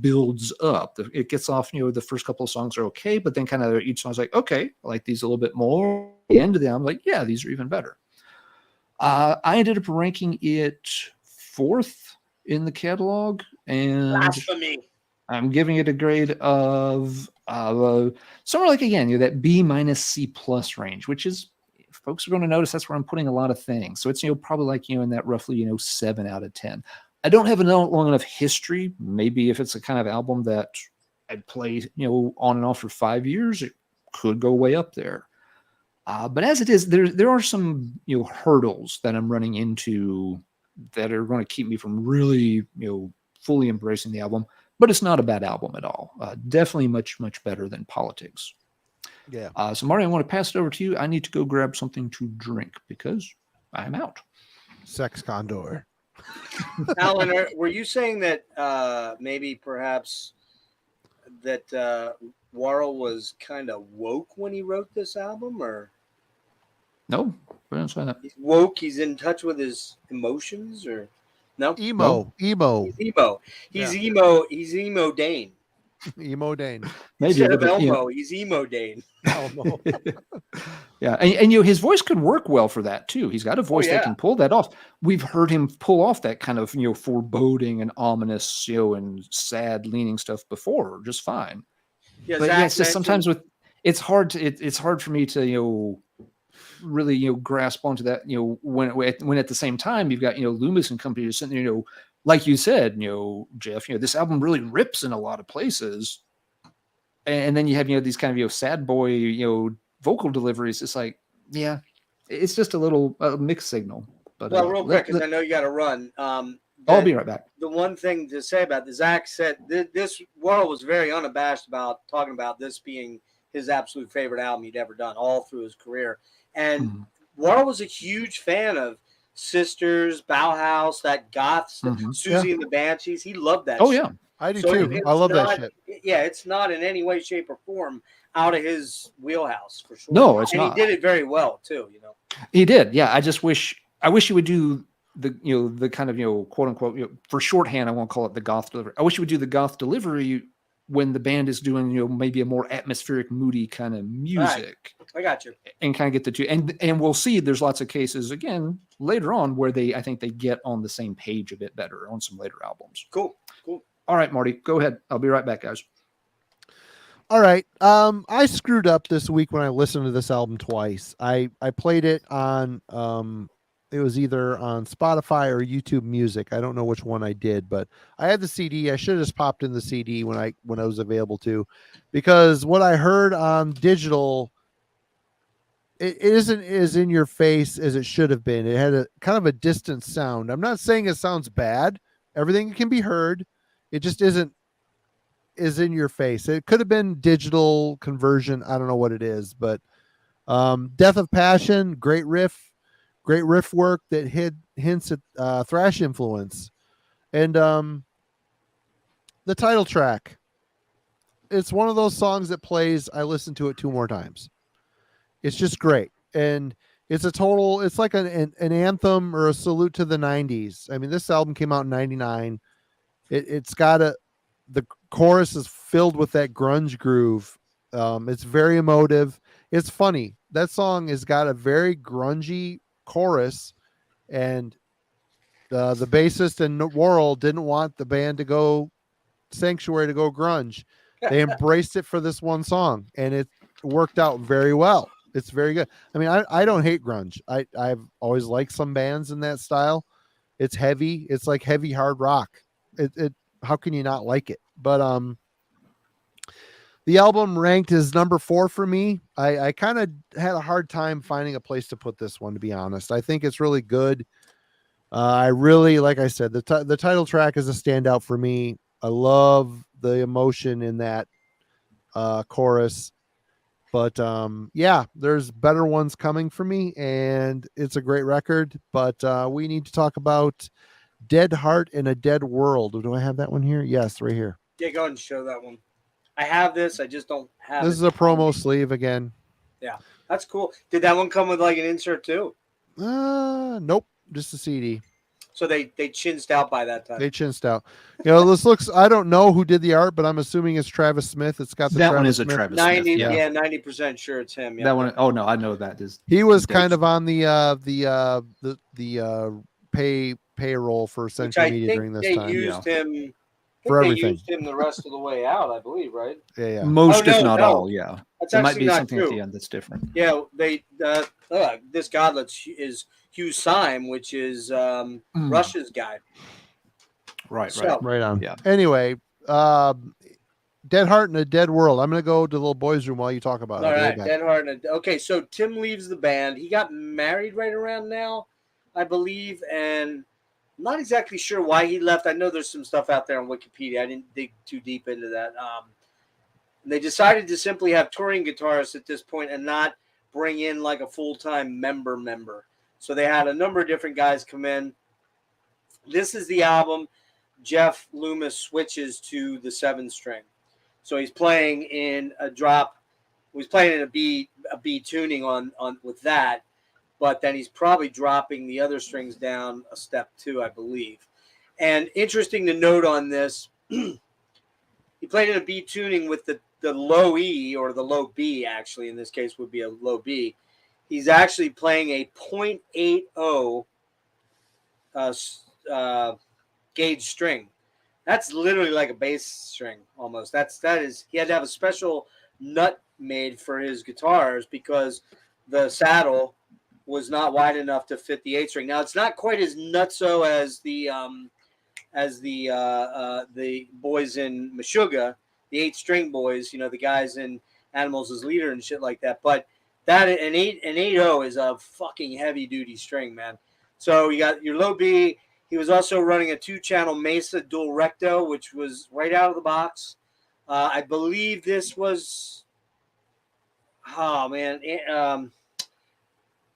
builds up. It gets off, the first couple of songs are okay, but then kind of each song's like, okay, I like these a little bit more. At the end of the album, like, yeah, these are even better. I ended up ranking it 4th in the catalog, and
Blasphemy.
I'm giving it a grade of somewhere like, again, that B- C+ range, which is, folks are going to notice that's where I'm putting a lot of things. So it's, probably like, in that roughly, 7 out of 10. I don't have a long enough history. Maybe if it's a kind of album that I'd play, on and off for 5 years, it could go way up there. But as it is, there are some, hurdles that I'm running into that are going to keep me from really, fully embracing the album. But it's not a bad album at all. Definitely much, much better than Politics.
Yeah.
So, Marty, I want to pass it over to you. I need to go grab something to drink because I'm out.
Sex Condor.
Alan, were you saying that maybe perhaps that Warrell was kind of woke when he wrote this album, or?
No, we don't say that.
He's woke. He's in touch with his emotions, or no?
Emo.
He's emo. He's
Yeah.
emo. He's emo Dane.
Emo Dane.
Maybe
Instead of
but,
Elmo, he's emo Dane.
Elmo.
Yeah, and his voice could work well for that too. He's got a voice that can pull that off. We've heard him pull off that kind of foreboding and ominous and sad leaning stuff before just fine.
Yeah,
But it's just sometimes it's hard for me to really grasp onto that when at the same time you've got Loomis and company just sitting there, like you said, Geoff, this album really rips in a lot of places, and then you have these kind of sad boy vocal deliveries. It's like, yeah, it's just a little mixed signal. But
real quick, because I know you got to run.
I'll be right back.
The one thing to say about this, Zach said this World was very unabashed about talking about this being his absolute favorite album he'd ever done all through his career. And World was a huge fan of Sisters, Bauhaus, that goth stuff, Susie and the Banshees. He loved that shit.
Yeah.
I do too. I love that shit.
Yeah, it's not in any way, shape, or form out of his wheelhouse for sure.
No, it's not.
And he did it very well too.
He did. Yeah, I wish he would do the kind of quote unquote for shorthand. I won't call it the goth delivery. I wish he would do the goth delivery when the band is doing maybe a more atmospheric, moody kind of music.
Right. I got you.
And kind of get the two, and we'll see. There's lots of cases again later on where I think they get on the same page a bit better on some later albums.
Cool.
All right, Marty, go ahead. I'll be right back, guys.
All right. I screwed up this week when I listened to this album twice. I played it on it was either on Spotify or YouTube Music. I don't know which one I did, but I had the CD. I should have just popped in the CD when I was available to, because what I heard on digital, it isn't as in your face as it should have been. It had a kind of a distant sound. I'm not saying it sounds bad. Everything can be heard. It just isn't is in your face. It could have been digital conversion. I don't know what it is, but Death of Passion, great riff work that hints at thrash influence. And the title track, it's one of those songs that plays, I listen to it 2 more times. It's just great. And it's like an anthem or a salute to the 90s. I mean, this album came out in 99. It's got the chorus is filled with that grunge groove. It's very emotive. It's funny. That song has got a very grungy chorus, and the bassist and Worrell didn't want the band to go Sanctuary to go grunge. They embraced it for this one song, and it worked out very well. It's very good. I mean, I don't hate grunge. I've always liked some bands in that style. It's heavy. It's like heavy hard rock. How can you not like it? But the album ranked as number 4 for me. I kind of had a hard time finding a place to put this one, to be honest. I think it's really good. I really, like I said, the title track is a standout for me. I love the emotion in that chorus. But yeah, there's better ones coming for me, and it's a great record. But we need to talk about Dead Heart in a Dead World. Do I have that one here? Yes, right here.
Yeah, go ahead and show that one. I have this. I just don't have
This is a promo sleeve again.
Yeah, that's cool. Did that one come with like an insert too?
Nope, just a CD.
So they chinsed out by that time.
They chinsed out. This looks. I don't know who did the art, but I'm assuming it's Travis Smith. It's got the
that
Travis
one is
Smith.
a Travis
90,
Smith. Yeah,
90% sure it's him. Yeah.
that one. Oh no, I know that is.
He was kind of on the payroll for Century Media during this time.
Used him
for everything.
They used him the rest of the way out, I believe, right?
Yeah.
Most, if not all. Yeah,
that's
there might
actually
be
not
something
true.
at the end that's different.
Yeah, they this godlet is Hugh Syme, which is Russia's guy.
Right.
Right on.
Yeah.
Anyway, Dead Heart in a Dead World. I'm gonna go to the little boys' room while you talk about it.
All right, Dead Heart. Okay, so Tim leaves the band. He got married right around now, I believe, and I'm not exactly sure why he left. I know there's some stuff out there on Wikipedia. I didn't dig too deep into that. They decided to simply have touring guitarists at this point and not bring in like a full-time member. So they had a number of different guys come in. This is the album Geoff Loomis switches to the 7-string. So he's playing in a drop. He's playing in a B tuning on with that. but then he's probably dropping the other strings down a step too, I believe. And interesting to note on this, he played in a B tuning with the low E, or the low B, actually, in this case would be a low B. He's actually playing a 0.80 gauge string. That's literally like a bass string almost. That is, he had to have a special nut made for his guitars because the saddle was not wide enough to fit the 8 string. Now it's not quite as nutso as the boys in Meshuggah, the 8 string boys, you know, the guys in Animals as Leader and shit like that. But that an 8.0 is a fucking heavy duty string, man. So you got your low B. He was also running a 2-channel Mesa dual recto, which was right out of the box. I believe this was, oh man,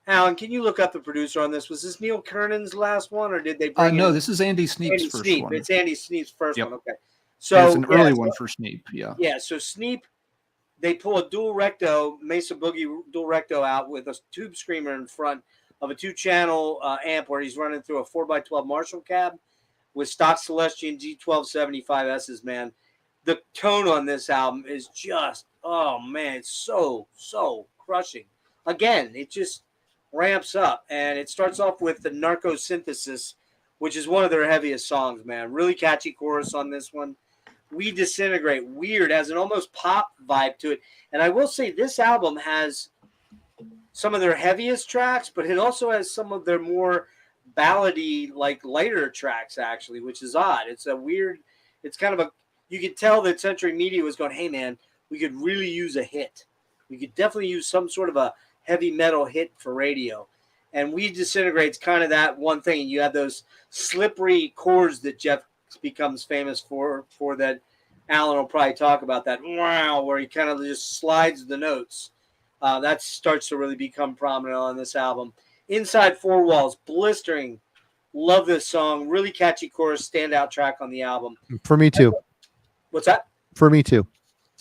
Alan, can you look up the producer on this? Was this Neil Kernan's last one, or did they bring
No,
in
this is Andy Sneap's first
Sneap?
one.
It's Andy Sneap's first
Yep.
one. Okay,
So
so
it's an early one for Sneap. Yeah.
Yeah, so Sneap, they pull a dual recto, Mesa Boogie dual recto out with a tube screamer in front of a 2-channel amp where he's running through a 4x12 Marshall cab with stock Celestion G1275S's, man. The tone on this album is just, oh man, it's so crushing. Again, it just ramps up, and it starts off with the Narco Synthesis, which is one of their heaviest songs, man. Really catchy chorus on this one. We Disintegrate, weird, has an almost pop vibe to it. And I will say this album has some of their heaviest tracks, but it also has some of their more ballady, like lighter tracks, actually, which is odd. It's a weird, it's kind of a, you could tell that Century Media was going, hey man, we could really use a hit. We could definitely use some sort of a heavy metal hit for radio. And We Disintegrate's kind of that one thing. You have those slippery chords that Geoff becomes famous for that Alan will probably talk about, that wow, where he kind of just slides the notes. That starts to really become prominent on this album. Inside Four Walls, blistering. Love this song. Really catchy chorus, standout track on the album.
For me too.
What's that?
For me too.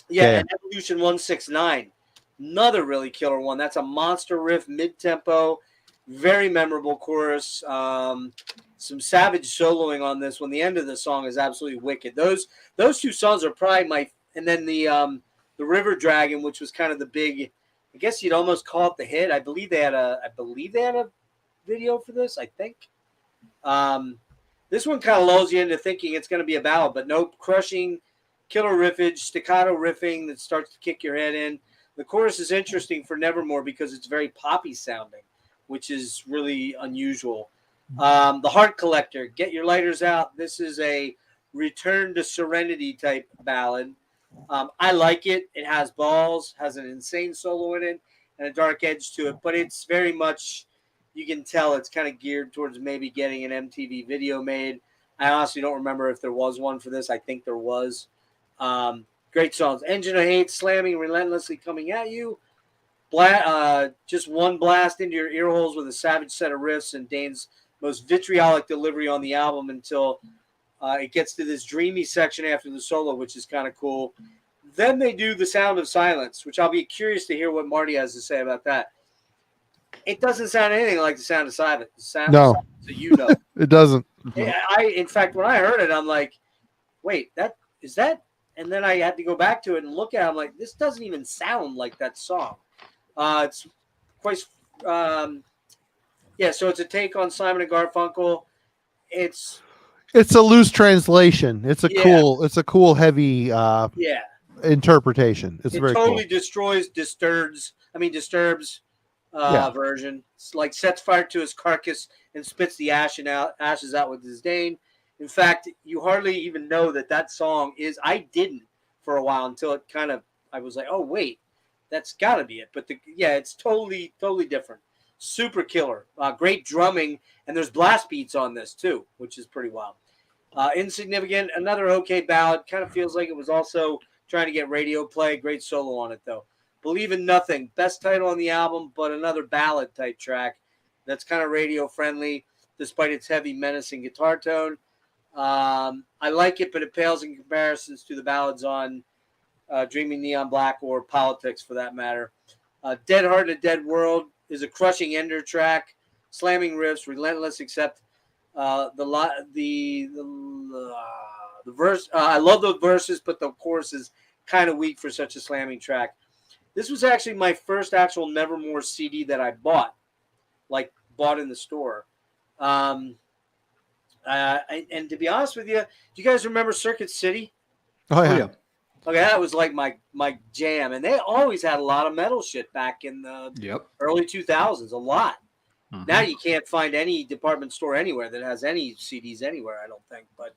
Yeah. And Evolution 169, another really killer one. That's a monster riff, mid-tempo, very memorable chorus. Some savage soloing on this one. The end of the song is absolutely wicked. Those 2 songs are probably my, and then the River Dragon, which was kind of the big, I guess you'd almost call it the hit. I believe they had a video for this, I think. This one kind of lulls you into thinking it's going to be a ballad, but nope, crushing, killer riffage, staccato riffing that starts to kick your head in. The chorus is interesting for Nevermore because it's very poppy sounding, which is really unusual. The Heart Collector, Get Your Lighters Out. This is a return to serenity type ballad. I like it. It has balls, has an insane solo in it, and a dark edge to it, but it's very much, you can tell it's kind of geared towards maybe getting an MTV video made. I honestly don't remember if there was one for this. I think there was. Great songs. Engine of Hate, slamming relentlessly, coming at you. Just one blast into your ear holes with a savage set of riffs and Dane's most vitriolic delivery on the album until it gets to this dreamy section after the solo, which is kind of cool. Then they do The Sound of Silence, which I'll be curious to hear what Marty has to say about that. It doesn't sound anything like The Sound of Silence.
No.
So you know.
It doesn't.
In fact, when I heard it, I'm like, wait, that is that? And then I had to go back to it and look at it. I'm like, this doesn't even sound like that song. It's quite, so it's a take on Simon and Garfunkel. It's
a loose translation. It's a cool, heavy interpretation. It's very
totally
cool.
Disturbs version. It's like sets fire to his carcass and spits the ashes out with disdain. In fact, you hardly even know that song is. I didn't for a while until it kind of. I was like, oh wait, that's got to be it. But it's totally different. Super killer. Great drumming, and there's blast beats on this too, which is pretty wild. Insignificant, another okay ballad. Kind of feels like it was also trying to get radio play. Great solo on it though. Believe in Nothing, best title on the album, but another ballad type track that's kind of radio friendly despite its heavy menacing guitar tone. I like it, but it pales in comparisons to the ballads on Dreaming Neon Black or Politics for that matter. Dead Heart in a Dead World is a crushing ender track, slamming riffs, relentless, except the verse. I love the verses, but the chorus is kind of weak for such a slamming track. This was actually my first actual Nevermore CD that I bought in the store. And to be honest with you, do you guys remember Circuit City?
Oh yeah.
Okay, that was like my jam, and they always had a lot of metal shit back in the early 2000s. A lot. Now you can't find any department store anywhere that has any CDs anywhere, I don't think. But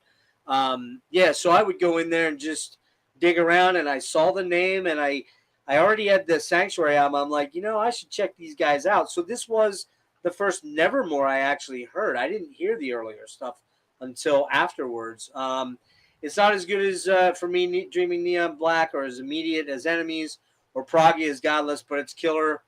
so I would go in there and just dig around, and I saw the name, and I already had the Sanctuary album. I'm like, I should check these guys out. So this was the first Nevermore I actually heard. I didn't hear the earlier stuff until afterwards. It's not as good as, for me, Dreaming Neon Black, or as immediate as Enemies, or Proggy as Godless, but it's killer.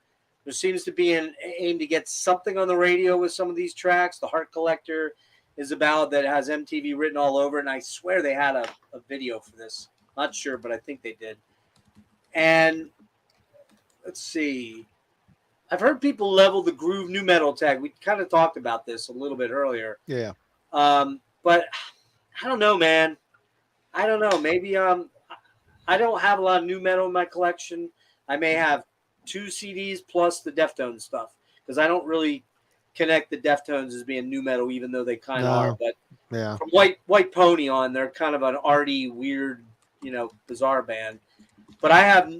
There seems to be an aim to get something on the radio with some of these tracks. The Heart Collector is a ballad that has MTV written all over it, and I swear they had a video for this. Not sure, but I think they did. And let's see. I've heard people level the groove nu metal tag. We kind of talked about this a little bit earlier.
Yeah.
But I don't know, man. I don't know. Maybe I don't have a lot of nu metal in my collection. I may have 2 CDs plus the Deftones stuff, because I don't really connect the Deftones as being nu metal, even though they kind of are. But from White Pony on, they're kind of an arty, weird, bizarre band. But I have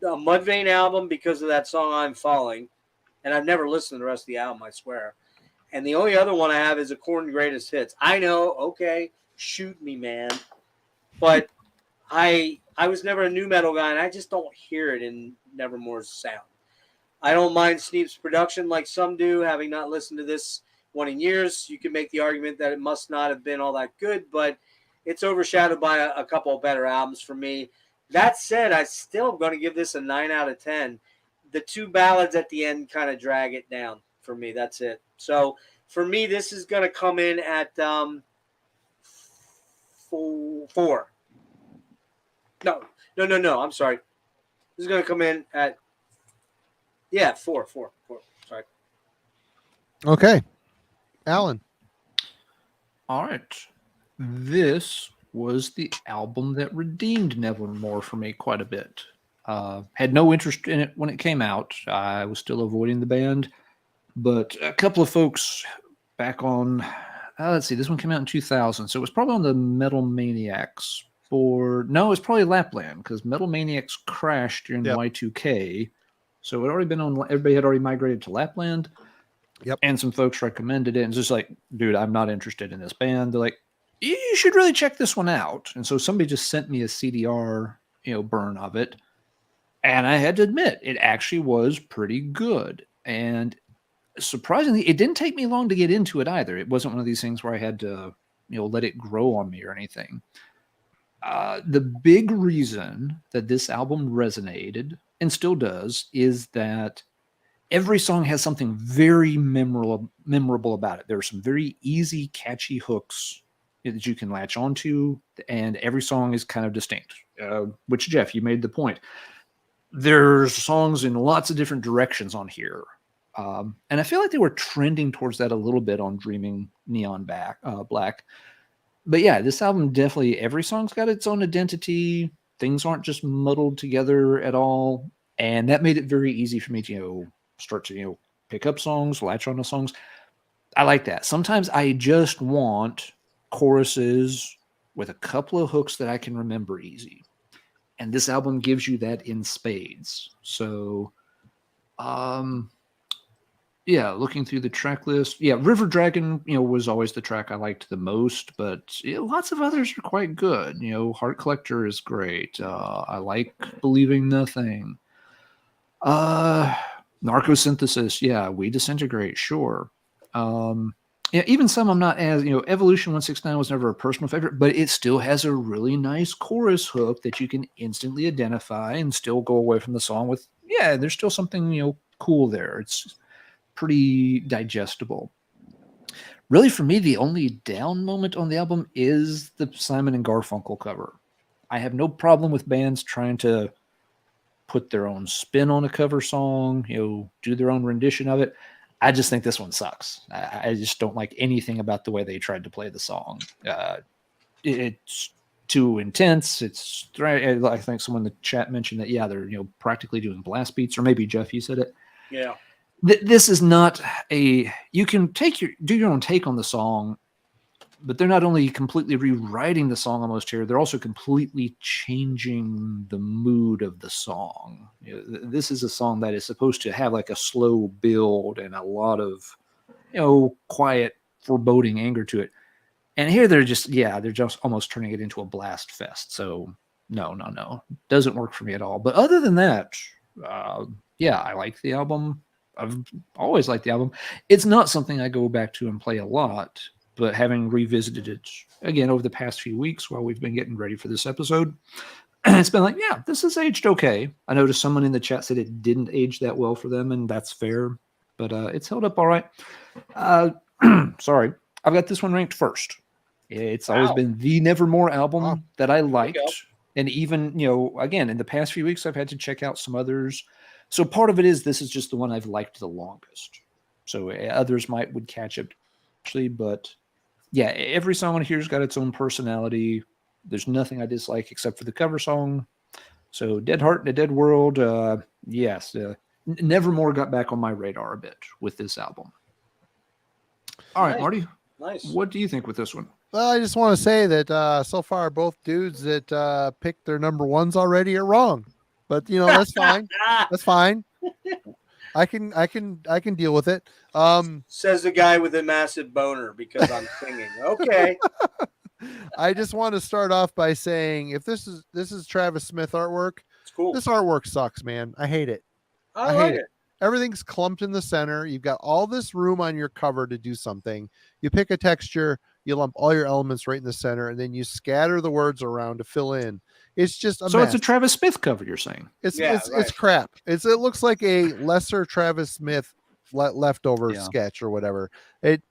a Mudvayne album because of that song "I'm Falling," and I've never listened to the rest of the album, I swear. And the only other one I have is a Korn Greatest Hits. I know, okay, shoot me, man. But I was never a nu metal guy, and I just don't hear it in Nevermore's sound. I don't mind Sneap's production like some do, having not listened to this one in years. You can make the argument that it must not have been all that good, but it's overshadowed by a couple of better albums for me. That said, I still am going to give this a 9 out of 10. The 2 ballads at the end kind of drag it down for me. That's it. So for me, this is going to come in at 4. No. I'm sorry. This is going to come in at 4. Sorry.
Okay, Alan.
All right. This was the album that redeemed Nevermore for me quite a bit. Had no interest in it when it came out. I was still avoiding the band, but a couple of folks back on, let's see, this one came out in 2000, so it was probably on the Metal Maniacs. No, it's probably Lapland, because Metal Maniacs crashed during Y2K, so it had already been on. Everybody had already migrated to Lapland.
Yep. And
some folks recommended it, and it's just like, dude, I'm not interested in this band. They're like, you should really check this one out. And so somebody just sent me a CDR, burn of it. And I had to admit, it actually was pretty good. And surprisingly, it didn't take me long to get into it either. It wasn't one of these things where I had to, let it grow on me or anything. The big reason that this album resonated, and still does, is that every song has something very memorable about it. There are some very easy, catchy hooks that you can latch onto, and every song is kind of distinct. Which, Geoff, you made the point. There's songs in lots of different directions on here. And I feel like they were trending towards that a little bit on Dreaming Neon Black. But yeah, this album definitely, every song's got its own identity. Things aren't just muddled together at all. And that made it very easy for me to, start to, pick up songs, latch onto songs. I like that. Sometimes I just want choruses with a couple of hooks that I can remember easy. And this album gives you that in spades. So, looking through the track list. Yeah, River Dragon, was always the track I liked the most, but lots of others are quite good. Heart Collector is great. I like Believing Nothing. Narcosynthesis, We Disintegrate, sure. Even some I'm not as, Evolution 169 was never a personal favorite, but it still has a really nice chorus hook that you can instantly identify and still go away from the song with, there's still something, cool there. It's pretty digestible. Really, for me, the only down moment on the album is the Simon and Garfunkel cover. I have no problem with bands trying to put their own spin on a cover song, do their own rendition of it. I just think this one sucks. I just don't like anything about the way they tried to play the song. It's too intense. I think someone in the chat mentioned that, yeah, they're practically doing blast beats, or maybe Geoff, you said it.
Yeah.
This is not you can do your own take on the song, but they're not only completely rewriting the song almost here, they're also completely changing the mood of the song. This is a song that is supposed to have like a slow build and a lot of, quiet, foreboding anger to it. And here they're just almost turning it into a blast fest. So no, doesn't work for me at all. But other than that, I like the album. I've always liked the album. It's not something I go back to and play a lot, but having revisited it again over the past few weeks while we've been getting ready for this episode, it's been like, yeah, this has aged okay. I noticed someone in the chat said it didn't age that well for them, and that's fair, but it's held up all right. Sorry, I've got this one ranked first. It's always been the Nevermore album that I liked. And even, again, in the past few weeks, I've had to check out some others. So part of it is this is just the one I've liked the longest. So others would catch up, actually. But yeah, every song on here's got its own personality. There's nothing I dislike except for the cover song. So Dead Heart in a Dead World, yes. Nevermore got back on my radar a bit with this album. All right, Marty.
Nice.
What do you think with this one?
Well, I just want to say that so far both dudes that picked their number ones already are wrong, but that's fine. That's fine. I can deal with it.
Says the guy with a massive boner because I'm singing. Okay.
I just want to start off by saying, if this is Travis Smith artwork,
It's cool.
this artwork sucks, man. I hate it.
I hate it.
Everything's clumped in the center. You've got all this room on your cover to do something. You pick a texture, you lump all your elements right in the center, and then you scatter the words around to fill in. It's just a mess.
It's a Travis Smith cover, you're saying?
It's crap. It looks like a lesser Travis Smith leftover sketch or whatever. It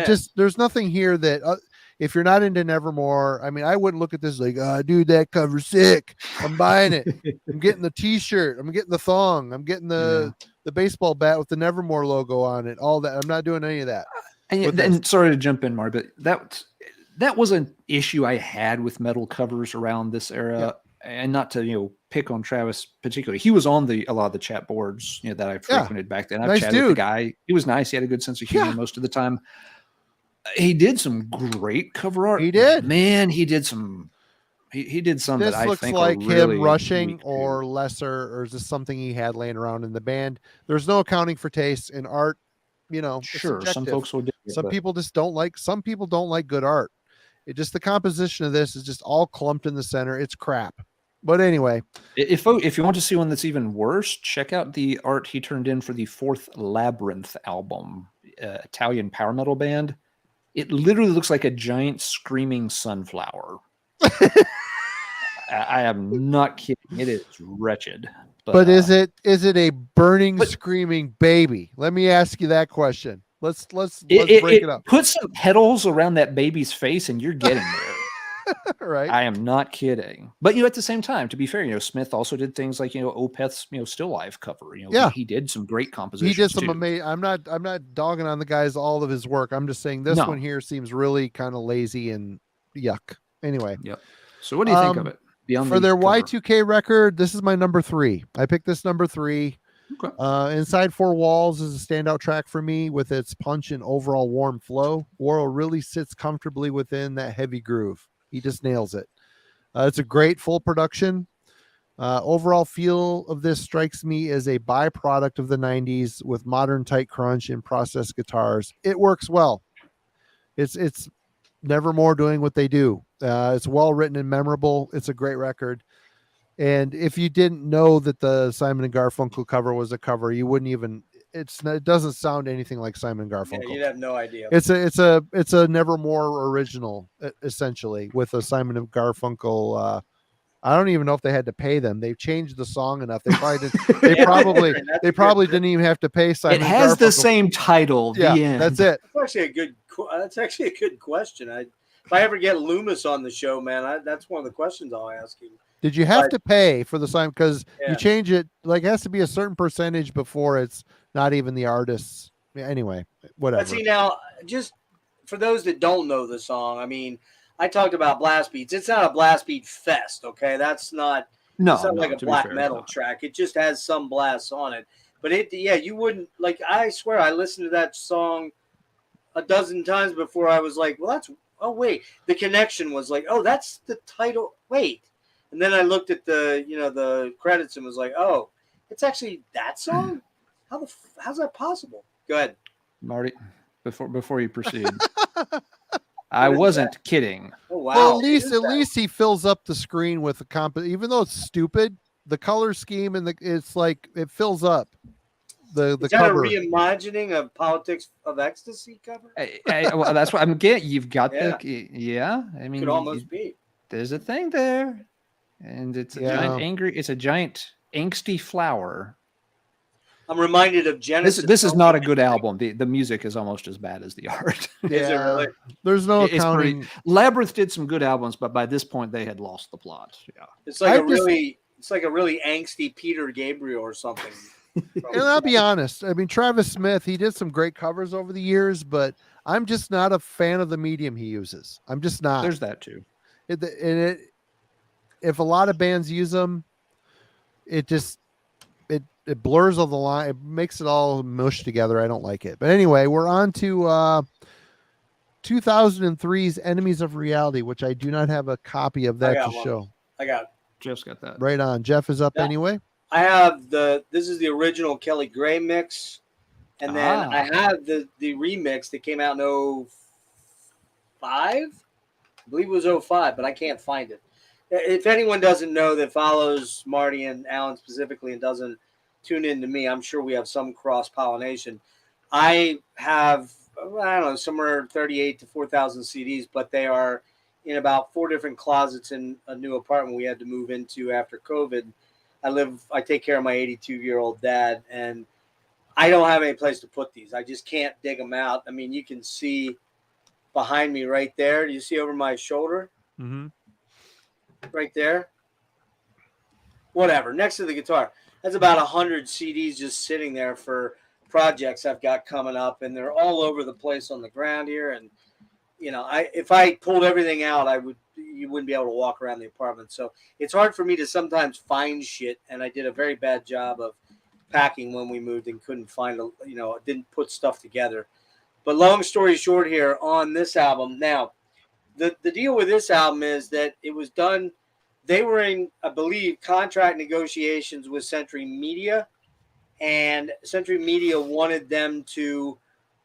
just, there's nothing here that if you're not into Nevermore, I mean, I wouldn't look at this like, dude, that cover's sick. I'm buying it. I'm getting the t-shirt. I'm getting the thong. I'm getting the baseball bat with the Nevermore logo on it. All that. I'm not doing any of that.
And sorry to jump in, Mark, but that was an issue I had with metal covers around this era. And not to pick on Travis particularly. He was on a lot of the chat boards that I frequented back then. I've chatted with the guy. He was nice. He had a good sense of humor most of the time. He did some great cover art.
He did.
Man, he did some. He did some
this
that I
looks
think
like
are really
him rushing or lesser, or is this something he had laying around in the band? There's no accounting for taste in art.
Sure, some folks will do it,
some people just don't like. Some people don't like good art. It just, the composition of this is just all clumped in the center. It's crap. But anyway,
if you want to see one that's even worse, check out the art he turned in for the 4th Labyrinth album, Italian power metal band. It literally looks like a giant screaming sunflower. I am not kidding. It is wretched.
But is it a burning, screaming baby? Let me ask you that question. Let's break it up.
Put some petals around that baby's face, and you're getting there.
Right.
I am not kidding. But at the same time, to be fair, Smith also did things like Opeth's Still Life cover. He did some great compositions.
He did some amazing. I'm not dogging on the guy's all of his work. I'm just saying this one here seems really kind of lazy and yuck. Anyway.
Yep. So what do you think of it?
For their cover? Y2K record, this is my number 3. I picked this number 3. Okay. Inside Four Walls is a standout track for me with its punch and overall warm flow. Worrell really sits comfortably within that heavy groove. He just nails it. It's a great full production. Overall feel of this strikes me as a byproduct of the 90s with modern tight crunch and processed guitars. It works well. It's Nevermore doing what they do. It's well written and memorable. It's a great record. And if you didn't know that the Simon and Garfunkel cover was a cover, you wouldn't even. It doesn't sound anything like Simon and Garfunkel.
Yeah, you'd have no idea.
It's a Nevermore original, essentially, with a Simon and Garfunkel. I don't even know if they had to pay them. They've changed the song enough. They probably did. They probably didn't even have to pay Simon.
It has the same title.
Yeah,
the end.
That's it.
That's actually a good question. If I ever get Loomis on the show, man, that's one of the questions I'll ask him.
Did you have
But-
to pay for the sign? Because
Yeah.
you change it, like it has to be a certain percentage before it's not even the artist's. Anyway, whatever.
But see, now, just for those that don't know the song, I mean, I talked about blast beats. It's not a blast beat fest, okay? That's not.
No,
It's not
no,
like a
to be
black
fair, it's
metal
not.
track. It just has some blasts on it. But you wouldn't like. I swear, I listened to that song a dozen times before I was like, well, that's. Oh wait, the connection was like, oh, that's the title. Wait, and then I looked at the credits and was like, oh, it's actually that song. How's that possible? Go ahead.
Marty, before you proceed, I wasn't kidding.
Oh wow!
Well, at least he fills up the screen with a even though it's stupid, the color scheme and it's like it fills up the
Is that
cover.
a reimagining of Politics of Ecstasy cover?
Well, that's what I'm getting. You've got
Yeah.
I mean,
Could almost be.
there's a thing there, and it's a giant angsty flower.
I'm reminded of Genesis.
This is not a good album. The music is almost as bad as the art.
Is it really?
There's no
It's
accounting.
Labyrinth did some good albums, but by this point they had lost the plot. Yeah.
It's like
it's
a really angsty Peter Gabriel or something.
And I'll be honest. I mean, Travis Smith, he did some great covers over the years, but I'm just not a fan of the medium he uses. I'm just not.
There's that too.
If a lot of bands use them, it it blurs all the line. It makes it all mush together. I don't like it. But anyway, we're on to 2003's Enemies of Reality, which I do not have a copy of that to show.
I got it.
Jeff's got that.
Right on. Jeff is up anyway.
I have this is the original Kelly Gray mix, and then I have the remix that came out in 05. I believe it was 05, but I can't find it. If anyone doesn't know that follows Marty and Alan specifically and doesn't tune in to me, I'm sure we have some cross-pollination. I have, I don't know, somewhere 38 to 4,000 CDs, but they are in about 4 different closets in a new apartment we had to move into after COVID. I take care of my 82-year-old dad, and I don't have any place to put these. I just can't dig them out. I mean, you can see behind me right there. Do you see over my shoulder?
Mm-hmm.
Right there. Whatever. Next to the guitar. That's about 100 CDs just sitting there for projects I've got coming up, and they're all over the place on the ground here. And if I pulled everything out, you wouldn't be able to walk around the apartment. So it's hard for me to sometimes find shit, and I did a very bad job of packing when we moved and couldn't find didn't put stuff together. But long story short here on this album. Now, the deal with this album is that it was done. They were in, I believe, contract negotiations with Century Media, and Century Media wanted them to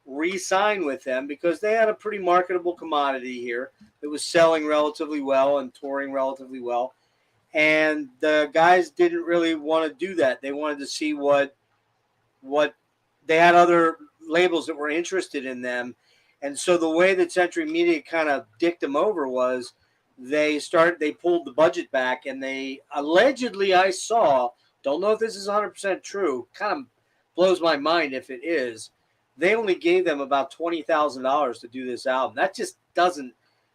re-sign with them because they had a pretty marketable commodity here that was selling relatively well and touring relatively well. And the guys didn't really want to do that. They wanted to see what they had other labels that were interested in them. And so the way that Century Media kind of dicked them over was they pulled the budget back, and they allegedly, I saw, don't know if this is 100% true, kind of blows my mind if it is, they only gave them about $20,000 to do this album. That just doesn't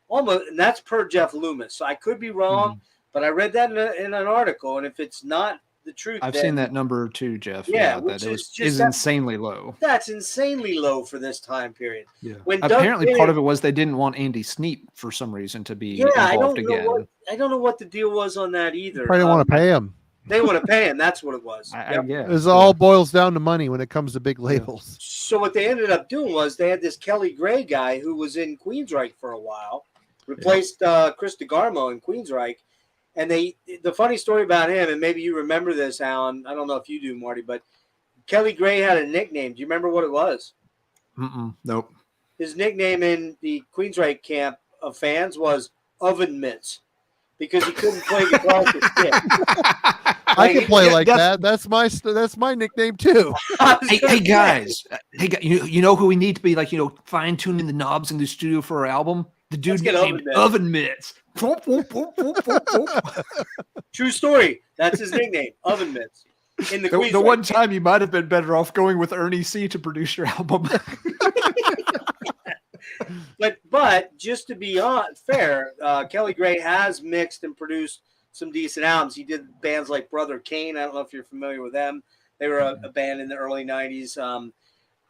almost, and that's per Jeff Loomis. So I could be wrong, but I read that in an article, and if it's not the truth,
I've seen that number too, Jeff.
Yeah,
that is insanely low.
That's insanely low for this time period.
Yeah. Apparently, part of it was they didn't want Andy Sneap for some reason to be involved again.
I don't know what the deal was on that either.
Probably didn't want to pay him.
They want to pay him. That's what it was.
It all boils down to money when it comes to big labels.
So what they ended up doing was they had this Kelly Gray guy who was in Queensryche for a while, replaced Chris DeGarmo in Queensryche. And the funny story about him, and maybe you remember this, Alan, I don't know if you do, Marty, but Kelly Gray had a nickname. Do you remember what it was?
Nope.
His nickname in the Queensryche camp of fans was Oven Mitts because he couldn't play guitar for shit.
I can play like that. That's my nickname too.
Hey guys, you know who we need to be fine tuning the knobs in the studio for our album? The dude named Oven Mitts.
True story. That's his nickname, Oven Mitts. In the
one time you might have been better off going with Ernie C to produce your album.
But just to be fair, Kelly Gray has mixed and produced some decent albums. He did bands like Brother Kane. I don't know if you're familiar with them. They were a band in the early 90s.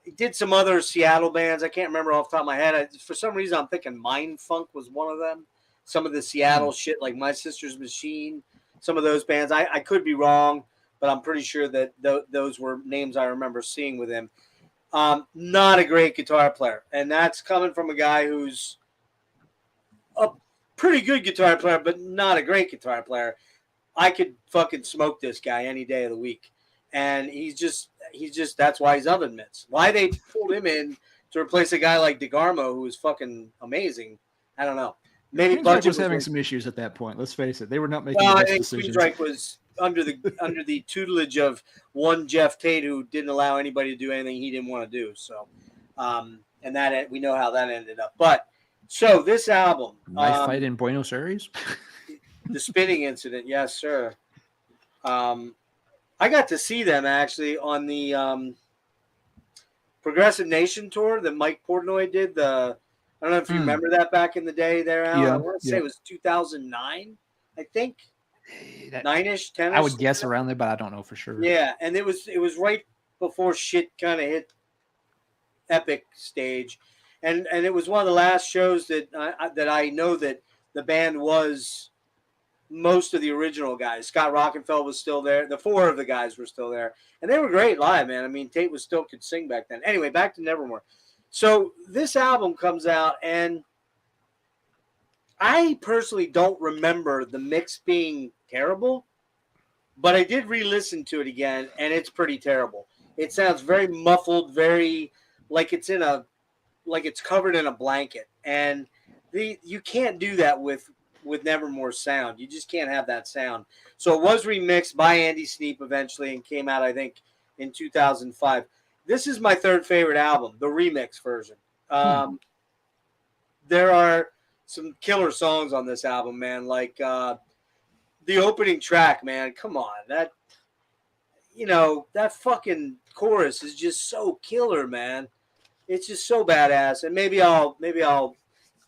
He did some other Seattle bands. I can't remember off the top of my head. For some reason, I'm thinking Mind Funk was one of them. Some of the Seattle shit, like My Sister's Machine, some of those bands. I could be wrong, but I'm pretty sure that those were names I remember seeing with him. Not a great guitar player. And that's coming from a guy who's a pretty good guitar player, but not a great guitar player. I could fucking smoke this guy any day of the week. And he's just that's why he's oven mitts. Why they pulled him in to replace a guy like DeGarmo, who was fucking amazing, I don't know. Maybe
Budget was having some issues at that point. Let's face it, they were not making the best decisions.
Queensryche was under the tutelage of one Geoff Tate, who didn't allow anybody to do anything he didn't want to do. So, and that we know how that ended up. But so this album,
knife fight in Buenos Aires,
the spitting incident, yes, sir. I got to see them actually on the Progressive Nation tour that Mike Portnoy did. I don't know if you remember that back in the day there, Al.
Yeah,
I want to say it was 2009, I think. 9-ish, 10-ish.
I would guess around there, but I don't know for sure.
Yeah, and it was right before shit kind of hit epic stage. And it was one of the last shows that I know that the band was most of the original guys. Scott Rockenfeld was still there. The four of the guys were still there. And they were great live, man. I mean, Tate could sing back then. Anyway, back to Nevermore. So this album comes out, and I personally don't remember the mix being terrible, but I did re-listen to it again, and it's pretty terrible. It sounds very muffled, very like it's covered in a blanket. And you can't do that with Nevermore sound. You just can't have that sound. So it was remixed by Andy Sneap eventually and came out, I think, in 2005. This is my third favorite album, the remix version. There are some killer songs on this album, man. Like the opening track, man. Come on, that fucking chorus is just so killer, man. It's just so badass. And maybe I'll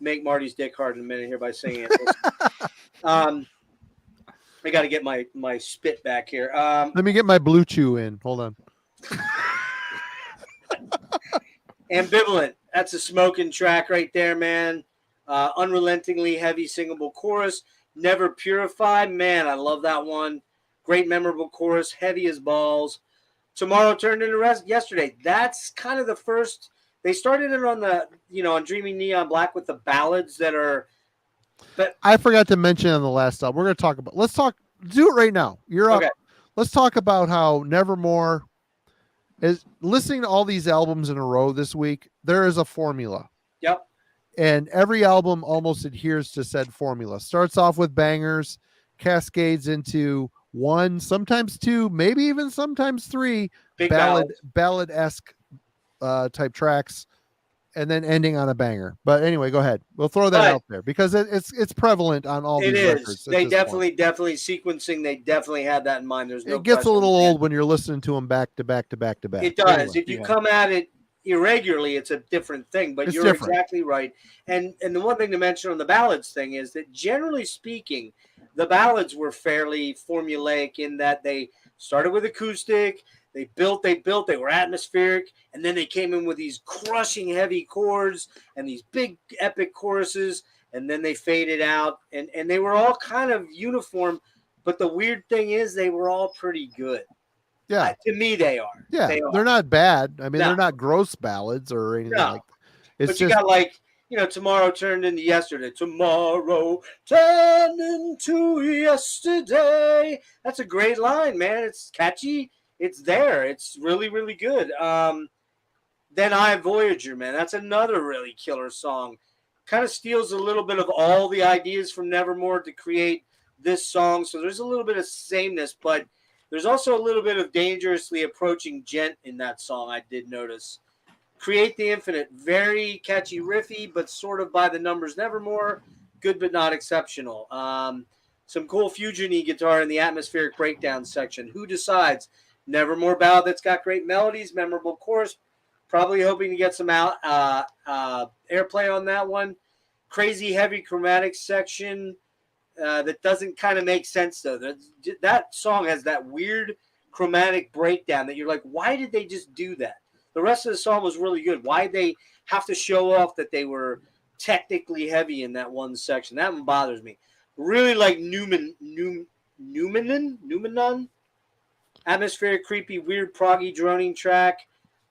make Marty's dick hard in a minute here by singing it. I got to get my spit back here.
Let me get my Blue Chew in. Hold on.
Ambivalent. That's a smoking track right there, man. Unrelentingly heavy singable chorus. Never Purified. Man, I love that one. Great memorable chorus. Heavy as balls. Tomorrow Turned into Yesterday. That's kind of the first. They started it on on Dreaming Neon Black with the ballads that are. But
I forgot to mention on the last album. We're going to talk about. Let's talk. Do it right now. You're up.
Okay.
Let's talk about how Nevermore is listening to all these albums in a row this week. There is a formula.
Yep.
And every album almost adheres to said formula. Starts off with bangers, cascades into one, sometimes two, maybe even sometimes three
Big
ballad-esque type tracks, and then ending on a banger. But anyway, go ahead. We'll throw that out there because it's prevalent on all these records.
They definitely sequencing. They definitely had that in mind. There's no.
It gets a little old when you're listening to them back to back to back to back.
It does. Anyway, if you come at it irregularly, it's a different thing. But you're exactly right. And the one thing to mention on the ballads thing is that generally speaking, the ballads were fairly formulaic in that they started with acoustic. They built, they were atmospheric, and then they came in with these crushing heavy chords and these big epic choruses, and then they faded out, and they were all kind of uniform, but the weird thing is they were all pretty good.
Yeah.
To me, they are.
Yeah, they're not bad. I mean, they're not gross ballads or anything like that.
But you got like, Tomorrow Turned into Yesterday. Tomorrow turned into yesterday. That's a great line, man. It's catchy. It's there. It's really, really good. Then I Voyager, man. That's another really killer song. Kind of steals a little bit of all the ideas from Nevermore to create this song. So there's a little bit of sameness, but there's also a little bit of dangerously approaching gent in that song, I did notice. Create the Infinite. Very catchy riffy, but sort of by the numbers Nevermore. Good but not exceptional. Some cool fusion-y guitar in the atmospheric breakdown section. Who Decides? Nevermore ballad that's got great melodies, memorable chorus. Probably hoping to get some airplay on that one. Crazy heavy chromatic section. that doesn't kind of make sense though. That song has that weird chromatic breakdown that you're like, why did they just do that? The rest of the song was really good. Why did they have to show off that they were technically heavy in that one section? That one bothers me. Really like Numenon? Atmospheric, creepy, weird, proggy, droning track.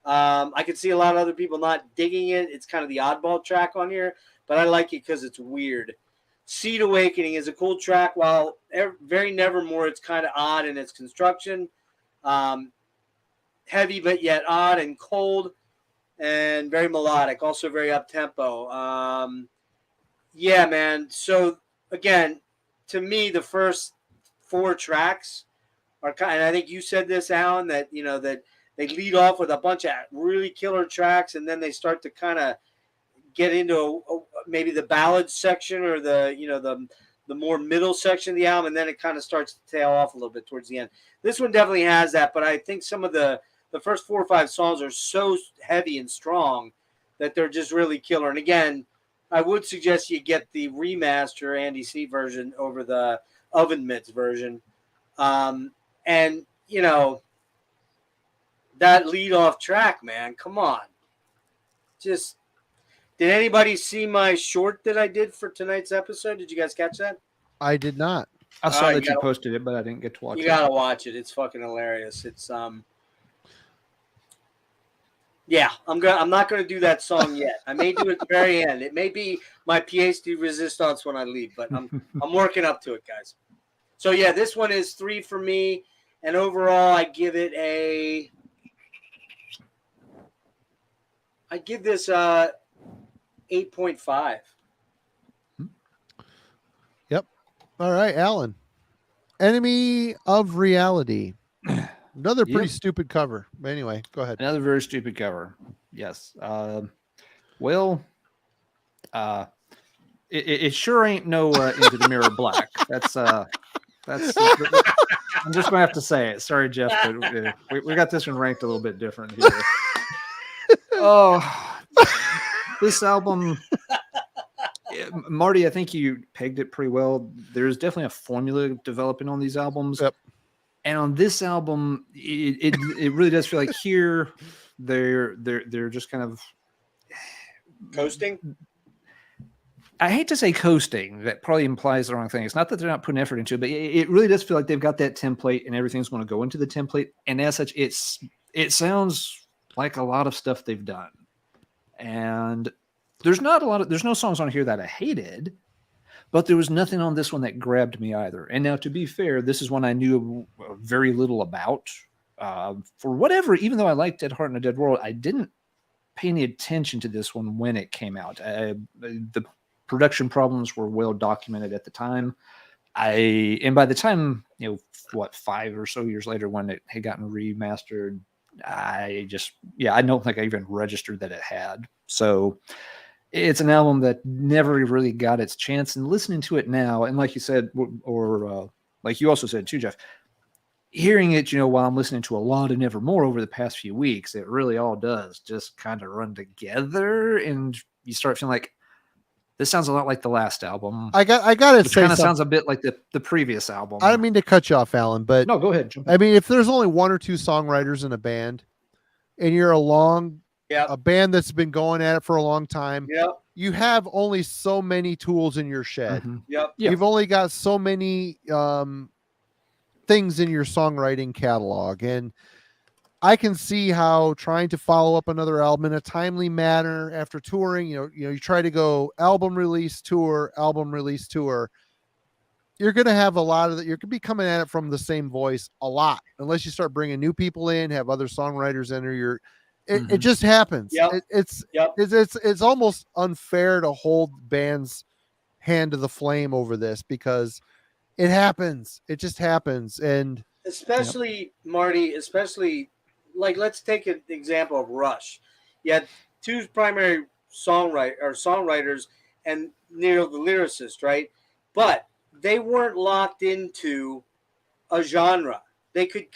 I could see a lot of other people not digging it. It's kind of the oddball track on here, but I like it because it's weird. Seed Awakening is a cool track. While very Nevermore, it's kind of odd in its construction. Heavy, but yet odd and cold and very melodic. Also very up-tempo. Yeah, man. So, again, to me, the first 4 tracks are kind of, and I think you said this, Alan, that, that they lead off with a bunch of really killer tracks, and then they start to kind of get into maybe the ballad section or the more middle section of the album, and then it kind of starts to tail off a little bit towards the end. This one definitely has that, but I think some of the first 4 or 5 songs are so heavy and strong that they're just really killer. And again, I would suggest you get the remaster Andy C version over the Oven Mitts version. And, that lead off track, man, come on. Just, did anybody see my short that I did for tonight's episode? Did you guys catch that?
I did not.
I saw that you posted it, but I didn't get to watch it.
You gotta watch it. It's fucking hilarious. It's yeah, I'm not gonna do that song yet. I may do it at the very end. It may be my pièce de résistance when I leave, but I'm working up to it, guys. So yeah, this one is 3 for me, and overall I give it I give this 8.5.
Yep. All right, Alan. Enemy of Reality. Another pretty stupid cover. But anyway, go ahead.
Another very stupid cover. Yes. It sure ain't no Into the Mirror Black. That's I'm just gonna have to say it. Sorry, Geoff, but we got this one ranked a little bit different here. Oh, this album, Marty, I think you pegged it pretty well. There's definitely a formula developing on these albums.
Yep.
And on this album, it really does feel like here they're just kind of
coasting.
I hate to say coasting. That probably implies the wrong thing. It's not that they're not putting effort into it, but it really does feel like they've got that template and everything's going to go into the template. And as such, it sounds like a lot of stuff they've done. And there's no songs on here that I hated, but there was nothing on this one that grabbed me either. And now, to be fair, this is one I knew very little about. For whatever, even though I liked Dead Heart and A Dead World, I didn't pay any attention to this one when it came out. The production problems were well documented at the time. And by the time, 5 or so years later, when it had gotten remastered, I don't think I even registered that it had. So it's an album that never really got its chance. And listening to it now, and like you said, or like you also said too, Geoff, hearing it, while I'm listening to a lot of Nevermore over the past few weeks, it really all does just kind of run together, and you start feeling like this sounds a lot like the last album.
I gotta say,
kind of sounds a bit like the previous album.
I don't mean to cut you off, Alan, but
no, go ahead.
I mean, if there's only 1 or 2 songwriters in a band, and you're a band that's been going at it for a long time, you have only so many tools in your shed.
Mm-hmm.
You've only got so many things in your songwriting catalog, and I can see how trying to follow up another album in a timely manner after touring, you try to go album release tour. You're going to have a lot of that. You're going to be coming at it from the same voice a lot, unless you start bringing new people in, have other songwriters enter it just happens. It's almost unfair to hold bands' hand to the flame over this, because it happens. It just happens. And
especially Marty, like, let's take an example of Rush. You had 2 primary songwriters and Neil the lyricist, right? But they weren't locked into a genre. They could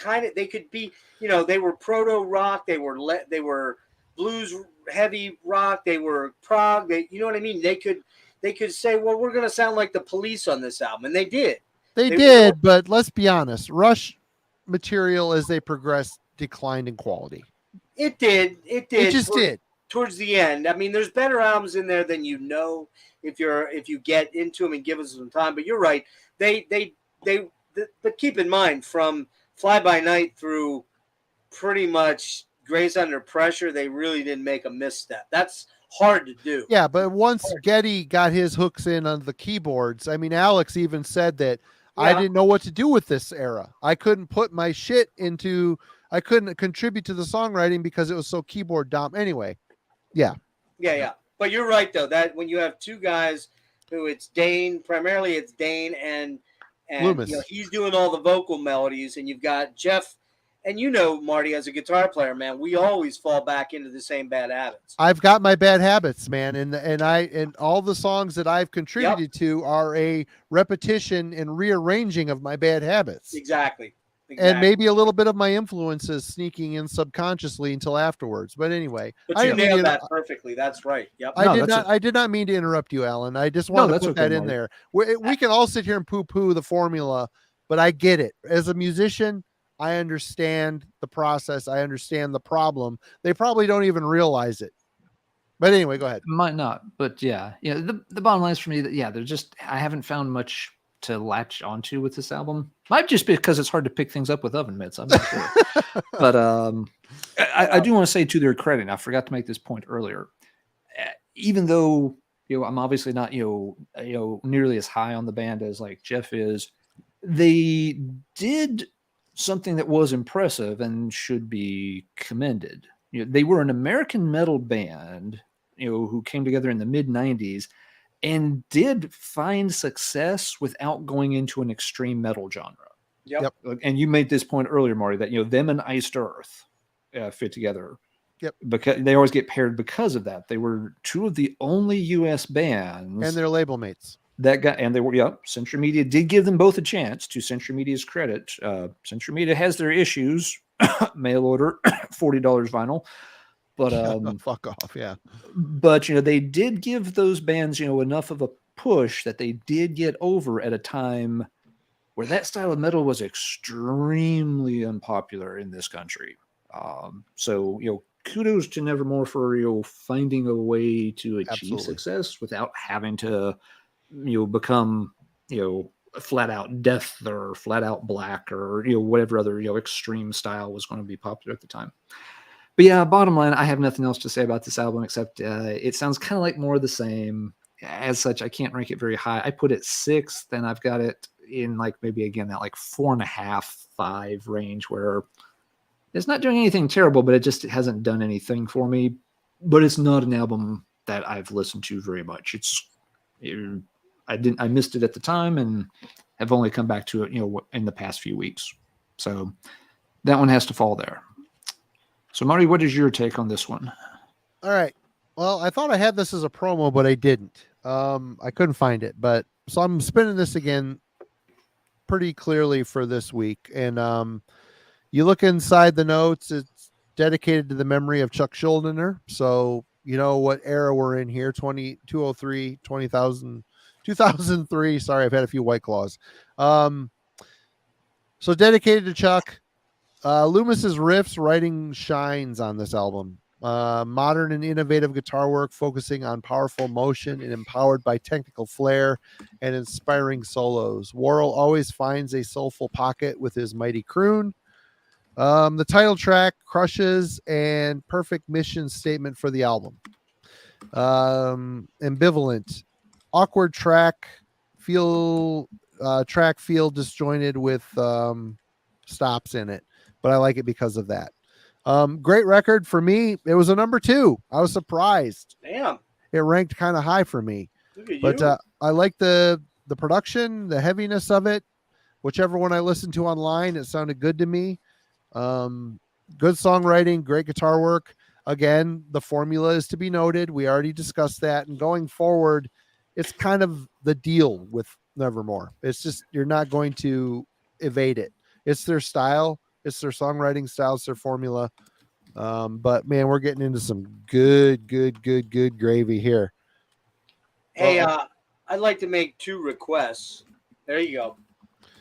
be, they were proto rock, they were blues heavy rock, they were prog, you know what I mean? They could they could say, well, we're going to sound like the Police on this album. And they did.
They
They
did,
were-
but let's be honest. Rush material as they progressed declined in quality.
It did. It did.
It just did.
Towards the end. I mean, there's better albums in there than if you get into them and give us some time. But you're right. But keep in mind, from Fly By Night through pretty much Grace Under Pressure, they really didn't make a misstep. That's hard to do.
Yeah, but once Geddy got his hooks in on the keyboards, I mean, Alex even said that I didn't know what to do with this era. I couldn't put my shit I couldn't contribute to the songwriting because it was so keyboard dom. Anyway, yeah.
But you're right, though, that when you have two guys who primarily it's Dane and
Loomis.
He's doing all the vocal melodies, and you've got Geoff. And Marty, as a guitar player, man, we always fall back into the same bad habits.
I've got my bad habits, man, and all the songs that I've contributed to are a repetition and rearranging of my bad habits.
Exactly.
And maybe a little bit of my influences sneaking in subconsciously until afterwards. But anyway,
but you nailed that perfectly. That's right. Yep.
I did not mean to interrupt you, Alan. I just wanted to put that in there. We can all sit here and poo-poo the formula, but I get it. As a musician, I understand the process. I understand the problem. They probably don't even realize it. But anyway, go ahead.
Might not, but the bottom line is for me that I haven't found much to latch onto with this album. Might just be because it's hard to pick things up with oven mitts. I'm not sure. But I do want to say to their credit, and I forgot to make this point earlier. Even though I'm obviously not nearly as high on the band as like Geoff is, they did something that was impressive and should be commended. They were an American metal band, who came together in the mid '90s and did find success without going into an extreme metal genre.
Yep.
And you made this point earlier, Marty, that them and Iced Earth fit together.
Yep.
Because they always get paired because of that. They were two of the only U.S. bands
and their label mates.
Century Media did give them both a chance. To Century Media's credit, Century Media has their issues. Mail order, $40 vinyl, but
fuck off, yeah.
But they did give those bands enough of a push that they did get over at a time where that style of metal was extremely unpopular in this country. So kudos to Nevermore for finding a way to achieve success without having to become flat out death or flat out black or whatever other extreme style was going to be popular at the time. But yeah, bottom line, I have nothing else to say about this album except it sounds kind of like more of the same. As such, I can't rank it very high. I put it 6th, and I've got it in like maybe again that like 4.5, 5 range, where it's not doing anything terrible, but it hasn't done anything for me. But it's not an album that I've listened to very much. I missed it at the time and have only come back to it, in the past few weeks. So that one has to fall there. So Marty, what is your take on this one?
All right. Well, I thought I had this as a promo, but I didn't. I couldn't find it, so I'm spinning this again pretty clearly for this week. And you look inside the notes, it's dedicated to the memory of Chuck Schuldiner. So you know what era we're in here, 203, 2003. Sorry, I've had a few White Claws. So dedicated to Chuck. Loomis's riffs writing shines on this album. Modern and innovative guitar work focusing on powerful motion and empowered by technical flair and inspiring solos. Worrell always finds a soulful pocket with his mighty croon. The title track crushes and perfect mission statement for the album. Ambivalent, awkward track feel disjointed with stops in it, but I like it because of that. Great record for me. It was a number 2. I was surprised.
Damn,
it ranked kind of high for me. But I like the production, the heaviness of it. Whichever one I listened to online, it sounded good to me. Good songwriting, great guitar work. Again, the formula is to be noted. We already discussed that, and going forward, it's kind of the deal with Nevermore. It's just you're not going to evade it. It's their style. It's their songwriting style. It's their formula. But man, we're getting into some good gravy here.
Hey, I'd like to make 2 requests. There you go.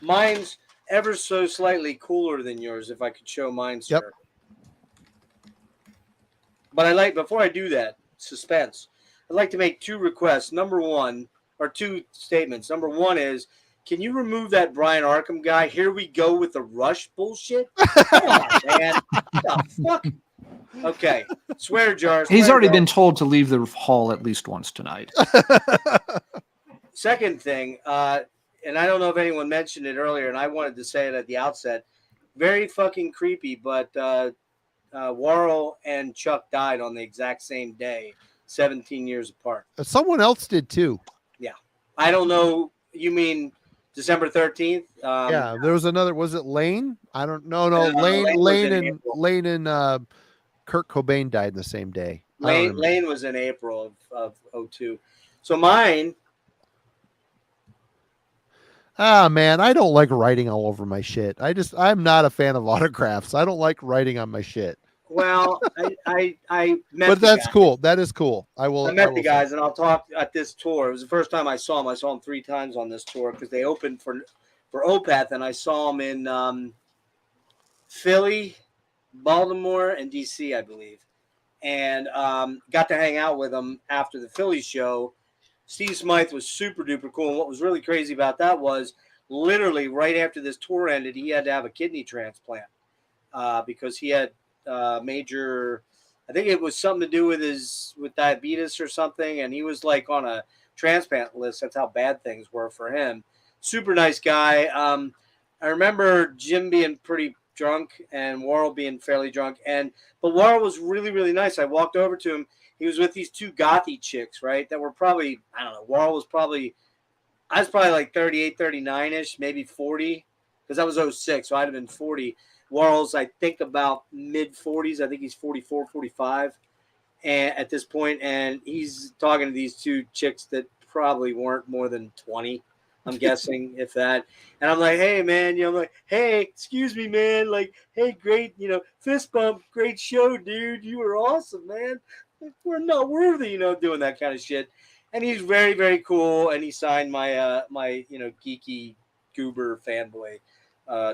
Mine's ever so slightly cooler than yours, if I could show mine, sir.
Yep.
But before I do that, suspense. I'd like to make 2 requests. Number 1, or 2 statements. Number 1 is, can you remove that Brian Arkham guy? Here we go with the Rush bullshit. Come on, man. What the fuck? Okay. Swear jar.
He's
swear
already
jar.
been told to leave the hall at least once tonight.
Second thing, and I don't know if anyone mentioned it earlier, and I wanted to say it at the outset. Very fucking creepy, but Warrell and Chuck died on the exact same day, 17 years apart.
Someone else did too.
Yeah. I don't know. You mean December 13th?
Yeah, there was another. Was it Lane? I don't know. No,
Lane was
Lane and Kurt Cobain died the same day.
Lane was in April of 02. So mine.
Man, I don't like writing all over my shit. I'm not a fan of autographs. I don't like writing on my shit.
Well, I met.
But
the
that's
guy.
cool. That is cool. I
met the guys, and I'll talk at this tour. It was the first time I saw them. I saw them 3 times on this tour because they opened for Opeth, and I saw them in Philly, Baltimore, and DC, I believe, and got to hang out with them after the Philly show. Steve Smythe was super duper cool, and what was really crazy about that was literally right after this tour ended, he had to have a kidney transplant because he had major, I think it was something to do with diabetes or something, and he was like on a transplant list. That's how bad things were for him. Super nice guy. I remember Jim being pretty drunk and Warrell being fairly drunk, but Warrell was really, really nice. I walked over to him. He was with these 2 gothy chicks, right? That were probably, I don't know, Warrell was probably, I was probably like 38, 39-ish, maybe 40, because that was 06, so I'd have been 40. Warrell's, I think, about mid-40s. I think he's 44, 45 at this point, and he's talking to these 2 chicks that probably weren't more than 20, I'm guessing, if that. And I'm like, hey, man, I'm like, hey, excuse me, man, like, hey, great, fist bump, great show, dude. You were awesome, man. We're not worthy, doing that kind of shit. And he's very, very cool, and he signed my my geeky goober fanboy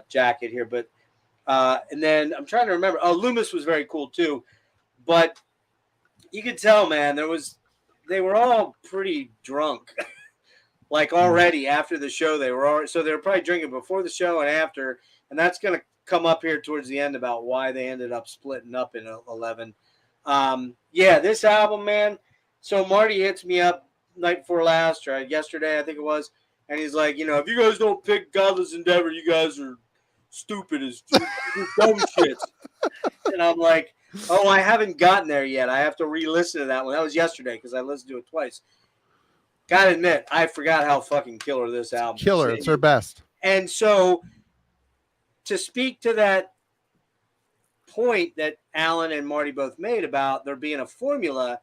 jacket here, but. And then I'm trying to remember. Oh, Loomis was very cool too, but you could tell, man, they were all pretty drunk. Like already after the show, they were probably drinking before the show and after, and that's gonna come up here towards the end about why they ended up splitting up in 11. Yeah, this album, man. So Marty hits me up night before last or yesterday, I think it was, and he's like, if you guys don't pick Godless Endeavor, you guys are stupid as dumb shit. And I'm like, oh, I haven't gotten there yet. I have to re-listen to that one. That was yesterday because I listened to it twice. Gotta admit, I forgot how fucking killer this album is.
Killer. It's her best.
And so to speak to that point that Alan and Marty both made about there being a formula,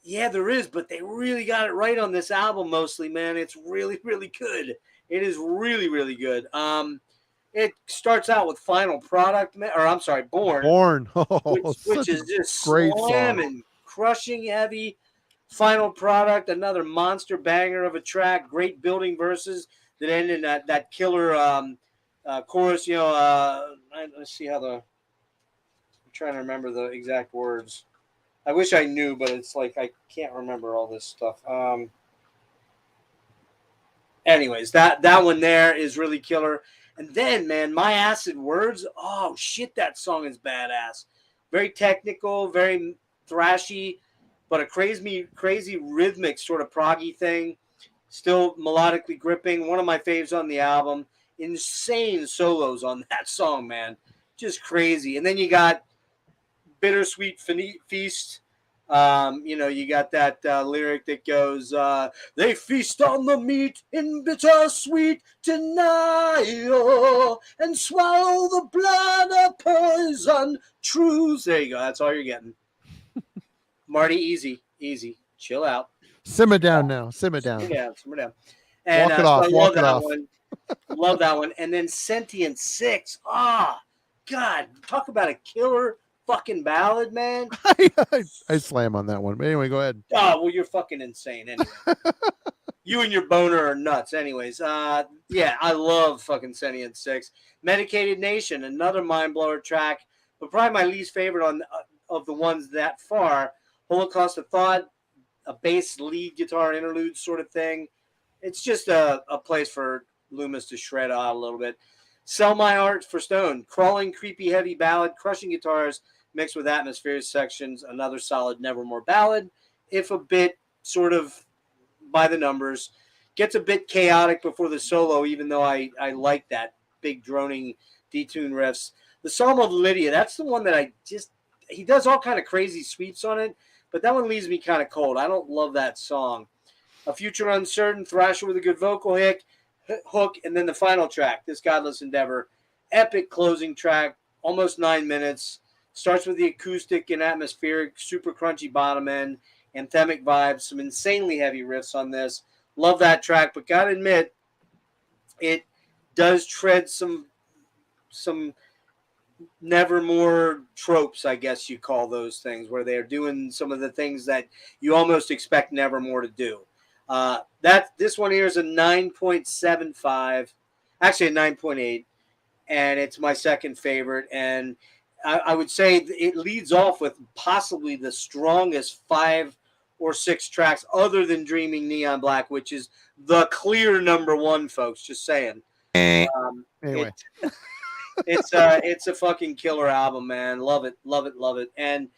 yeah, there is, but they really got it right on this album mostly, man. It's really, really good. It is really, really good. It starts out with Final Product, Born.
Born.
Which is just
great
slamming, crushing heavy. Final Product, another monster banger of a track. Great building verses that end in that killer chorus. Let's see how I'm trying to remember the exact words. I wish I knew, but it's like I can't remember all this stuff. Anyways, that one there is really killer. And then, man, My Acid Words. Oh shit, that song is badass. Very technical, very thrashy, but a crazy rhythmic sort of proggy thing. Still melodically gripping. One of my faves on the album. Insane solos on that song, man. Just crazy. And then you got Bittersweet Feast. You got that lyric that goes, they feast on the meat in bittersweet denial and swallow the blood of poison truths. There you go. That's all you're getting. Marty, easy. Chill out.
Simmer down now. Simmer down.
Simmer down. And,
walk it off. Walk it off.
Love that one. And then Sentient 6. God, talk about a killer fucking ballad, man.
I slam on that one. But anyway, go ahead.
Oh, well, you're fucking insane anyway. You and your boner are nuts. Anyways, yeah, I love fucking Sentient 6. Medicated Nation, another mind blower track, but probably my least favorite on of the ones that far. Holocaust of Thought, a bass lead guitar interlude sort of thing. It's just a place for Loomis to shred out a little bit. Sell My Art for Stone, crawling, creepy, heavy ballad, crushing guitars mixed with atmospheric sections, another solid Nevermore ballad, if a bit sort of by the numbers. Gets a bit chaotic before the solo, even though I like that big droning detune riffs. The Psalm of Lydia, that's the one that he does all kind of crazy sweeps on it, but that one leaves me kind of cold. I don't love that song. A Future Uncertain, Thrasher with a good vocal hook, and then the final track, This Godless Endeavor. Epic closing track, almost 9 minutes. Starts with the acoustic and atmospheric, super crunchy bottom end, anthemic vibes, some insanely heavy riffs on this. Love that track, but gotta admit, it does tread some Nevermore tropes, I guess you call those things, where they're doing some of the things that you almost expect Nevermore to do. This one here is a 9.75, actually a 9.8, and it's my second favorite. And I would say it leads off with possibly the strongest 5 or 6 tracks other than Dreaming Neon Black, which is the clear number one, folks. Just saying.
Anyway.
It's a fucking killer album, man. Love it, love it, love it. And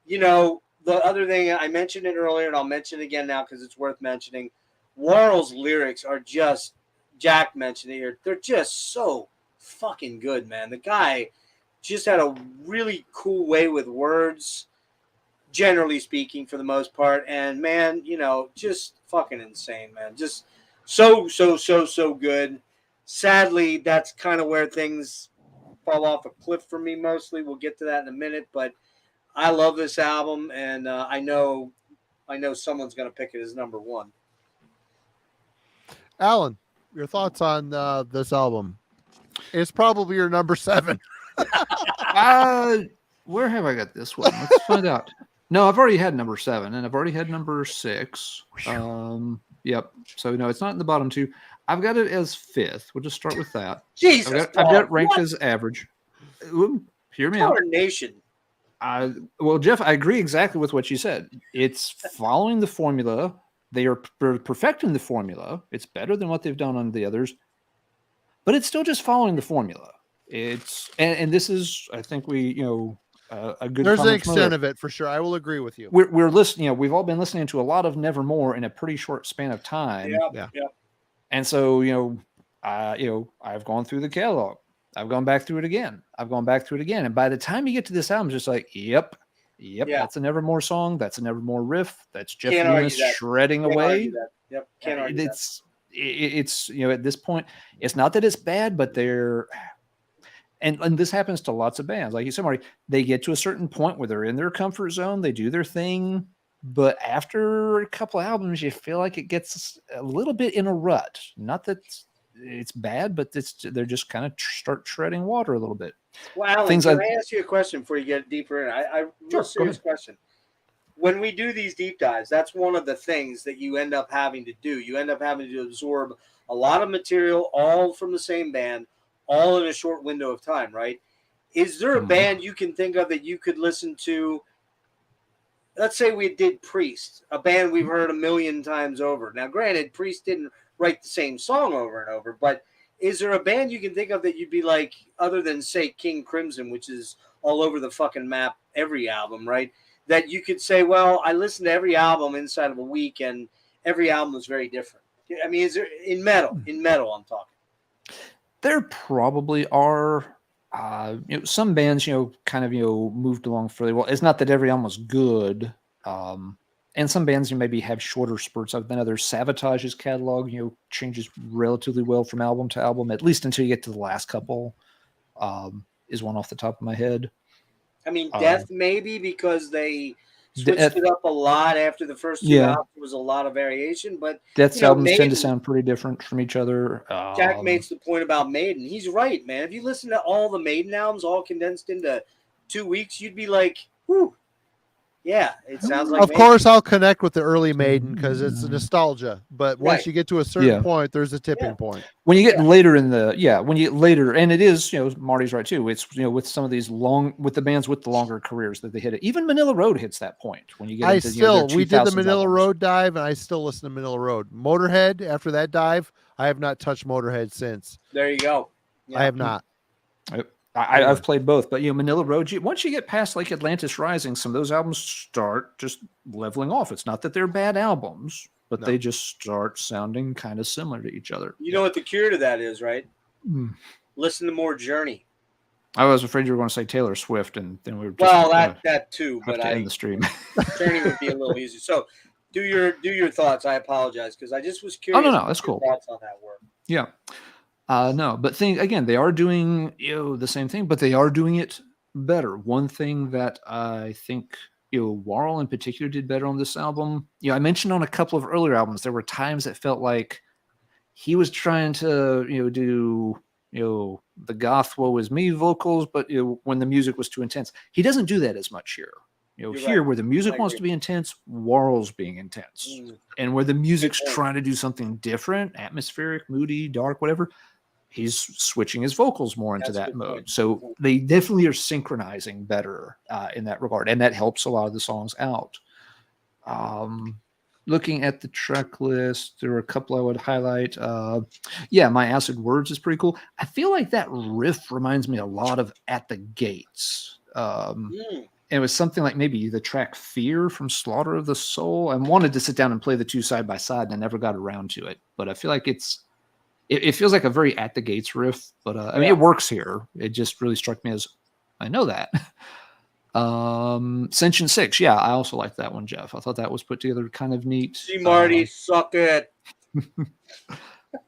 you know, the other thing, I mentioned it earlier, and I'll mention it again now because it's worth mentioning. Warrell's lyrics are just, Jack mentioned it here, they're just so fucking good, man. The guy just had a really cool way with words, generally speaking, for the most part. And man, you know, just fucking insane, man. Just so good. Sadly, that's kind of where things fall off a cliff for me mostly. We'll get to that in a minute, but I love this album, and I know someone's going to pick it as number one.
Alan, your thoughts on this album? It's probably your number 7.
Where have I got this one? Let's find out. No, I've already had number 7, and I've already had number 6. Yep. So no, it's not in the bottom 2. I've got it as 5th. We'll just start with that.
Jesus,
I've got it ranked as average. Hear me out.
Nation.
Well, Geoff, I agree exactly with what you said. It's following the formula. They are perfecting the formula. It's better than what they've done on the others, but it's still just following the formula. It's and this is, I think a good.
There's an extent of it for sure. I will agree with you.
We're listening. We've all been listening to a lot of Nevermore in a pretty short span of time.
Yeah.
And so I've gone through the catalog. I've gone back through it again. And by the time you get to this album, it's just like, yep, that's a Nevermore song. That's a Nevermore riff. That's Geoff Loomis shredding away.
Yep, can't argue that.
It's at this point, it's not that it's bad, but and this happens to lots of bands. Like you said, Marty, they get to a certain point where they're in their comfort zone. They do their thing. But after a couple albums, you feel like it gets a little bit in a rut. Not that it's bad, but they're just kind of start treading water a little bit.
Well, Alan, can I ask you a question before you get deeper in? Real serious question. When we do these deep dives, that's one of the things that you end up having to do. You end up having to absorb a lot of material, all from the same band, all in a short window of time, right? Is there a band you can think of that you could listen to? Let's say we did Priest, a band we've heard a million times over. Now, granted, Priest didn't write the same song over and over, but is there a band you can think of that you'd be like, other than, say, King Crimson, which is all over the fucking map, every album, right? That you could say, well, I listened to every album inside of a week, and every album was very different. I mean, is there in metal I'm talking?
There probably are. Some bands, kind of, moved along fairly well. It's not that every album was good. And some bands, maybe have shorter spurts. I've been others. Savage's catalog, changes relatively well from album to album, at least until you get to the last couple, is one off the top of my head.
I mean, Death maybe, because they switched it up a lot after the first two albums. There was a lot of variation, but
Death's albums tend to sound pretty different from each other.
Jack makes the point about Maiden. He's right, man. If you listen to all the Maiden albums all condensed into 2 weeks, you'd be like, whew. Yeah, it sounds like
Of course, I'll connect with the early Maiden because it's a nostalgia. But once
Right.
you get to a certain
Yeah.
point, there's a tipping point.
When you get later in the when you get later, and it is, Marty's right too. It's with some of these with the bands with the longer careers that they hit it. Even Manila Road hits that point when you get into
we did the
2000s
Manila
albums.
Road dive, and I still listen to Manila Road. Motorhead, after that dive, I have not touched Motorhead since.
There you go. Yeah.
I have not.
I've played both, but Manila Road. Once you get past like Atlantis Rising, some of those albums start just leveling off. It's not that they're bad albums, but they just start sounding kind of similar to each other.
You know what the cure to that is, right?
Mm.
Listen to more Journey.
I was afraid you were going to say Taylor Swift, and then we were just
that too, but
to end the stream.
Journey would be a little easier. So do your thoughts. I apologize because I just was curious.
Oh no, that's cool.
Thoughts on that work?
Yeah. No, but they are doing the same thing, but they are doing it better. One thing that I think Warrell in particular did better on this album. I mentioned on a couple of earlier albums there were times that felt like he was trying to do the goth woe is me vocals, but when the music was too intense, he doesn't do that as much here. Here where the music wants to be intense, Warrell's being intense, and where the music's trying to do something different, atmospheric, moody, dark, whatever. He's switching his vocals more into that mode. Point. So they definitely are synchronizing better in that regard. And that helps a lot of the songs out. Looking at the track list, there were a couple I would highlight. My Acid Words is pretty cool. I feel like that riff reminds me a lot of At the Gates. It was something like maybe the track Fear from Slaughter of the Soul. I wanted to sit down and play the two side by side, and I never got around to it. But I feel like it feels like a very At the Gates riff, but I mean, it works here. It just really struck me as, I know that. Sentient 6. Yeah, I also liked that one, Geoff. I thought that was put together kind of neat.
See, Marty, suck it.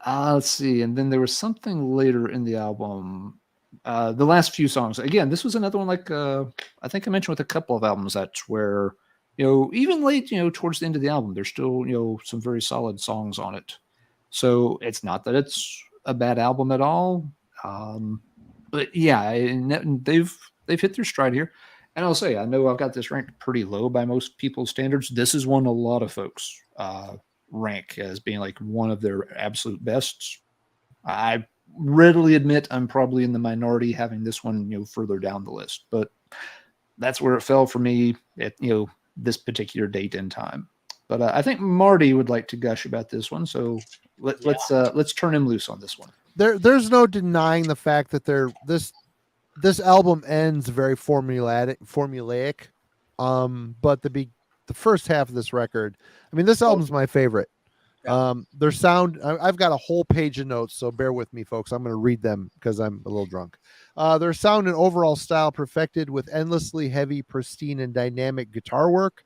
Let's see. And then there was something later in the album. The last few songs. Again, this was another one like, I think I mentioned with a couple of albums that's where, even late, towards the end of the album, there's still, some very solid songs on it. So it's not that it's a bad album at all, but yeah, they've hit their stride here. And I'll say, I know I've got this ranked pretty low by most people's standards. This is one a lot of folks rank as being like one of their absolute bests. I readily admit I'm probably in the minority having this one further down the list, but that's where it fell for me at this particular date and time. But I think Marty would like to gush about this one, so let's turn him loose on this one.
There's no denying the fact that this album ends very formulaic. But the first half of this record, I mean, this album's my favorite. Their sound, I've got a whole page of notes, so bear with me, folks. I'm going to read them because I'm a little drunk. Their sound and overall style perfected with endlessly heavy, pristine, and dynamic guitar work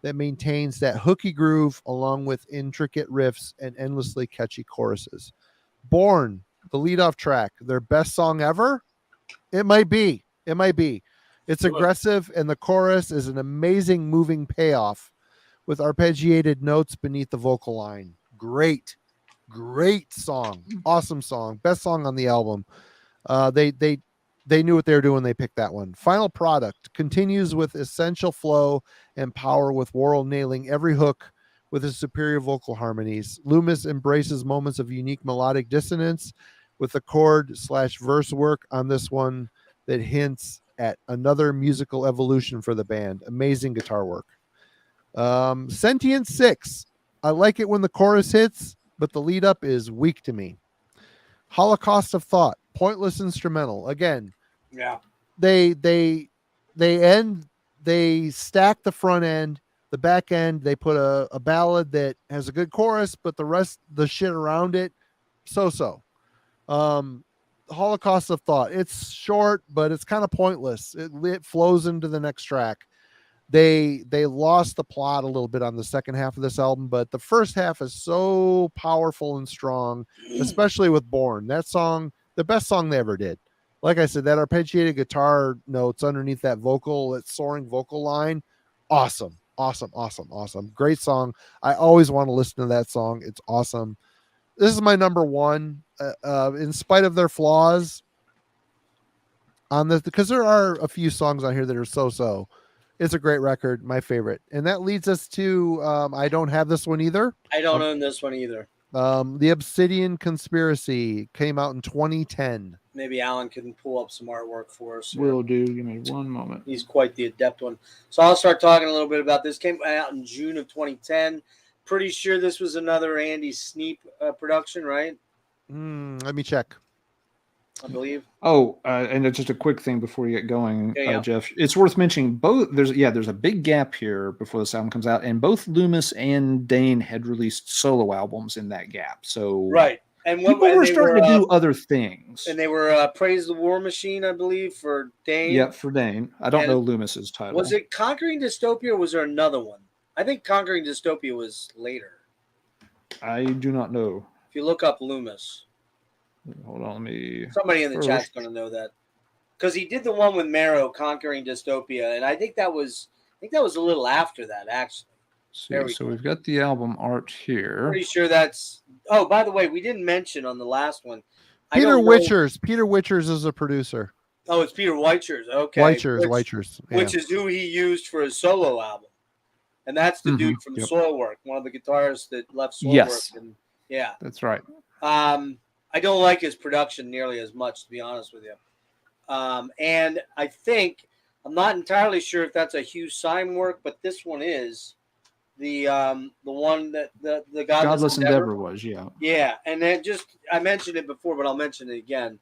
that maintains that hooky groove along with intricate riffs and endlessly catchy choruses. Born, the leadoff track, their best song ever? It might be. It's aggressive, and the chorus is an amazing moving payoff with arpeggiated notes beneath the vocal line. Great song. Awesome song. Best song on the album. They knew what they were doing. They picked that one. Final product continues with essential flow and power, with Warrell nailing every hook with his superior vocal harmonies. Loomis embraces moments of unique melodic dissonance with the chord/verse work on this one that hints at another musical evolution for the band. Amazing guitar work. Sentient 6. I like it when the chorus hits, but the lead up is weak to me. Holocaust of Thought. Pointless instrumental. Again, they stack the front end, the back end, they put a ballad that has a good chorus, but the rest, the shit around it, so. Holocaust of Thought. It's short, but it's kind of pointless. It flows into the next track. They lost the plot a little bit on the second half of this album, but the first half is so powerful and strong, especially with Born. That song, the best song they ever did. Like I said, that arpeggiated guitar notes underneath that soaring vocal line, awesome. Great song. I always want to listen to that song. It's awesome. This is my number one, in spite of their flaws on this, because there are a few songs on here that are so-so. It's a great record, my favorite. And that leads us to I don't have this one either.
I don't own this one either.
The Obsidian Conspiracy came out in 2010.
Maybe Alan can pull up some artwork for us.
Will do. Give me one moment.
He's quite the adept one. So I'll start talking a little bit about this. Came out in June of 2010. Pretty sure this was another Andy Sneap production, right?
Let me check.
I believe.
Oh, and just a quick thing before you get going,
Yeah.
Geoff. It's worth mentioning both. There's a big gap here before this album comes out, and both Loomis and Dane had released solo albums in that gap. So
Right. And
people were starting to do other things.
And they were Praise the War Machine, I believe, for Dane.
Yep, for Dane. I don't know Loomis's title.
Was it Conquering Dystopia, or was there another one? I think Conquering Dystopia was later.
I do not know.
If you look up Loomis.
Hold on, let me.
Somebody in the chat's going to know that, because he did the one with Marrow, Conquering Dystopia, and I think that was a little after that, actually.
We've got the album art here.
Pretty sure that's. Oh, by the way, we didn't mention on the last one.
Peter Witchers. Peter Witchers is a producer.
Oh, it's Peter Weichers. Okay,
Weichers, yeah.
Which is who he used for his solo album, and that's the dude from Soilwork, one of the guitarists that left Soilwork. And, yeah,
that's right.
I don't like his production nearly as much, to be honest with you. And I think, I'm not entirely sure if that's a Hugh Syme work, but this one is the one that the Godless
Endeavor was, yeah.
Yeah, and then I mentioned it before, but I'll mention it again.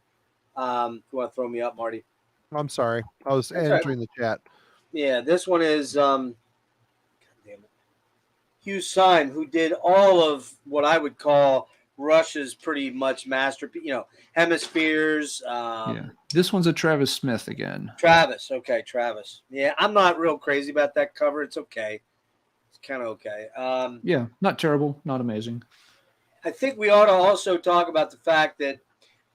You want to throw me up, Marty?
I'm sorry. I was entering the chat.
Yeah, this one is God damn it. Hugh Syme, who did all of what I would call Rush's pretty much masterpiece, Hemispheres.
This one's a Travis Smith again.
Travis. Yeah, I'm not real crazy about that cover. It's okay. It's kind of okay.
Yeah, not terrible, not amazing.
I think we ought to also talk about the fact that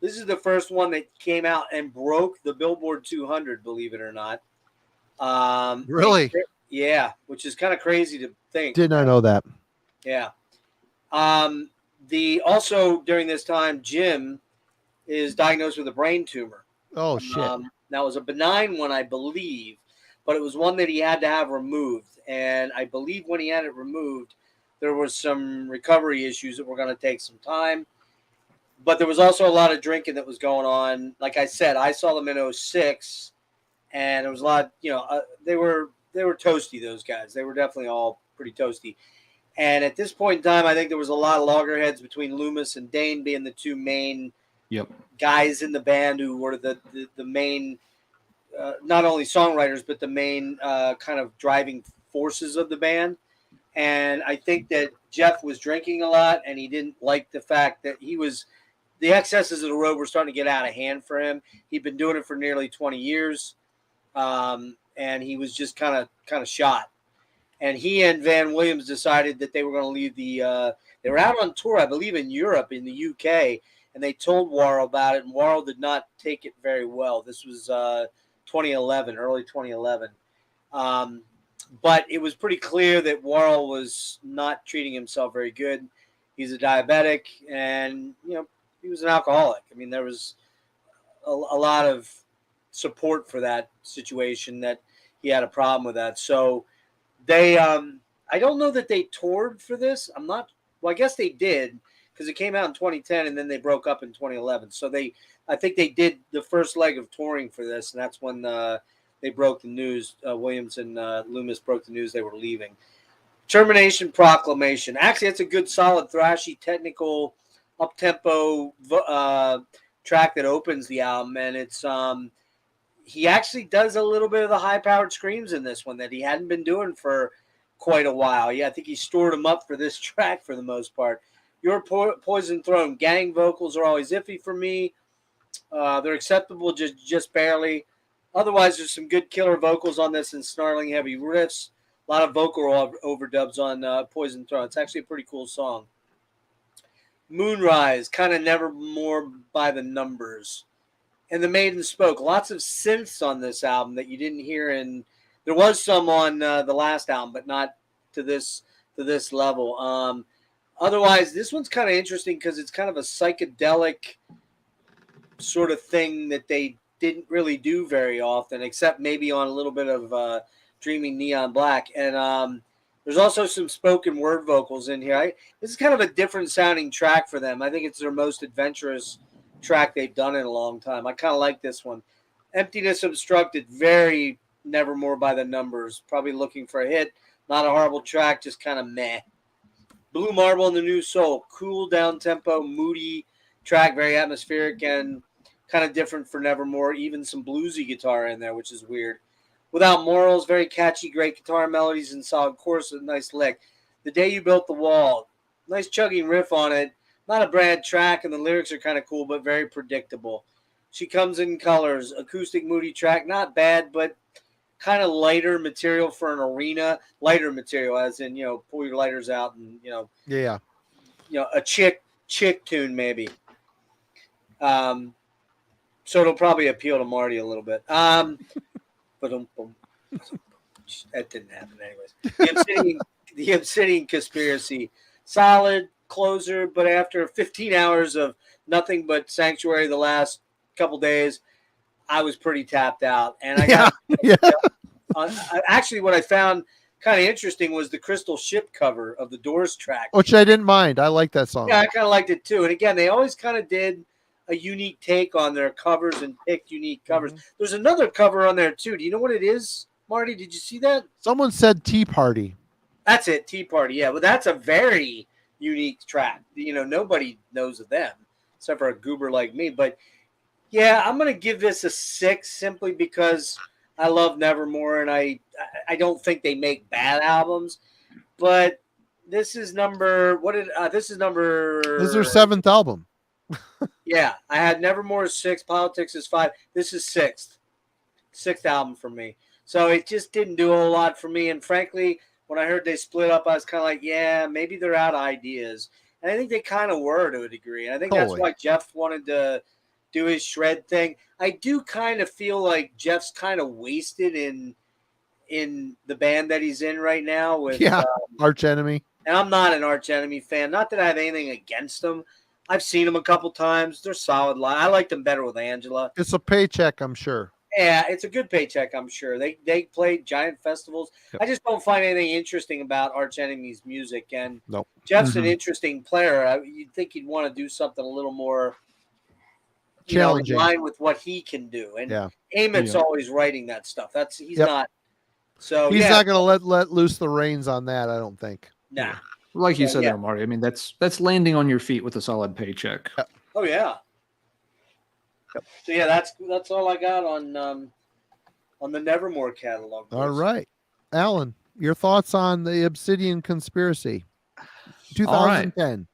this is the first one that came out and broke the Billboard 200, believe it or not.
Really?
Yeah, which is kind of crazy to think.
Did not know that.
Yeah. Also during this time, Jim is diagnosed with a brain tumor.
Oh shit!
That was a benign one, I believe, but it was one that he had to have removed. And I believe when he had it removed, there was some recovery issues that were going to take some time. But there was also a lot of drinking that was going on. Like I said, I saw them in 2006, and there was a lot. They were toasty. Those guys, they were definitely all pretty toasty. And at this point in time, I think there was a lot of loggerheads between Loomis and Dane being the two main guys in the band who were the main, not only songwriters, but the main kind of driving forces of the band. And I think that Geoff was drinking a lot, and he didn't like the fact that the excesses of the road were starting to get out of hand for him. He'd been doing it for nearly 20 years, and he was just kind of shot. And he and Van Williams decided that they were going to leave they were out on tour, I believe, in Europe, in the UK, and they told Warrell about it, and Warrell did not take it very well. This was 2011, early 2011. But it was pretty clear that Warrell was not treating himself very good. He's a diabetic, and, he was an alcoholic. I mean, there was a lot of support for that situation, that he had a problem with that. So they, I don't know that they toured for this. I guess they did, because it came out in 2010 and then they broke up in 2011. So I think they did the first leg of touring for this, and that's when they broke the news. Williams and Loomis broke the news they were leaving. Termination Proclamation. Actually, it's a good, solid, thrashy, technical, up-tempo track that opens the album, and it's he actually does a little bit of the high-powered screams in this one that he hadn't been doing for quite a while. Yeah, I think he stored them up for this track for the most part. Your Poison Throne. Gang vocals are always iffy for me. They're acceptable just barely. Otherwise, there's some good killer vocals on this and snarling heavy riffs. A lot of vocal overdubs on Poison Throne. It's actually a pretty cool song. Moonrise, kind of Nevermore by the numbers. And The Maiden Spoke. Lots of synths on this album that you didn't hear in. There was some on the last album, but not to this level. Otherwise, this one's kind of interesting because it's kind of a psychedelic sort of thing that they didn't really do very often, except maybe on a little bit of Dreaming Neon Black. And there's also some spoken word vocals in here. This is kind of a different sounding track for them. I think it's their most adventurous track they've done in a long time. I kind of like this one. Emptiness Obstructed, very Nevermore by the numbers. Probably looking for a hit. Not a horrible track, just kind of meh. Blue Marble and the New Soul, cool, down-tempo, moody track, very atmospheric and kind of different for Nevermore. Even some bluesy guitar in there, which is weird. Without Morals, very catchy, great guitar melodies and solid chorus, a nice lick. The Day You Built the Wall, nice chugging riff on it. Not a bad track, and the lyrics are kind of cool, but very predictable. She Comes in Colors, acoustic, moody track, not bad, but kind of lighter material for an arena. Lighter material, as in, pull your lighters out and,
Yeah.
A chick tune maybe. So it'll probably appeal to Marty a little bit. That didn't happen anyways. The Obsidian Conspiracy, solid closer, but after 15 hours of nothing but Sanctuary the last couple days, I was pretty tapped out. And actually what I found kind of interesting was the Crystal Ship cover of the Doors track,
which I didn't mind. I like that song.
Yeah, I kind of liked it too. And again, they always kind of did a unique take on their covers and picked unique covers. Mm-hmm. There's another cover on there too. Do you know what it is, Marty? Did you see that?
Someone said Tea Party.
That's it, Tea Party. Yeah, well, that's a very unique track. Nobody knows of them except for a goober like me. But yeah, I'm going to give this a 6 simply because I love Nevermore, and I don't think they make bad albums. But this is number. This is number.
This is their 7th album.
Yeah, I had Nevermore 6, Politics is 5. This is 6th album for me. So it just didn't do a whole lot for me. And frankly, when I heard they split up, I was kind of like, yeah, maybe they're out of ideas. And I think they kind of were to a degree. And I think that's why Geoff wanted to do his shred thing. I do kind of feel like Jeff's kind of wasted in the band that he's in right now with
Arch Enemy.
And I'm not an Arch Enemy fan. Not that I have anything against them. I've seen them a couple times. They're solid live. I like them better with Angela.
It's a paycheck, I'm sure.
Yeah, it's a good paycheck, I'm sure. They played giant festivals. Yep. I just don't find anything interesting about Arch Enemy's music. And
nope.
Jeff's an interesting player. You'd think he'd want to do something a little more
challenging,
in line with what he can do. And Amit's always writing that stuff. He's not. So
he's not going to let loose the reins on that, I don't think.
Nah.
Like you said there, Marty. I mean, that's landing on your feet with a solid paycheck.
Yep.
Oh yeah. Yep. So yeah, that's all I got on the Nevermore catalog.
All right, Alan, your thoughts on the Obsidian Conspiracy, 2010?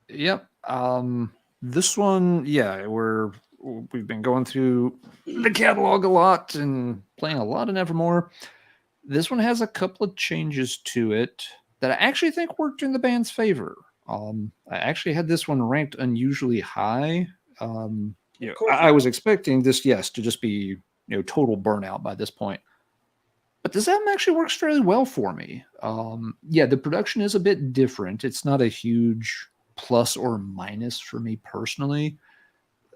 Right. Yep. This one, we've been going through the catalog a lot and playing a lot of Nevermore. This one has a couple of changes to it that I actually think worked in the band's favor. I actually had this one ranked unusually high. I was expecting this, to just be, total burnout by this point. But this album actually works fairly well for me. The production is a bit different. It's not a huge plus or minus for me personally.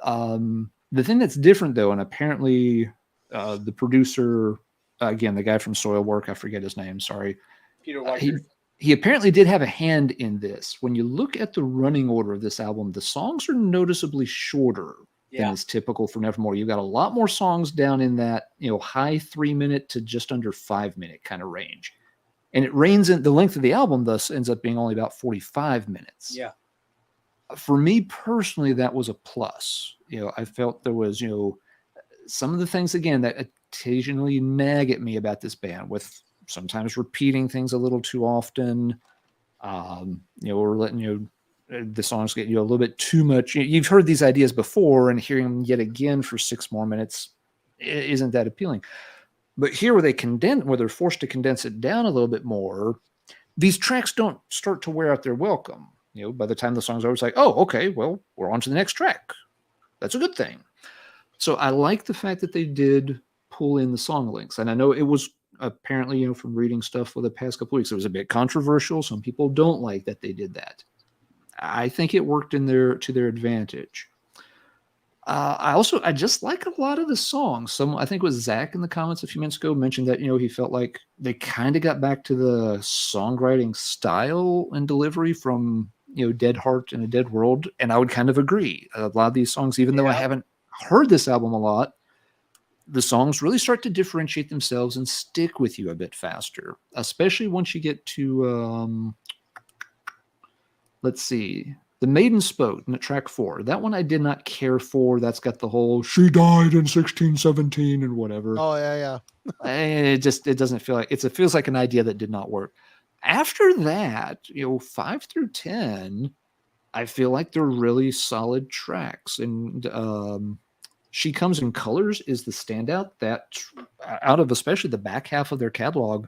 The thing that's different, though, and apparently the producer, again, the guy from Soilwork, I forget his name, sorry.
Peter Weicker.
He apparently did have a hand in this. When you look at the running order of this album, the songs are noticeably shorter than is typical for Nevermore. You've got a lot more songs down in that, high 3-minute to just under 5-minute kind of range. And it reigns in the length of the album, thus ends up being only about 45 minutes.
Yeah.
For me personally, that was a plus. I felt there was, some of the things, again, that occasionally nag at me about this band with sometimes repeating things a little too often, or letting the songs get a little bit too much. You've heard these ideas before, and hearing them yet again for 6 more minutes isn't that appealing. But here, where they're forced to condense it down a little bit more, these tracks don't start to wear out their welcome. By the time the song's over, it's like, oh, okay, well, we're on to the next track. That's a good thing. So I like the fact that they did pull in the song links, and I know it was apparently, from reading stuff for the past couple of weeks, it was a bit controversial. Some people don't like that they did that. I think it worked to their advantage. I just like a lot of the songs. I think it was Zach in the comments a few minutes ago mentioned that, he felt like they kind of got back to the songwriting style and delivery from, Dead Heart and a Dead World. And I would kind of agree. A lot of these songs, even though I haven't heard this album a lot, the songs really start to differentiate themselves and stick with you a bit faster, especially once you get to, let's see, The Maiden Spoke, track 4. That one I did not care for. That's got the whole she died in 1617 and whatever.
Oh yeah.
It doesn't feel like it feels like an idea that did not work. After that, 5 through 10, I feel like they're really solid tracks. And She Comes in Colors is the standout. That out of especially the back half of their catalog,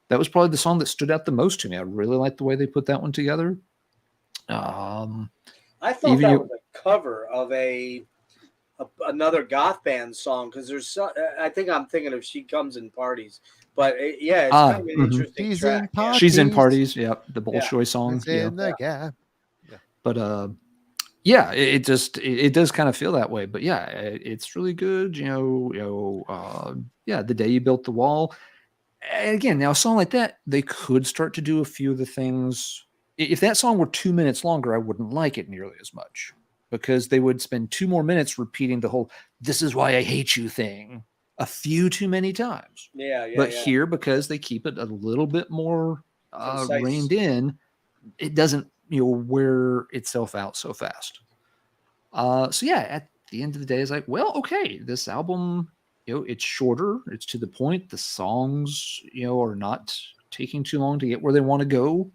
that was probably the song that stood out the most to me. I really like the way they put that one together.
I thought that was a cover of another goth band song, because I think I'm thinking of She Comes in Parties, but it's kind of an interesting track.
She's in Parties. Yep, the Bolshoi song. But it does kind of feel that way. But it's really good. The Day You Built the Wall. And again, now a song like that, they could start to do a few of the things. If that song were 2 minutes longer, I wouldn't like it nearly as much, because they would spend 2 more minutes repeating the whole "this is why I hate you" thing a few too many times. But here, because they keep it a little bit more reined in, it doesn't wear itself out so fast. At the end of the day, it's like, well, okay, this album, it's shorter, it's to the point, the songs, are not taking too long to get where they want to go.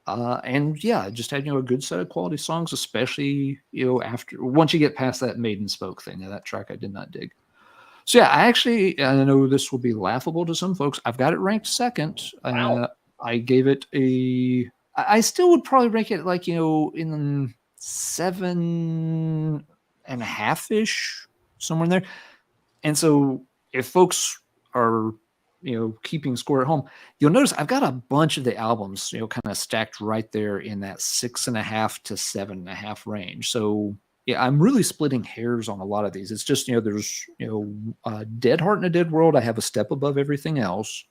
Just had a good set of quality songs, especially once you get past that Maiden Spoke thing. Now, that track I did not dig. So I know this will be laughable to some folks. I've got it ranked second.
Wow.
I gave it I still would probably rank it like in 7.5-ish, somewhere in there. And so if folks are keeping score at home, you'll notice I've got a bunch of the albums, kind of stacked right there in that 6.5 to 7.5 range. So I'm really splitting hairs on a lot of these. It's just, there's, Dead Heart and a Dead World. I have a step above everything else.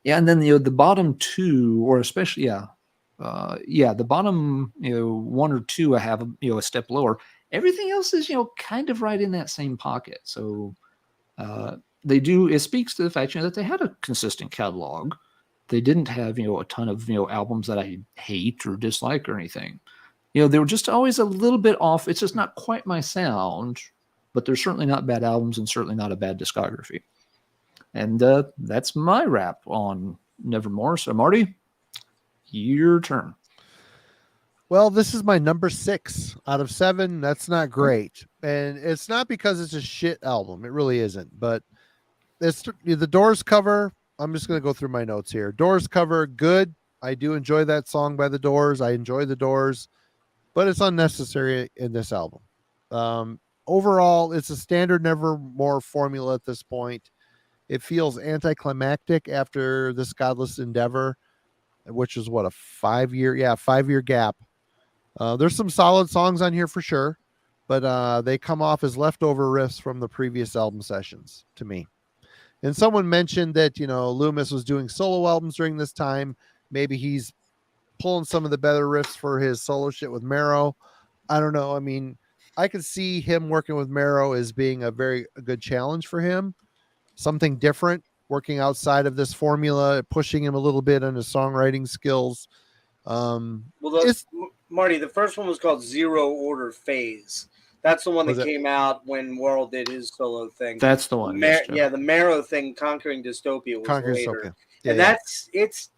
Yeah. And then, the bottom two, or especially, the bottom, 1 or 2, I have, a step lower. Everything else is, kind of right in that same pocket. So, it speaks to the fact, that they had a consistent catalog. They didn't have, a ton of, albums that I hate or dislike or anything. They were just always a little bit off. It's just not quite my sound, but they're certainly not bad albums and certainly not a bad discography. And that's my wrap on Nevermore. So, Marty, your turn.
Well, this is my number 6 out of 7. That's not great. And it's not because it's a shit album. It really isn't. But it's the Doors cover. I'm just going to go through my notes here. Doors cover, good. I do enjoy that song by the Doors. I enjoy the Doors, but it's unnecessary in this album. Overall, it's a standard Nevermore formula at this point. It feels anticlimactic after this godless endeavor, which is what, a 5-year gap. There's some solid songs on here for sure, but they come off as leftover riffs from the previous album sessions to me. And someone mentioned that, Loomis was doing solo albums during this time. Maybe he's pulling some of the better riffs for his solo shit with Marrow. I don't know. I mean, I could see him working with Marrow as being a good challenge for him. Something different, working outside of this formula, pushing him a little bit on his songwriting skills.
Marty, the first one was called Zero Order Phase. That's the one that came out when Worrell did his solo thing.
That's the one.
The Marrow thing, Conquering Dystopia, was later. It's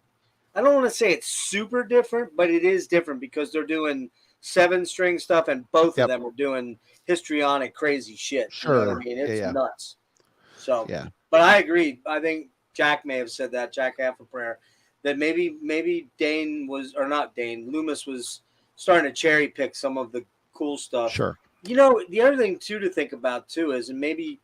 I don't want to say it's super different, but it is different because they're doing 7-string stuff, and both of them are doing histrionic, crazy shit.
Sure.
You know what I mean? It's nuts. So, but I agree. I think Jack may have said that, Jack Half a Prayer, that maybe Loomis was starting to cherry pick some of the cool stuff.
Sure.
The other thing too to think about too is, and maybe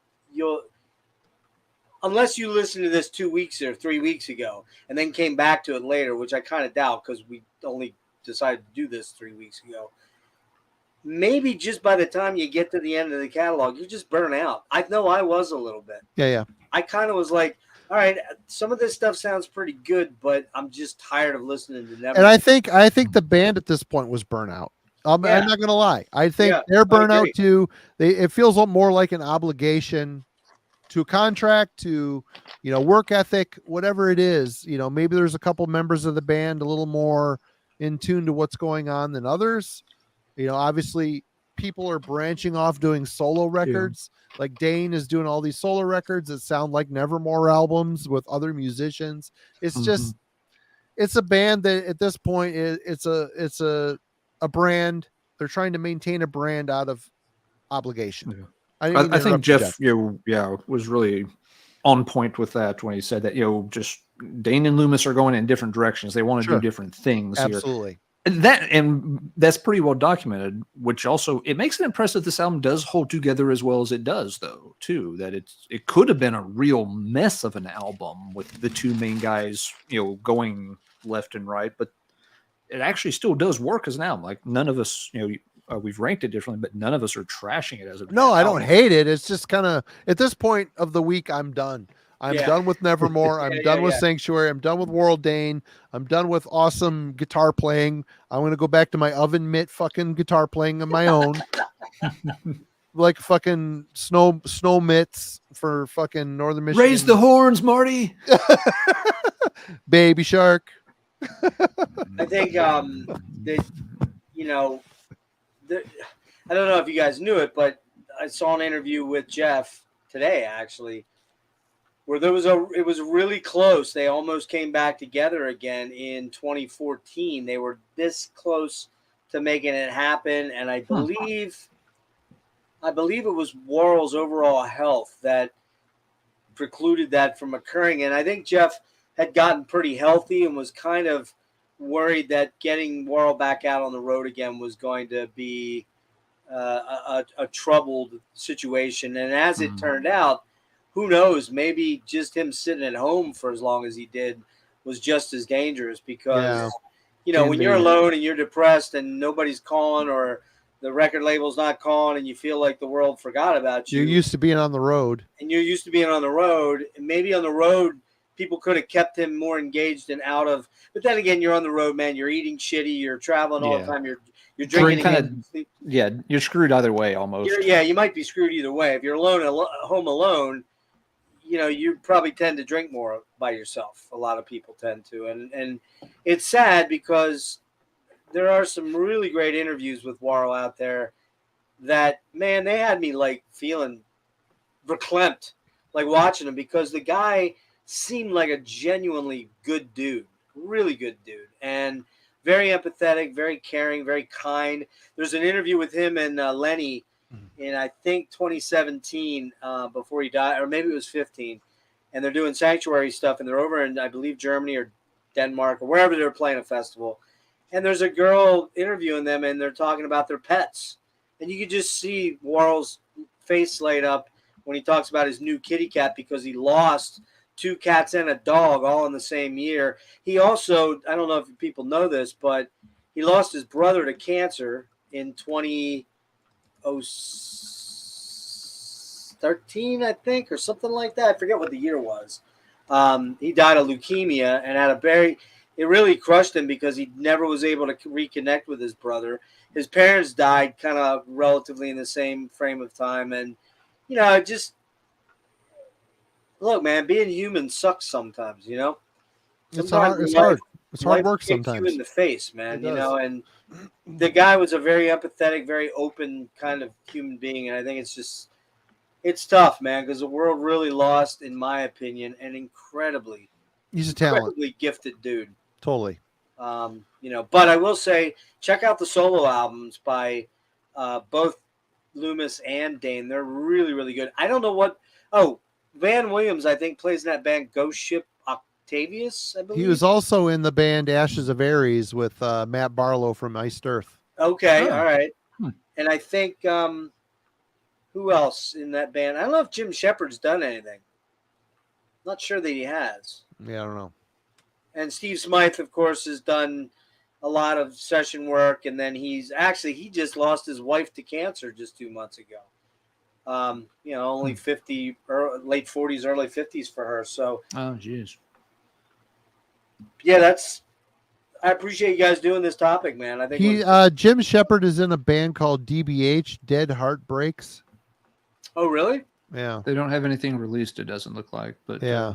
unless you listened to this 2 weeks or 3 weeks ago and then came back to it later, which I kind of doubt because we only decided to do this 3 weeks ago. maybe just by the time you get to the end of the catalog, you just burn out. I know I was a little bit.
Yeah.
I kind of was like, all right, some of this stuff sounds pretty good, but I'm just tired of listening to Nevermore.
And I think the band at this point was burnout. I'm not gonna lie. I think they're burnout too. It feels more like an obligation to a contract, to work ethic, whatever it is. Maybe there's a couple members of the band a little more in tune to what's going on than others. Obviously people are branching off doing solo records. Like Dane is doing all these solo records that sound like Nevermore albums with other musicians. It's just, it's a band that at this point it's a brand. They're trying to maintain a brand out of obligation.
Yeah.
I
think Geoff, was really on point with that when he said that, just Dane and Loomis are going in different directions. They want to do different things.
Absolutely.
Here. And that's pretty well documented, which also, it makes it impressive this album does hold together as well as it does, though, too, that it could have been a real mess of an album with the two main guys, going left and right, but it actually still does work as an album. Like, none of us, we've ranked it differently, but none of us are trashing it as a
no. I don't hate it. It's just kind of at this point of the week, I'm done. I'm done with Nevermore. I'm done with Sanctuary. I'm done with World Dane. I'm done with awesome guitar playing. I'm gonna go back to my oven mitt fucking guitar playing on my own, like fucking snow mitts for fucking Northern Michigan.
Raise the horns, Marty.
Baby Shark.
I think that I don't know if you guys knew it, but I saw an interview with Geoff today, actually, where it was really close. They almost came back together again in 2014. They were this close to making it happen, and I believe it was Worrell's overall health that precluded that from occurring. And I think Geoff had gotten pretty healthy and was kind of worried that getting Worrell back out on the road again was going to be a troubled situation. And as it turned out, who knows, maybe just him sitting at home for as long as he did was just as dangerous, because when you're alone and you're depressed and nobody's calling, or the record label's not calling, and you feel like the world forgot about you.
You're used to being on the road.
And maybe on the road people could have kept him more engaged and out of. But then again, you're on the road, man. You're eating shitty. You're traveling all the time. You're drinking.
You're screwed either way almost.
You might be screwed either way. If you're home alone, you probably tend to drink more by yourself. A lot of people tend to. And it's sad, because there are some really great interviews with Worrell out there that, man, they had me like feeling verklempt, like watching him, because the guy seemed like a genuinely good dude, really good dude, and very empathetic, very caring, very kind. There's an interview with him and Lenny in, I think, 2017, before he died, or maybe it was 15, and they're doing Sanctuary stuff, and they're over in, I believe, Germany or Denmark or wherever they're playing a festival, and there's a girl interviewing them, and they're talking about their pets, and you can just see Worrell's face light up when he talks about his new kitty cat, because he lost 2 cats and a dog all in the same year. He also, I don't know if people know this, but he lost his brother to cancer in 2013, I think, or something like that. I forget what the year was. He died of leukemia and had it really crushed him, because he never was able to reconnect with his brother. His parents died kind of relatively in the same frame of time. And, look, man, being human sucks sometimes,
It's hard. It's hard. It's hard work sometimes.
You in the face, man, and the guy was a very empathetic, very open kind of human being. And I think it's tough, man, because the world really lost, in my opinion, an incredibly gifted dude.
Totally.
But I will say, check out the solo albums by both Loomis and Dane. They're really, really good. I don't know what. Oh, Van Williams, I think, plays in that band Ghost Ship Octavius, I believe.
He was also in the band Ashes of Aries with Matt Barlow from Iced Earth.
Okay, all right. And I think, who else in that band? I don't know if Jim Shepard's done anything. Not sure that he has.
Yeah, I don't know.
And Steve Smythe, of course, has done a lot of session work, and then he just lost his wife to cancer just 2 months ago. Only 50, late 40s, early 50s for her. So,
oh, geez.
Yeah, I appreciate you guys doing this topic, man. I think
Jim Shepard is in a band called DBH, Dead Heartbreaks.
Oh, really?
Yeah.
They don't have anything released, it doesn't look like, but
yeah.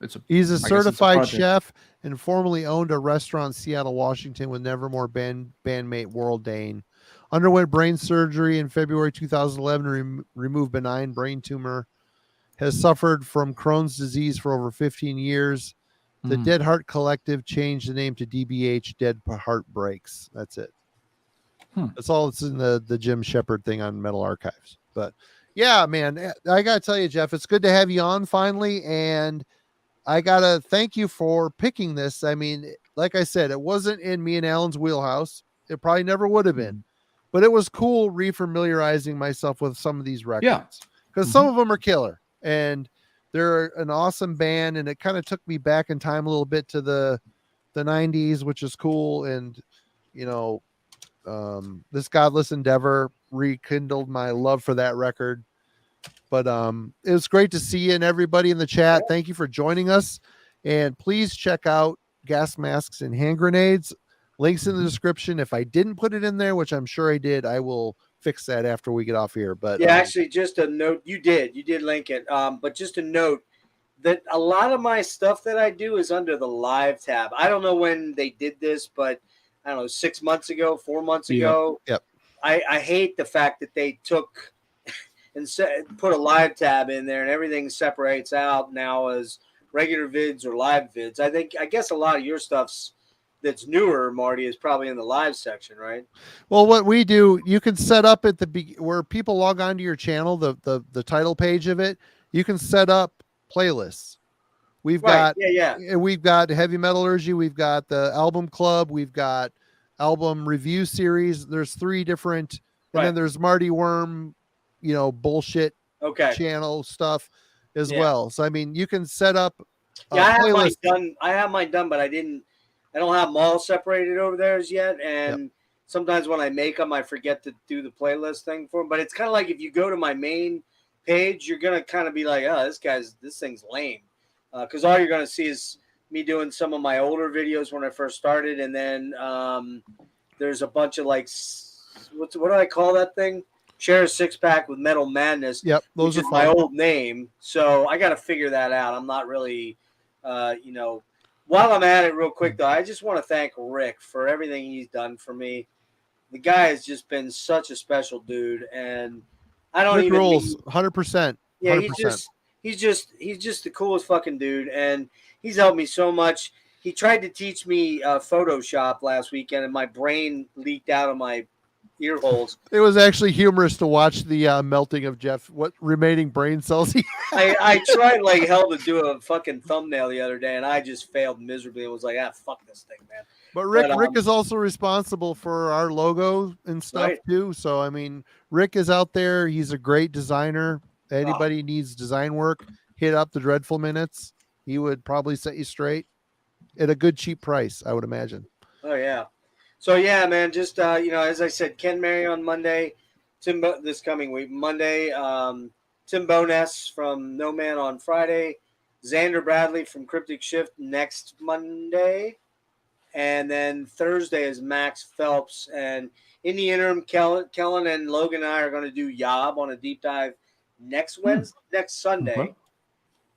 I
He's a
guess
certified
it's a
chef and formerly owned a restaurant in Seattle, Washington with Nevermore bandmate Worrell Dane. Underwent brain surgery in February 2011 removed benign brain tumor. Has suffered from Crohn's disease for over 15 years. The Dead Heart Collective changed the name to DBH, Dead Heart Breaks. That's it. That's all it's in the Jim Shepard thing on Metal Archives. But yeah, man, I got to tell you, Geoff, it's good to have you on finally. And I got to thank you for picking this. I mean, like I said, it wasn't in me and Alan's wheelhouse. It probably never would have been. But it was cool refamiliarizing myself with some of these records.
Yeah.
Because some of them are killer. And they're an awesome band. And it kind of took me back in time a little bit to the 90s, which is cool. And, this Godless Endeavor rekindled my love for that record. But it was great to see you and everybody in the chat. Thank you for joining us. And please check out Gasmasks and Hand Grenades. Links in the description. If I didn't put it in there, which I'm sure I did, I will fix that after we get off here. But
yeah, actually, just a note. You did link it. But just a note that a lot of my stuff that I do is under the live tab. I don't know when they did this, but I don't know, 6 months ago, 4 months ago.
Yep.
I hate the fact that they took and put a live tab in there and everything separates out now as regular vids or live vids. I guess a lot of your stuff's that's newer, Marty, is probably in the live section, right?
Well, what we do, you can set up at where people log onto your channel, the title page of it, you can set up playlists. We've got Heavy Metallurgy, we've got the album club, we've got album review series. There's 3 different, and then there's Marty Worm, bullshit channel stuff as well. So I mean, you can set up
I have mine done, but I don't have them all separated over there as yet. And sometimes when I make them, I forget to do the playlist thing for them. But it's kind of like if you go to my main page, you're going to kind of be like, oh, this thing's lame. Because all you're going to see is me doing some of my older videos when I first started. And then there's a bunch of what do I call that thing? Share a 6-pack with Metal Madness.
Yep, those
which
are
is my old name. So I got to figure that out. I'm not really, While I'm at it real quick, though, I just want to thank Rick for everything he's done for me. The guy has just been such a special dude, and I don't
Rick rules 100%.
Yeah, he's just the coolest fucking dude, and he's helped me so much. He tried to teach me Photoshop last weekend, and my brain leaked out of my ear holes.
It was actually humorous to watch the melting of Geoff. What remaining brain cells he had.
I tried like hell to do a fucking thumbnail the other day, and I just failed miserably. And was like, fuck this thing, man.
But Rick is also responsible for our logo and stuff too. So I mean, Rick is out there. He's a great designer. Anybody needs design work, hit up the Dreadful Minutes. He would probably set you straight at a good cheap price, I would imagine.
Oh yeah. So yeah, man, just as I said, Ken Mary on Monday, this coming week, Monday, Tim Bowness from No Man on Friday, Xander Bradley from Cryptic Shift next Monday, and then Thursday is Max Phelps. And in the interim, Kellen and Logan and I are going to do Yob on a deep dive next Sunday.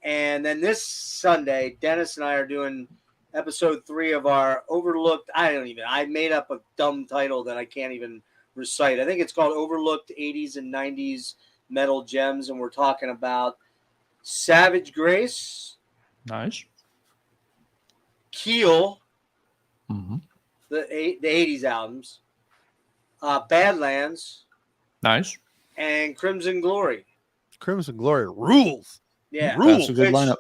And then this Sunday, Dennis and I are doing episode 3 of our Overlooked. I made up a dumb title that I can't even recite. I think it's called Overlooked 80s and 90s Metal Gems. And we're talking about Savage Grace.
Nice.
Keel. The 80s albums. Badlands.
Nice.
And Crimson Glory.
Crimson Glory rules.
Yeah.
That's a good lineup.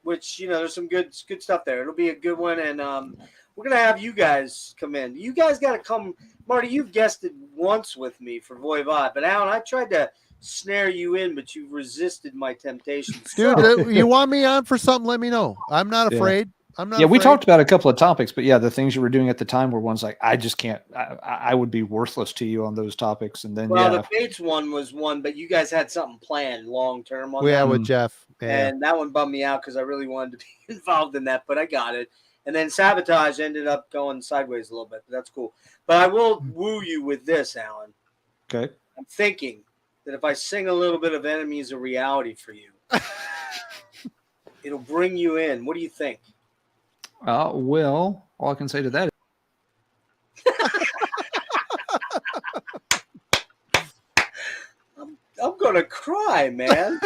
Which, there's some good stuff there. It'll be a good one. And we're going to have you guys come in. You guys got to come. Marty, you've guested once with me for Voivod. But, Alan, I tried to snare you in, but you resisted my temptation.
Dude, you want me on for something, let me know. I'm not afraid. I'm not.
Yeah, we
afraid.
talked about a couple of topics, but yeah, the things you were doing at the time were ones like I just can't. I would be worthless to you on those topics, and then
Well,
yeah,
the Fates one was one, but you guys had something planned long term on
Yeah,
that.
with Geoff. Yeah.
And that one bummed me out because I really wanted to be involved in that, but I got it. And then Sabotage ended up going sideways a little bit, but that's cool. But I will woo you with this, Alan.
okay.
I'm thinking that if I sing a little bit of Enemies of Reality for you, it'll bring you in. What do you think?
Well, all I can say to that
I'm gonna cry, man.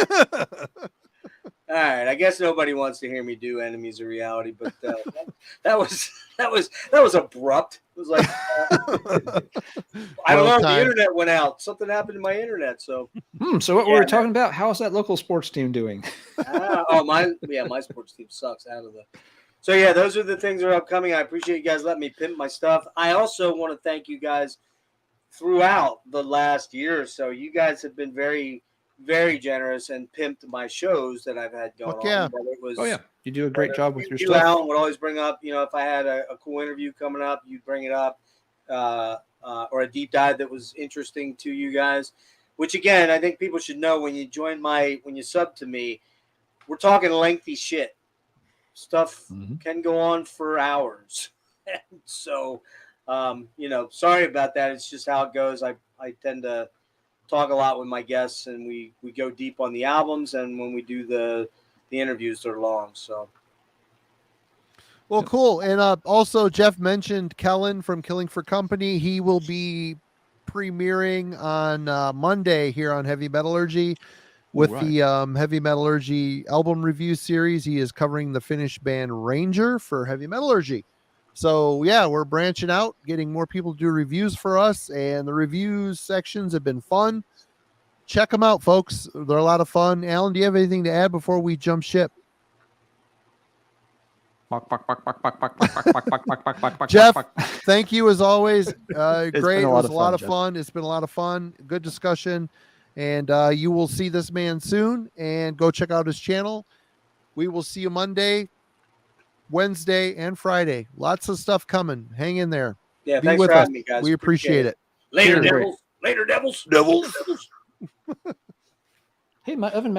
All right, I guess nobody wants to hear me do Enemies of Reality, but that was abrupt. It was like I don't know. The internet went out. Something happened to my internet. So
so what we were talking about? How's that local sports team doing?
my sports team sucks. So yeah, those are the things that are upcoming. I appreciate you guys letting me pimp my stuff. I also want to thank you guys throughout the last year or so. You guys have been very, very generous and pimped my shows that I've had going on. Whether it was,
you do a great job with your
you,
stuff.
Alan would always bring up, if I had a cool interview coming up, you'd bring it up, or a deep dive that was interesting to you guys. Which again, I think people should know when you sub to me, we're talking lengthy shit. Stuff can go on for hours. So, sorry about that. It's just how it goes. I tend to talk a lot with my guests, and we go deep on the albums, and when we do the interviews, they're long. So,
well, cool. And also, Geoff mentioned Kellen from Killing for Company. He will be premiering on Monday here on Heavy Metallurgy with the Heavy Metallurgy album review series. He is covering the Finnish band Ranger for Heavy Metallurgy. So yeah, we're branching out, getting more people to do reviews for us, and the reviews sections have been fun. Check them out, folks. They're a lot of fun. Alan, do you have anything to add before we jump ship? Geoff, thank you as always. Great. It was a lot of fun. It's been a lot of fun. Good discussion. And you will see this man soon, and go check out his channel. We will see you Monday, Wednesday, and Friday. Lots of stuff coming. Hang in there.
Yeah, thanks for having me, guys.
We appreciate it.
Later, devils. Later, devils.
Hey, my oven